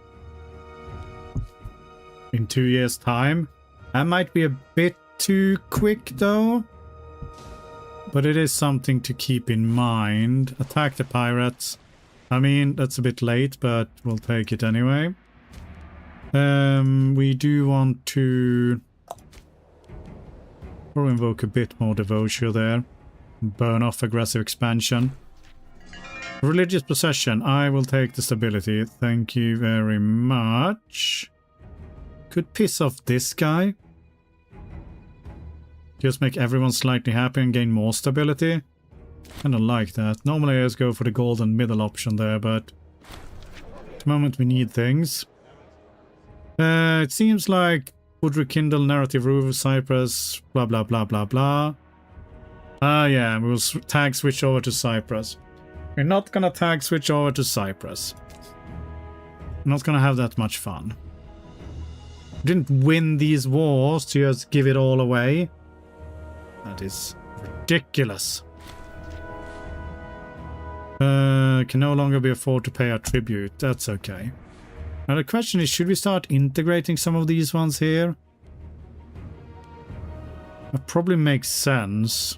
in 2 years' time. That might be a bit too quick though, but it is something to keep in mind. Attack the pirates. I mean, that's a bit late, but we'll take it anyway. We do want to probably invoke a bit more devotion there. Burn off aggressive expansion. Religious possession. I will take the stability. Thank you very much. Could piss off this guy. Just make everyone slightly happy and gain more stability. Kinda like that. Normally I just go for the golden middle option there, but at the moment we need things. It seems like would rekindle narrative roof, Cyprus, blah blah blah blah blah. Ah yeah, we will tag switch over to Cyprus. We're not gonna tag switch over to Cyprus. We're not gonna have that much fun. We didn't win these wars to just give it all away. That is ridiculous. Can no longer be afforded to pay our tribute. That's okay. Now the question is, should we start integrating some of these ones here? That probably makes sense.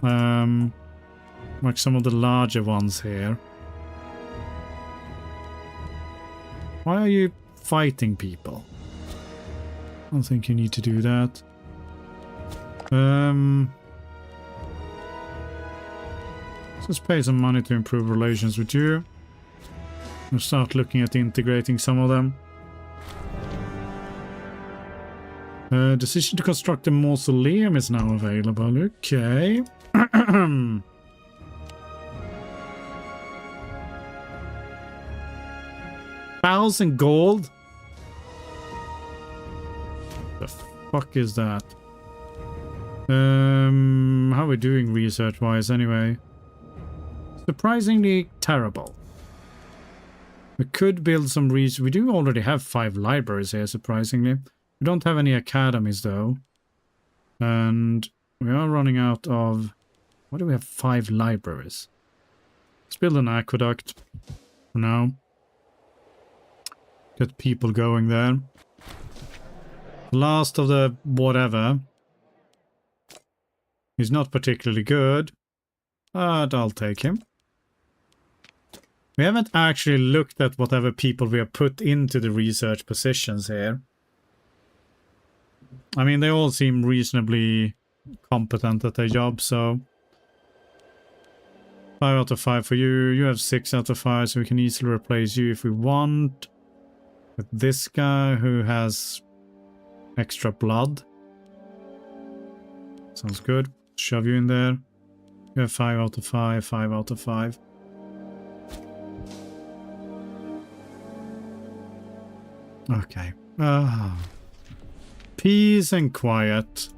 Like some of the larger ones here. Why are you fighting people? I don't think you need to do that. Let's pay some money to improve relations with you. We'll start looking at integrating some of them. Decision to construct a mausoleum is now available. Okay. 1,000 gold? The fuck is that? How are we doing research-wise anyway? Surprisingly terrible. We could build some research. We do already have 5 libraries here, surprisingly. We don't have any academies, though. And we are running out of... Why do we have 5 libraries? Let's build an aqueduct for now. Get people going there. Last of the whatever. He's not particularly good. But I'll take him. We haven't actually looked at whatever people we have put into the research positions here. I mean, they all seem reasonably competent at their job, so... 5 out of 5 for you. You have 6 out of 5, so we can easily replace you if we want. With this guy who has extra blood. Sounds good. Shove you in there. You have 5 out of 5, 5 out of 5. Okay. Peace and quiet.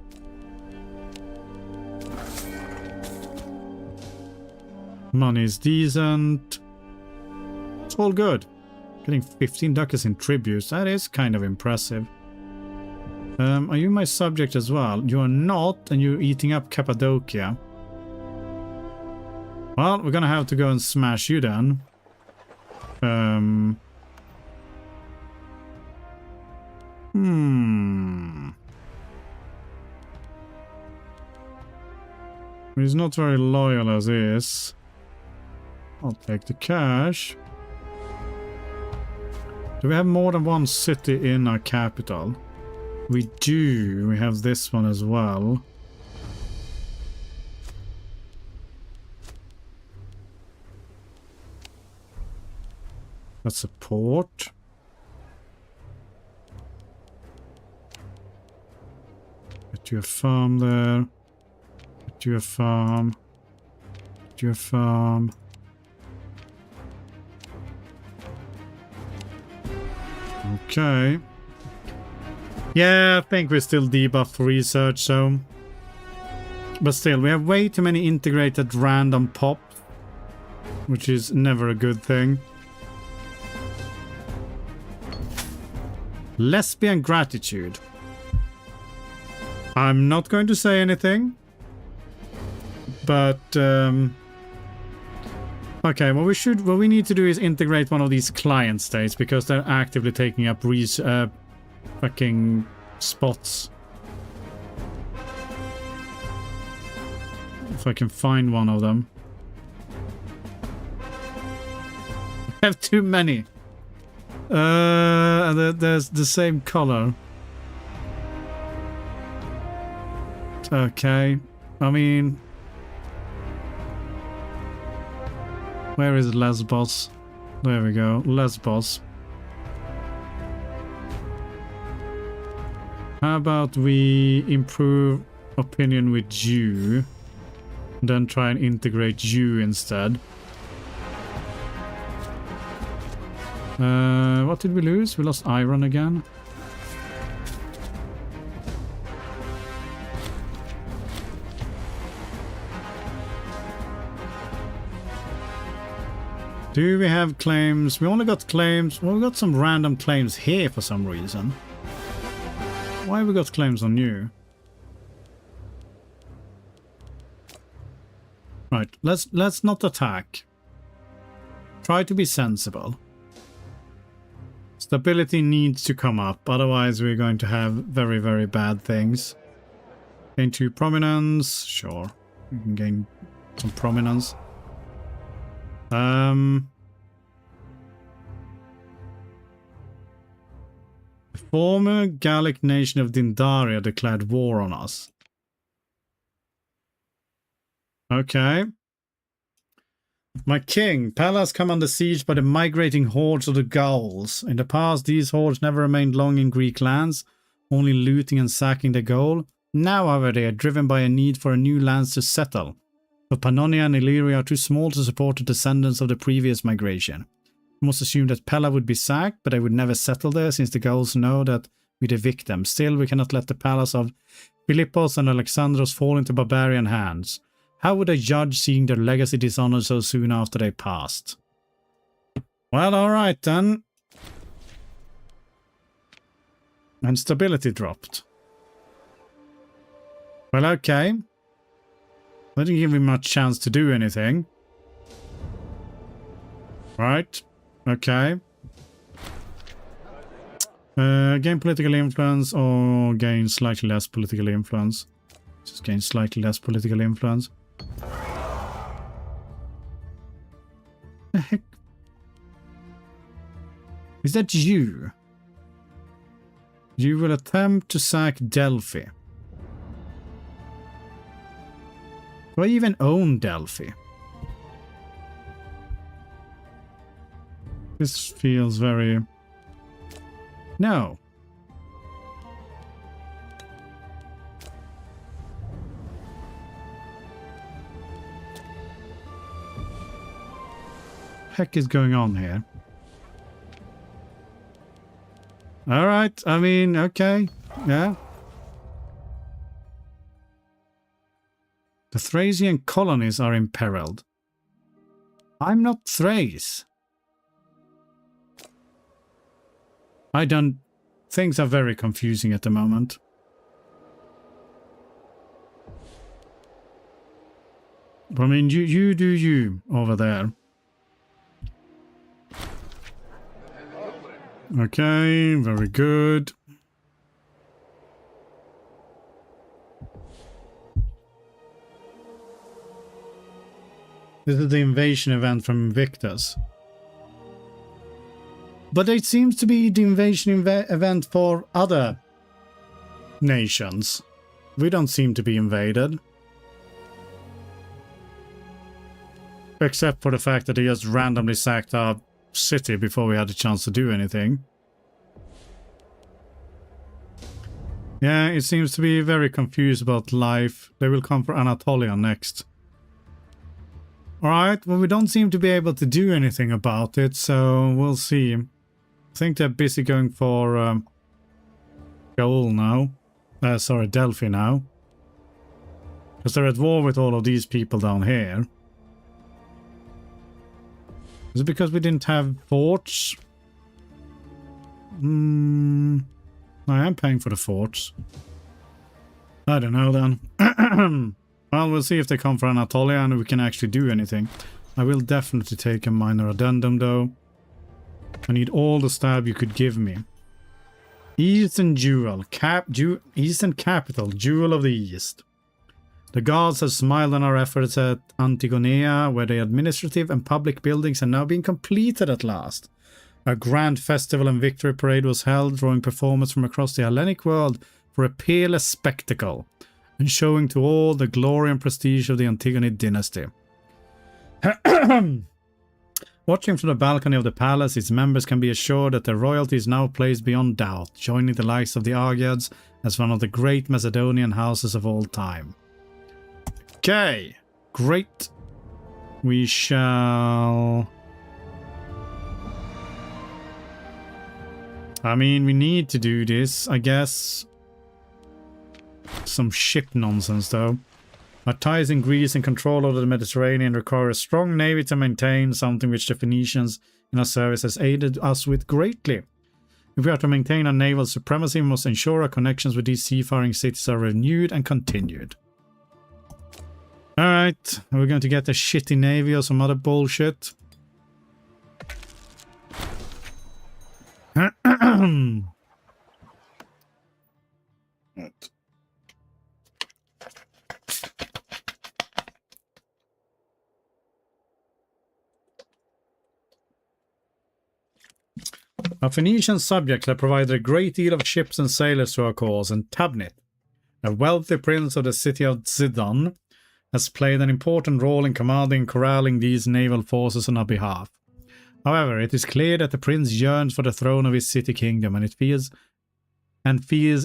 Money is decent. It's all good. Getting 15 ducats in tributes. That is kind of impressive. Are you my subject as well? You are not, and you're eating up Cappadocia. Well, we're gonna have to go and smash you then. He's not very loyal as is. I'll take the cash. Do we have more than one city in our capital? We do. We have this one as well. That's a port. Get you a farm there. Get you a farm. Get you a farm. Okay. Yeah, I think we're still debuffed research, so... But still, we have way too many integrated random pops, which is never a good thing. Lesbian gratitude. I'm not going to say anything. But, okay, what we need to do is integrate one of these client states, because they're actively taking up fucking spots. If I can find one of them. I have too many. There's the same color. Okay. I mean... Where is Lesbos? There we go. Lesbos. How about we improve opinion with you, then try and integrate you instead. What did we lose? We lost iron again. Do we have claims? We only got claims. Well, we got some random claims here for some reason. Why have we got claims on you? Right, let's not attack. Try to be sensible. Stability needs to come up, otherwise we're going to have very, very bad things. Gain 2 prominence, sure. We can gain some prominence. Former Gallic nation of Dindaria declared war on us. Okay. My king, Pallas come under siege by the migrating hordes of the Gauls. In the past, these hordes never remained long in Greek lands, only looting and sacking the goal. Now, however, they are driven by a need for a new lands to settle. But Pannonia and Illyria are too small to support the descendants of the previous migration. We must assume that Pella would be sacked, but they would never settle there since the Gauls know that we'd evict them. Still, we cannot let the palace of Philippos and Alexandros fall into barbarian hands. How would a judge seeing their legacy dishonored so soon after they passed? Well, alright then. And stability dropped. Well, okay. That didn't give me much chance to do anything. Right. Okay. Gain political influence or gain slightly less political influence? Just gain slightly less political influence. The heck? Is that you? You will attempt to sack Delphi. Do I even own Delphi? This feels very... No. Heck is going on here? All right, I mean, okay, yeah. The Thracian colonies are imperiled. I'm not Thrace. I don't... Things are very confusing at the moment. But I mean, you do you over there. Okay, very good. This is the invasion event from Invictus. But it seems to be the invasion event for other nations. We don't seem to be invaded. Except for the fact that they just randomly sacked our city before we had a chance to do anything. Yeah, it seems to be very confused about life. They will come for Anatolia next. Alright, well we don't seem to be able to do anything about it, so we'll see. I think they're busy going for Gaul now. Sorry, Delphi now. Because they're at war with all of these people down here. Is it because we didn't have forts? I am paying for the forts. I don't know then. Well, we'll see if they come for Anatolia and we can actually do anything. I will definitely take a minor addendum though. I need all the stab you could give me. Eastern Jewel. Eastern Capital. Jewel of the East. The gods have smiled on our efforts at Antigonia, where the administrative and public buildings are now being completed at last. A grand festival and victory parade was held, drawing performers from across the Hellenic world for a peerless spectacle, and showing to all the glory and prestige of the Antigonid dynasty. Watching from the balcony of the palace, its members can be assured that their royalty is now placed beyond doubt, joining the likes of the Argiads as one of the great Macedonian houses of all time. Okay, great. We shall... I mean, we need to do this, I guess. Some ship nonsense, though. Our ties in Greece and control over the Mediterranean require a strong navy to maintain, something which the Phoenicians in our service has aided us with greatly. If we are to maintain our naval supremacy, we must ensure our connections with these seafaring cities are renewed and continued. Alright, we're going to get a shitty navy or some other bullshit. Our Phoenician subjects have provided a great deal of ships and sailors to our cause, and Tabnit, a wealthy prince of the city of Zidon, has played an important role in commanding and corralling these naval forces on our behalf. However, it is clear that the prince yearns for the throne of his city kingdom, and feels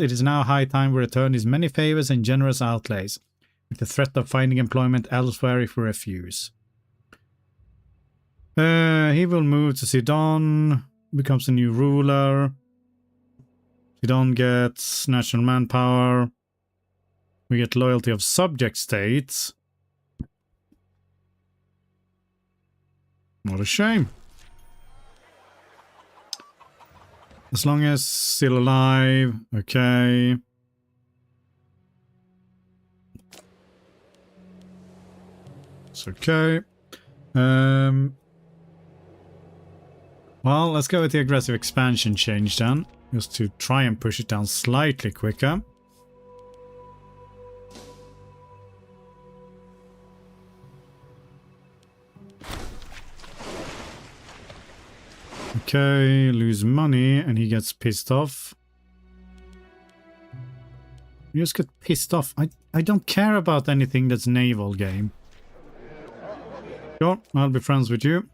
it is now high time we return his many favors and generous outlays, with the threat of finding employment elsewhere if we refuse. He will move to Sidon, becomes a new ruler. Sidon gets national manpower. We get loyalty of subject states. What a shame. As long as still alive, okay. It's okay. Well, let's go with the aggressive expansion change then, just to try and push it down slightly quicker. Okay, lose money and he gets pissed off. You just get pissed off. I don't care about anything that's naval game. Sure, I'll be friends with you.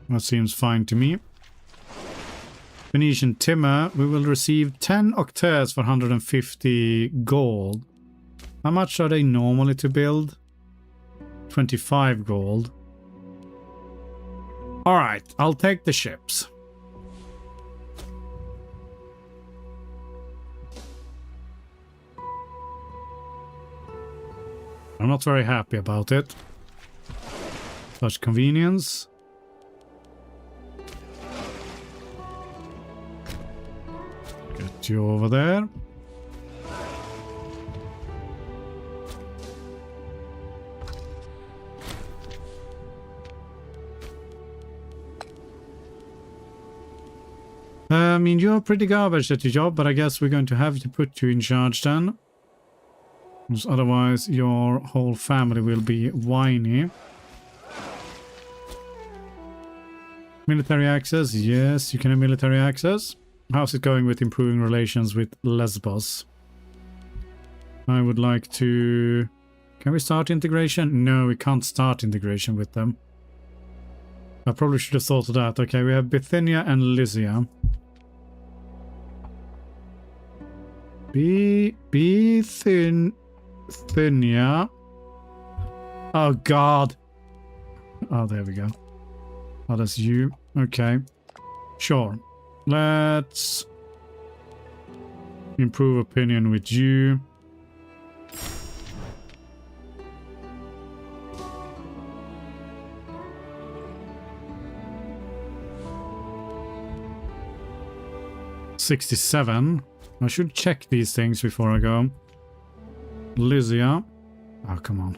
That seems fine to me. Phoenician Timber, we will receive 10 octets for 150 gold. How much are they normally to build? 25 gold. Alright, I'll take the ships. I'm not very happy about it. Such convenience. Get you over there. I mean, you're pretty garbage at your job, but I guess we're going to have to put you in charge then. Because otherwise your whole family will be whiny. Military access, yes, you can have military access. How's it going with improving relations with Lesbos? I would like to... Can we start integration? No, we can't start integration with them. I probably should have thought of that. Okay, we have Bithynia and Lycia. Bithynia. Oh, God. Oh, there we go. Oh, that's you. Okay. Sure. Let's improve opinion with you. $67. I should check these things before I go. Lycia. Oh, come on.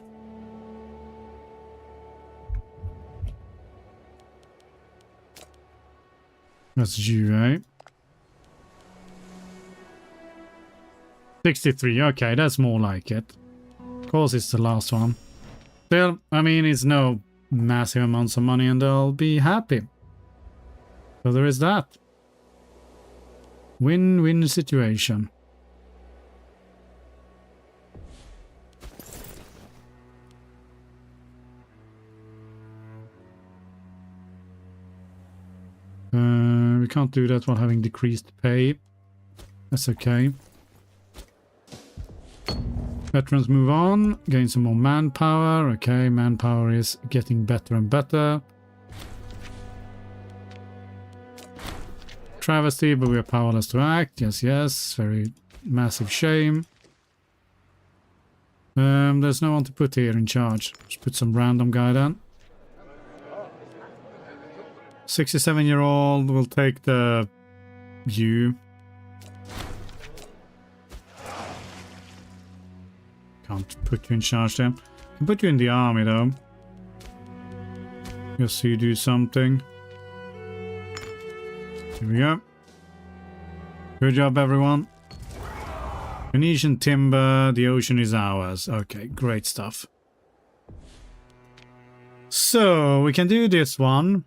That's you, eh? 63. Okay, that's more like it. Of course, it's the last one. Still, I mean, it's no massive amounts of money and they'll be happy. So there is that. Win-win situation. We can't do that while having decreased pay. That's okay. Veterans move on. Gain some more manpower. Okay, manpower is getting better and better. Travesty, but we are powerless to act. Yes, yes. Very massive shame. There's no one to put here in charge. Just put some random guy down. 67-year-old will take the view. Can't put you in charge there. Can put you in the army though. Just so you do something. Here we go. Good job, everyone. Phoenician timber, the ocean is ours. Okay, great stuff. So, we can do this one.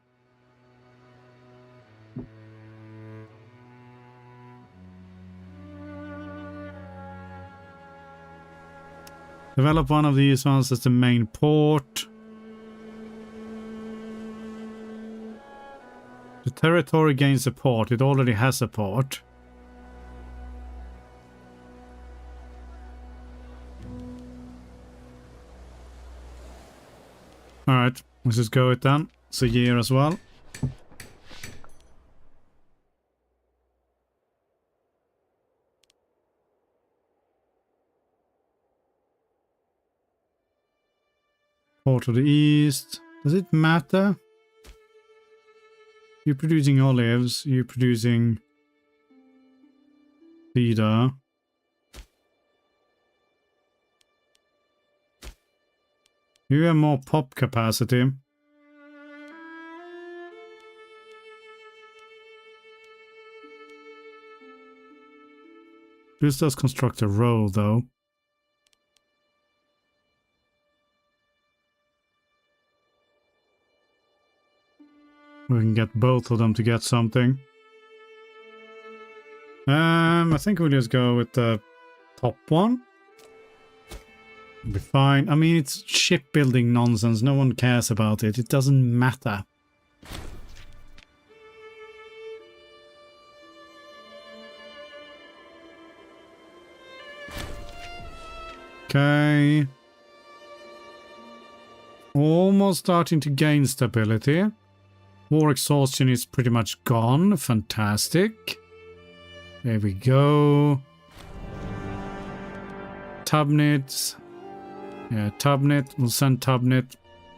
Develop one of these ones as the main port. The territory gains a port. It already has a port. Alright, let's just go with that. It's a year as well. Port to the east. Does it matter? You're producing olives. You're producing cedar. You have more pop capacity. This does construct a row, though. We can get both of them to get something. I think we'll just go with the top one. Be fine. I mean, it's shipbuilding nonsense. No one cares about it. It doesn't matter. Okay. Almost starting to gain stability. War exhaustion is pretty much gone. Fantastic. There we go. Tubnids. Yeah, Tubnid. We'll send Tubnid.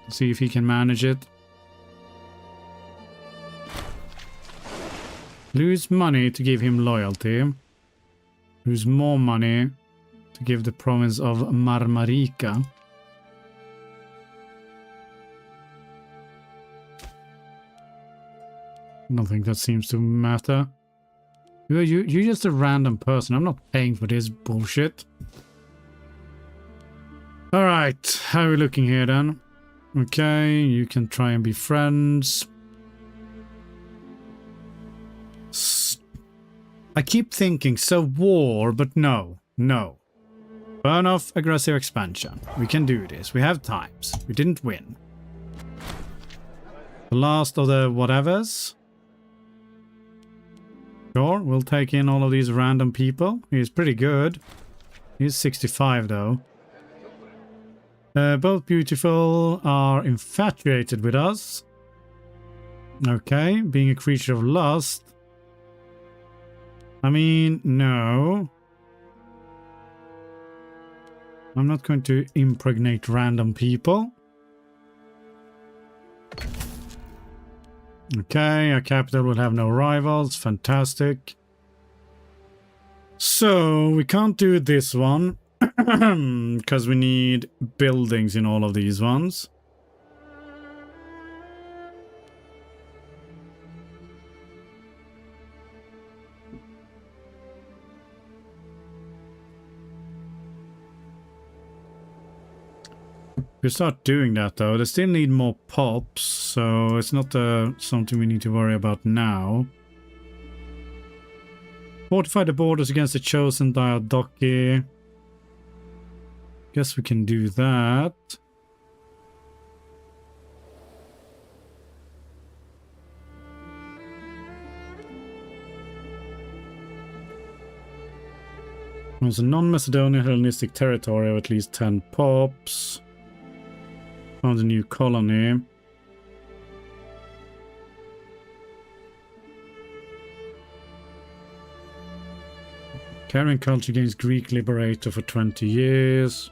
See if he can manage it. Lose money to give him loyalty. Lose more money to give the province of Marmarica. I don't think that seems to matter. You're just a random person. I'm not paying for this bullshit. Alright, how are we looking here then? Okay, you can try and be friends. I keep thinking, so war, but no. No. Burn off aggressive expansion. We can do this. We have times. We didn't win. The last of the whatevers. Sure, we'll take in all of these random people. He's pretty good. He's 65 though. Both beautiful are infatuated with us. Okay, being a creature of lust. I mean, no. I'm not going to impregnate random people. Okay, our capital will have no rivals. Fantastic. So, we can't do this one. Because we need buildings in all of these ones. We start doing that though. They still need more pops, so it's not something we need to worry about now. Fortify the borders against the chosen Diadochi. Guess we can do that. There's a non-Macedonian Hellenistic territory of at least 10 pops. Found a new colony. Carrying culture against Greek Liberator for 20 years.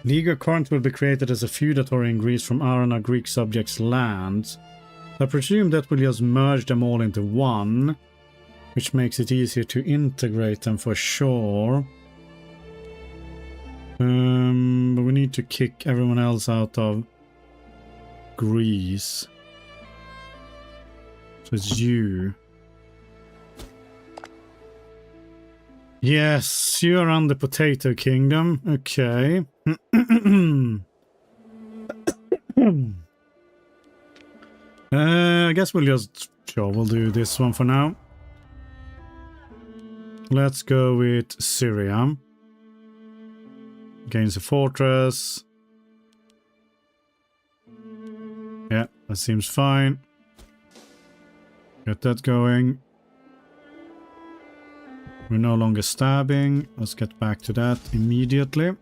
League of Corinth will be created as a feudatory in Greece from Arana Greek subjects' lands. I presume that will just merge them all into one, which makes it easier to integrate them for sure. But we need to kick everyone else out of Greece. So it's you. Yes, you are on the Potato Kingdom. Okay. I guess we'll do this one for now. Let's go with Syria. Gains a fortress. Yeah, that seems fine. Get that going. We're no longer stabbing. Let's get back to that immediately.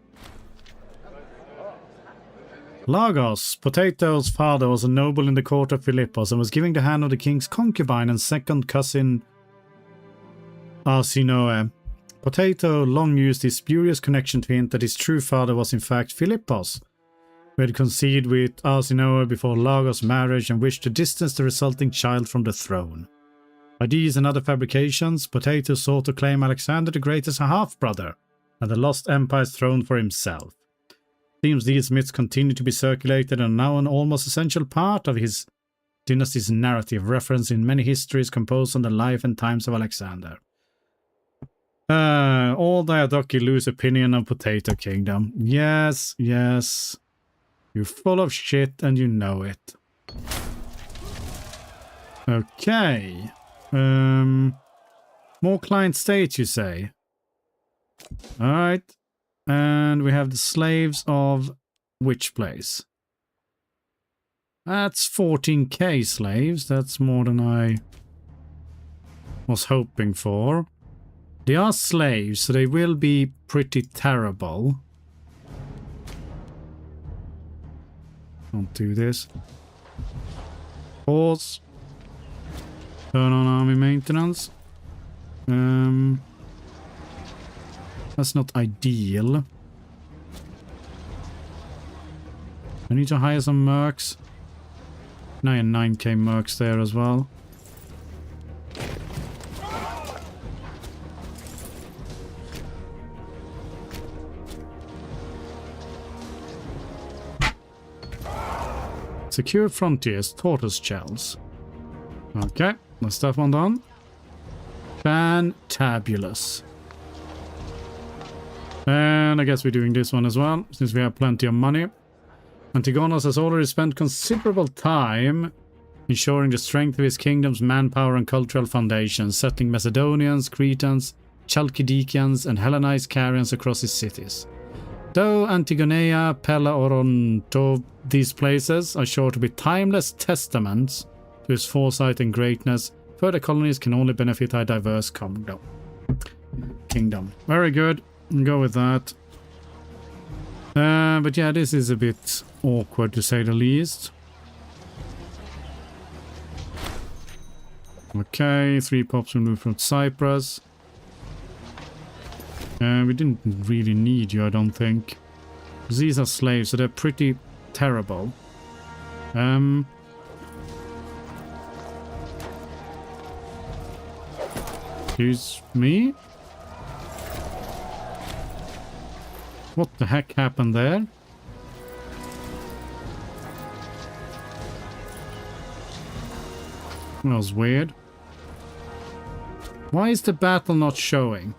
Lagos. Potato's father was a noble in the court of Philippos and was giving the hand of the king's concubine and second cousin Arsinoe. Potato long used his spurious connection to hint that his true father was in fact Philippos, who had conceived with Arsinoe before Lagos' marriage and wished to distance the resulting child from the throne. By these and other fabrications, Potato sought to claim Alexander the Great as a half-brother and the lost empire's throne for himself. Seems these myths continue to be circulated and are now an almost essential part of his dynasty's narrative, referenced in many histories composed on the life and times of Alexander. All Diadochi lose opinion of Potato Kingdom. Yes, yes. You're full of shit and you know it. Okay. More client states, you say? Alright. And we have the slaves of which place? That's 14k slaves. That's more than I was hoping for. They are slaves, so they will be pretty terrible. Don't do this. Pause. Turn on army maintenance. That's not ideal. I need to hire some mercs. Now 9k mercs there as well. Secure frontiers, tortoise shells. Okay, that's that one done. Fantabulous. And I guess we're doing this one as well, since we have plenty of money. Antigonid has already spent considerable time ensuring the strength of his kingdom's manpower and cultural foundations, settling Macedonians, Cretans, Chalcidians, and Hellenized Carians across his cities. Though Antigonea, Pella, Oronto, these places are sure to be timeless testaments to his foresight and greatness, further colonies can only benefit a diverse kingdom. Very good. Go with that. But yeah, this is a bit awkward to say the least. Okay, 3 pops removed from Cyprus. We didn't really need you, I don't think. These are slaves, so they're pretty terrible. Excuse me? What the heck happened there? That was weird. Why is the battle not showing?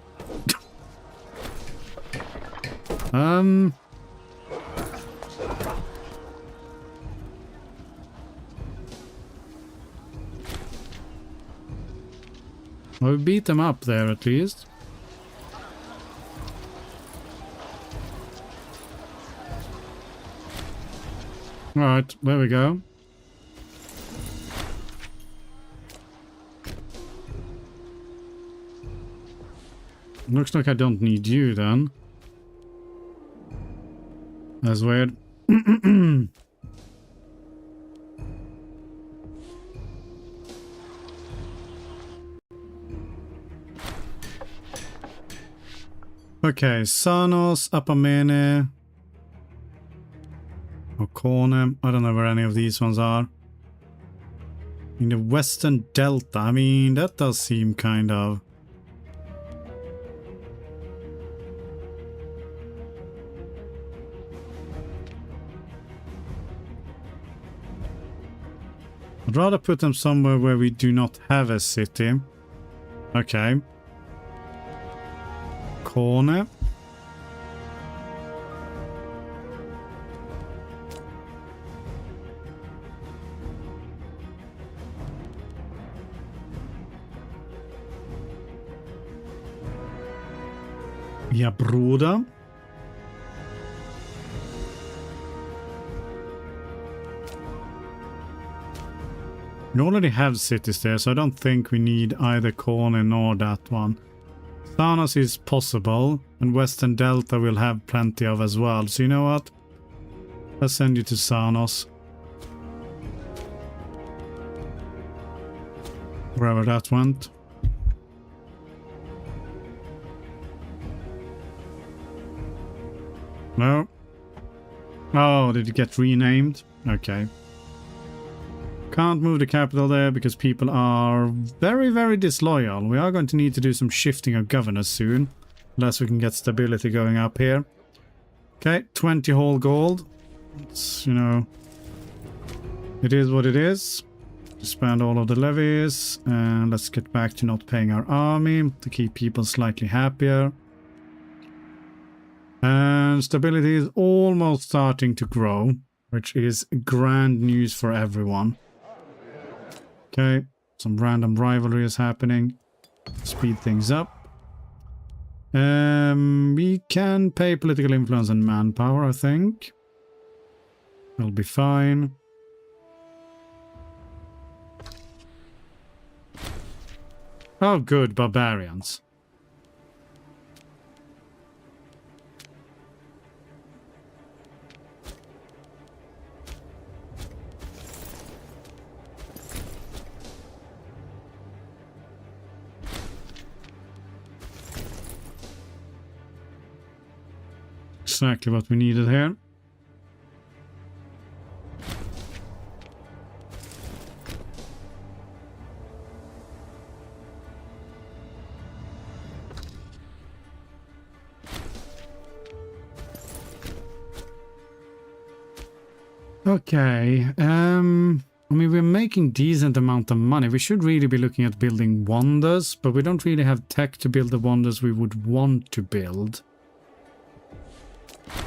Well, we beat them up there at least. Alright, there we go. Looks like I don't need you then. That's weird. Okay, Sanos, Apamene, Okone. I don't know where any of these ones are. In the Western Delta, I mean, that does seem kind of... I'd rather put them somewhere where we do not have a city. Okay. Corner. Ja, Bruder. We already have cities there, so I don't think we need either Corny nor that one. Thanos is possible, and Western Delta will have plenty of as well. So you know what? Let's send you to Thanos. Wherever that went. No. Oh, did it get renamed? Okay. Can't move the capital there because people are very, very disloyal. We are going to need to do some shifting of governors soon. Unless we can get stability going up here. Okay, 20 whole gold. It's, you know, it is what it is. Expand all of the levies. And let's get back to not paying our army to keep people slightly happier. And stability is almost starting to grow, which is grand news for everyone. Okay, some random rivalry is happening. Speed things up. We can pay political influence and manpower, I think. We'll be fine. Oh, good, barbarians. Exactly what we needed here. Okay, I mean, we're making decent amount of money. We should really be looking at building wonders, but we don't really have tech to build the wonders we would want to build.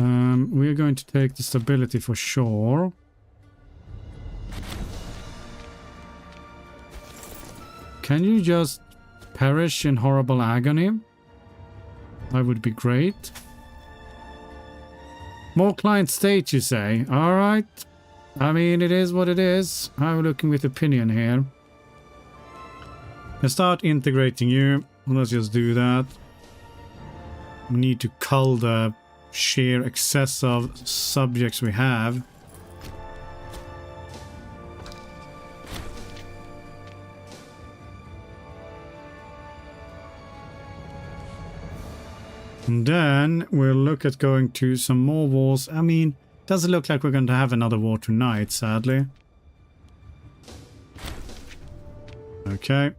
We're going to take the stability for sure. Can you just perish in horrible agony? That would be great. More client state, you say? Alright. I mean, it is what it is. I'm looking with opinion here. Let's start integrating you. Let's just do that. We need to cull the sheer excess of subjects we have. And then we'll look at going to some more wars. I mean, doesn't look like we're going to have another war tonight, sadly. Okay.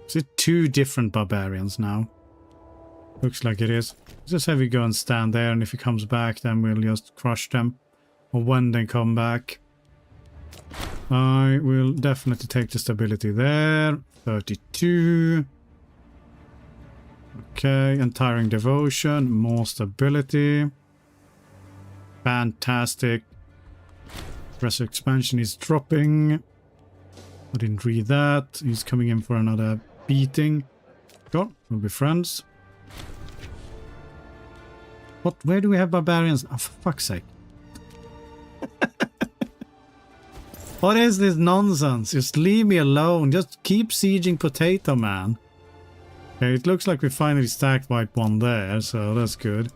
Is it two different barbarians now? Looks like it is. Just have you go and stand there, and if he comes back, then we'll just crush them. Or when they come back. I will definitely take the stability there. 32. Okay, Untiring Devotion. More stability. Fantastic. Aggressive expansion is dropping. I didn't read that. He's coming in for another beating. Go, we'll be friends. What? Where do we have barbarians? Oh, for fuck's sake. What is this nonsense? Just leave me alone. Just keep sieging Potato Man. Okay, it looks like we finally stacked white one there, so that's good.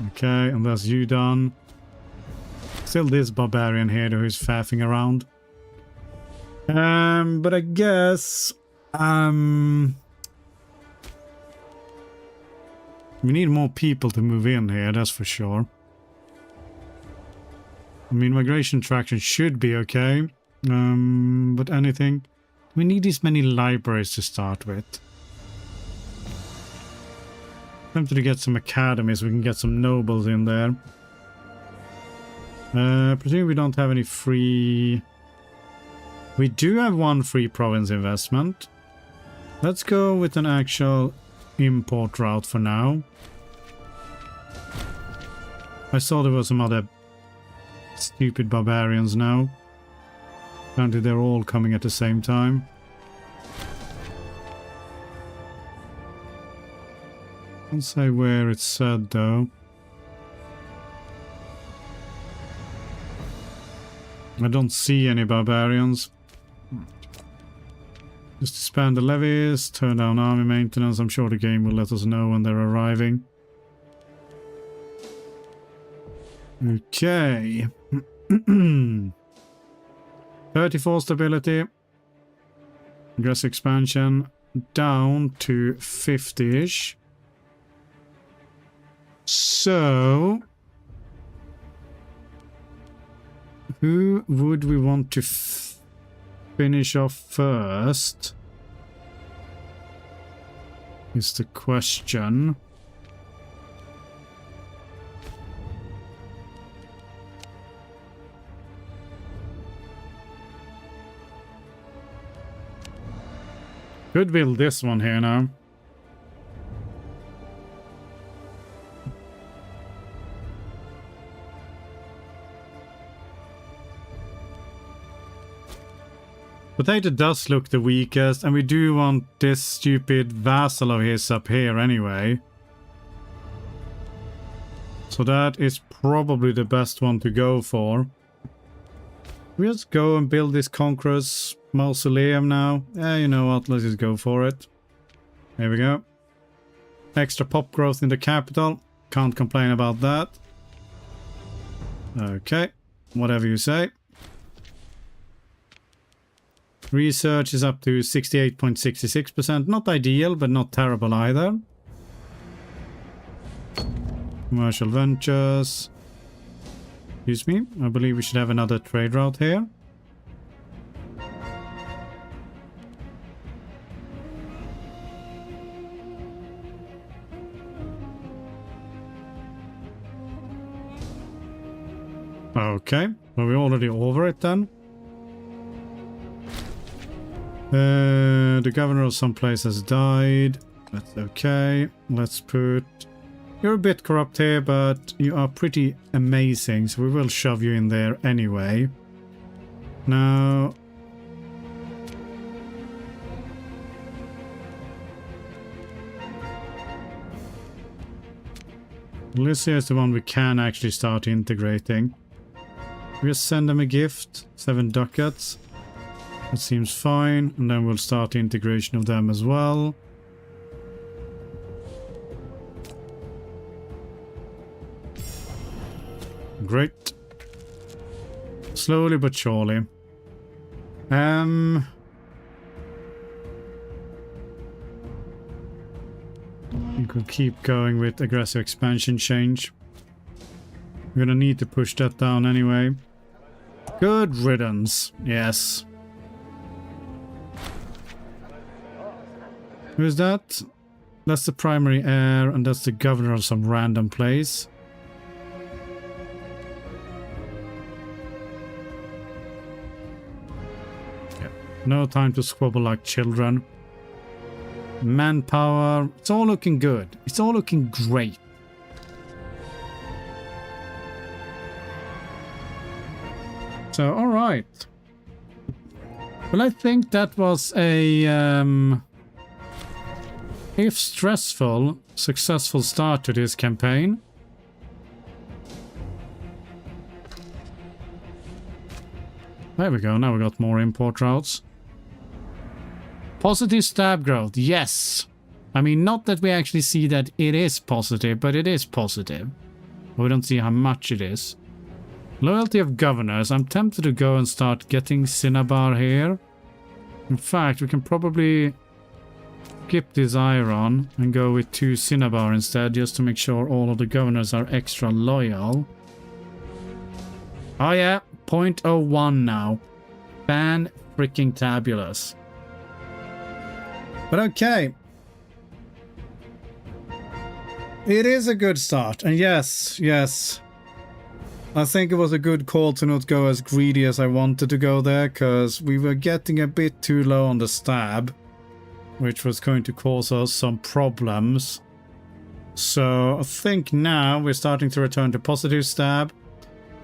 Okay, and that's you done. Still this barbarian here who's faffing around. But I guess we need more people to move in here, that's for sure. I mean, migration traction should be okay. But anything? We need these many libraries to start with. Tempted to get some academies, we can get some nobles in there. Presumably we don't have any free... We do have one free province investment. Let's go with an actual import route for now. I saw there were some other Stupid barbarians now. Apparently they're all coming at the same time. I'll say where it's said though. I don't see any barbarians. Just expand the levies, turn down army maintenance. I'm sure the game will let us know when they're arriving. Okay. 34 stability. Aggressive expansion down to 50-ish. So, who would we want to finish off first? Is the question. Could build this one here now. Potato does look the weakest, and we do want this stupid vassal of his up here anyway. So that is probably the best one to go for. We just go and build this Conqueror's Mausoleum now. Yeah, you know what, let's just go for it. There we go. Extra pop growth in the capital. Can't complain about that. Okay, whatever you say. Research is up to 68.66%. Not ideal, but not terrible either. Commercial ventures. Excuse me. I believe we should have another trade route here. Okay. Well, we're already over it then. The governor of some place has died. That's okay. Let's put... You're a bit corrupt here, but you are pretty amazing, so we will shove you in there anyway. Now... Lycia is the one we can actually start integrating. We just send them a gift. 7 ducats. That seems fine, and then we'll start the integration of them as well. Great. Slowly but surely. You could keep going with aggressive expansion change. We're gonna need to push that down anyway. Good riddance. Yes. Who's that? That's the primary heir, and that's the governor of some random place. Yeah. No time to squabble like children. Manpower. It's all looking good. It's all looking great. So, alright. Well, I think that was a... if stressful, successful start to this campaign. There we go, now we got more import routes. Positive stab growth, yes. I mean, not that we actually see that it is positive, but it is positive. We don't see how much it is. Loyalty of governors, I'm tempted to go and start getting Cinnabar here. In fact, we can probably... skip this iron and go with 2 Cinnabar instead, just to make sure all of the governors are extra loyal. Oh yeah, 0.01 now. Fan-freaking-tabulous. But okay. It is a good start, and yes. I think it was a good call to not go as greedy as I wanted to go there, because we were getting a bit too low on the stab, which was going to cause us some problems. So I think now we're starting to return to positive stab.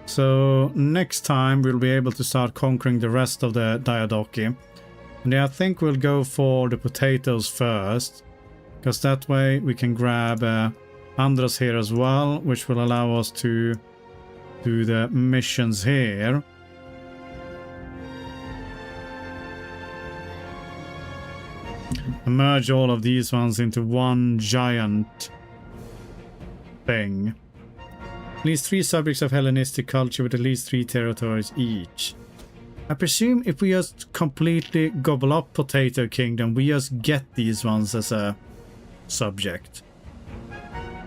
So next time we'll be able to start conquering the rest of the Diadochi. And yeah, I think we'll go for the potatoes first, because that way we can grab Andras here as well, which will allow us to do the missions here. Merge all of these ones into one giant thing. At least 3 subjects of Hellenistic culture with at least 3 territories each. I presume if we just completely gobble up Potato Kingdom, we just get these ones as a subject.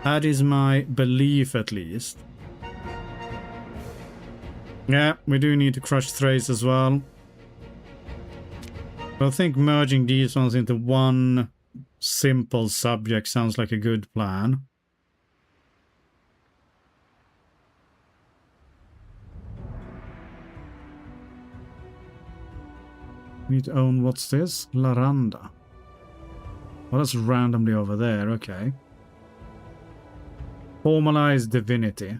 That is my belief, at least. Yeah, we do need to crush Thrace as well. But I think merging these ones into one simple subject sounds like a good plan. Need to own, what's this? Laranda. Well, that's randomly over there, okay. Formalized divinity.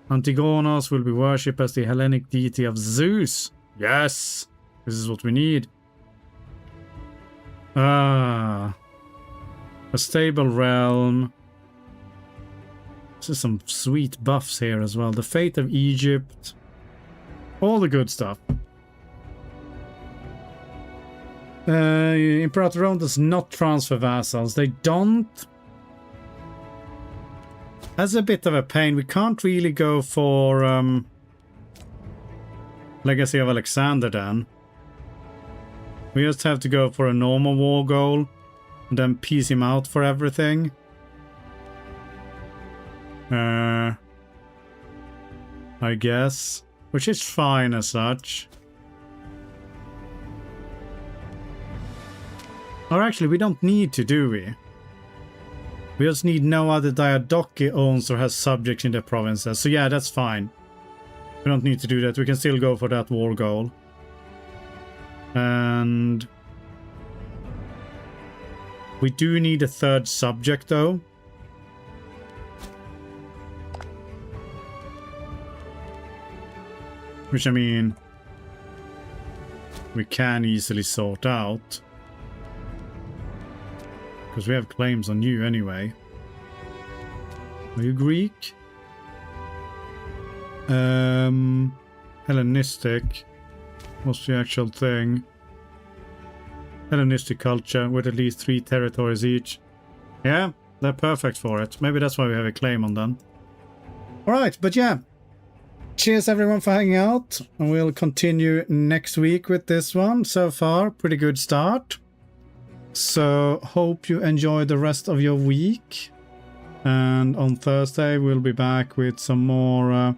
Antigonos will be worshipped as the Hellenic deity of Zeus. Yes! This is what we need. Ah. A stable realm. This is some sweet buffs here as well. The fate of Egypt. All the good stuff. Imperator Rome does not transfer vassals. They don't. That's a bit of a pain. We can't really go for Legacy of Alexander then. We just have to go for a normal war goal and then piece him out for everything. I guess. Which is fine as such. Or actually, we don't need to, do we? We just need no other Diadochi owns or has subjects in the provinces. So yeah, that's fine. We don't need to do that. We can still go for that war goal. And we do need a 3rd subject though. Which, I mean, we can easily sort out. Because we have claims on you anyway. Are you Greek? Hellenistic. What's the actual thing? Hellenistic culture with at least 3 territories each. Yeah, they're perfect for it. Maybe that's why we have a claim on them. Alright, but yeah. Cheers everyone for hanging out. And we'll continue next week with this one. So far, pretty good start. So, hope you enjoy the rest of your week. And on Thursday, we'll be back with some more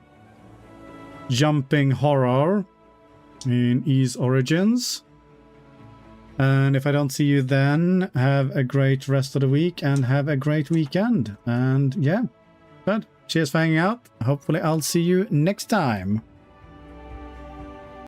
jumping horror in Ys Origins. And if I don't see you then, have a great rest of the week and have a great weekend. And yeah, but cheers for hanging out. Hopefully I'll see you next time.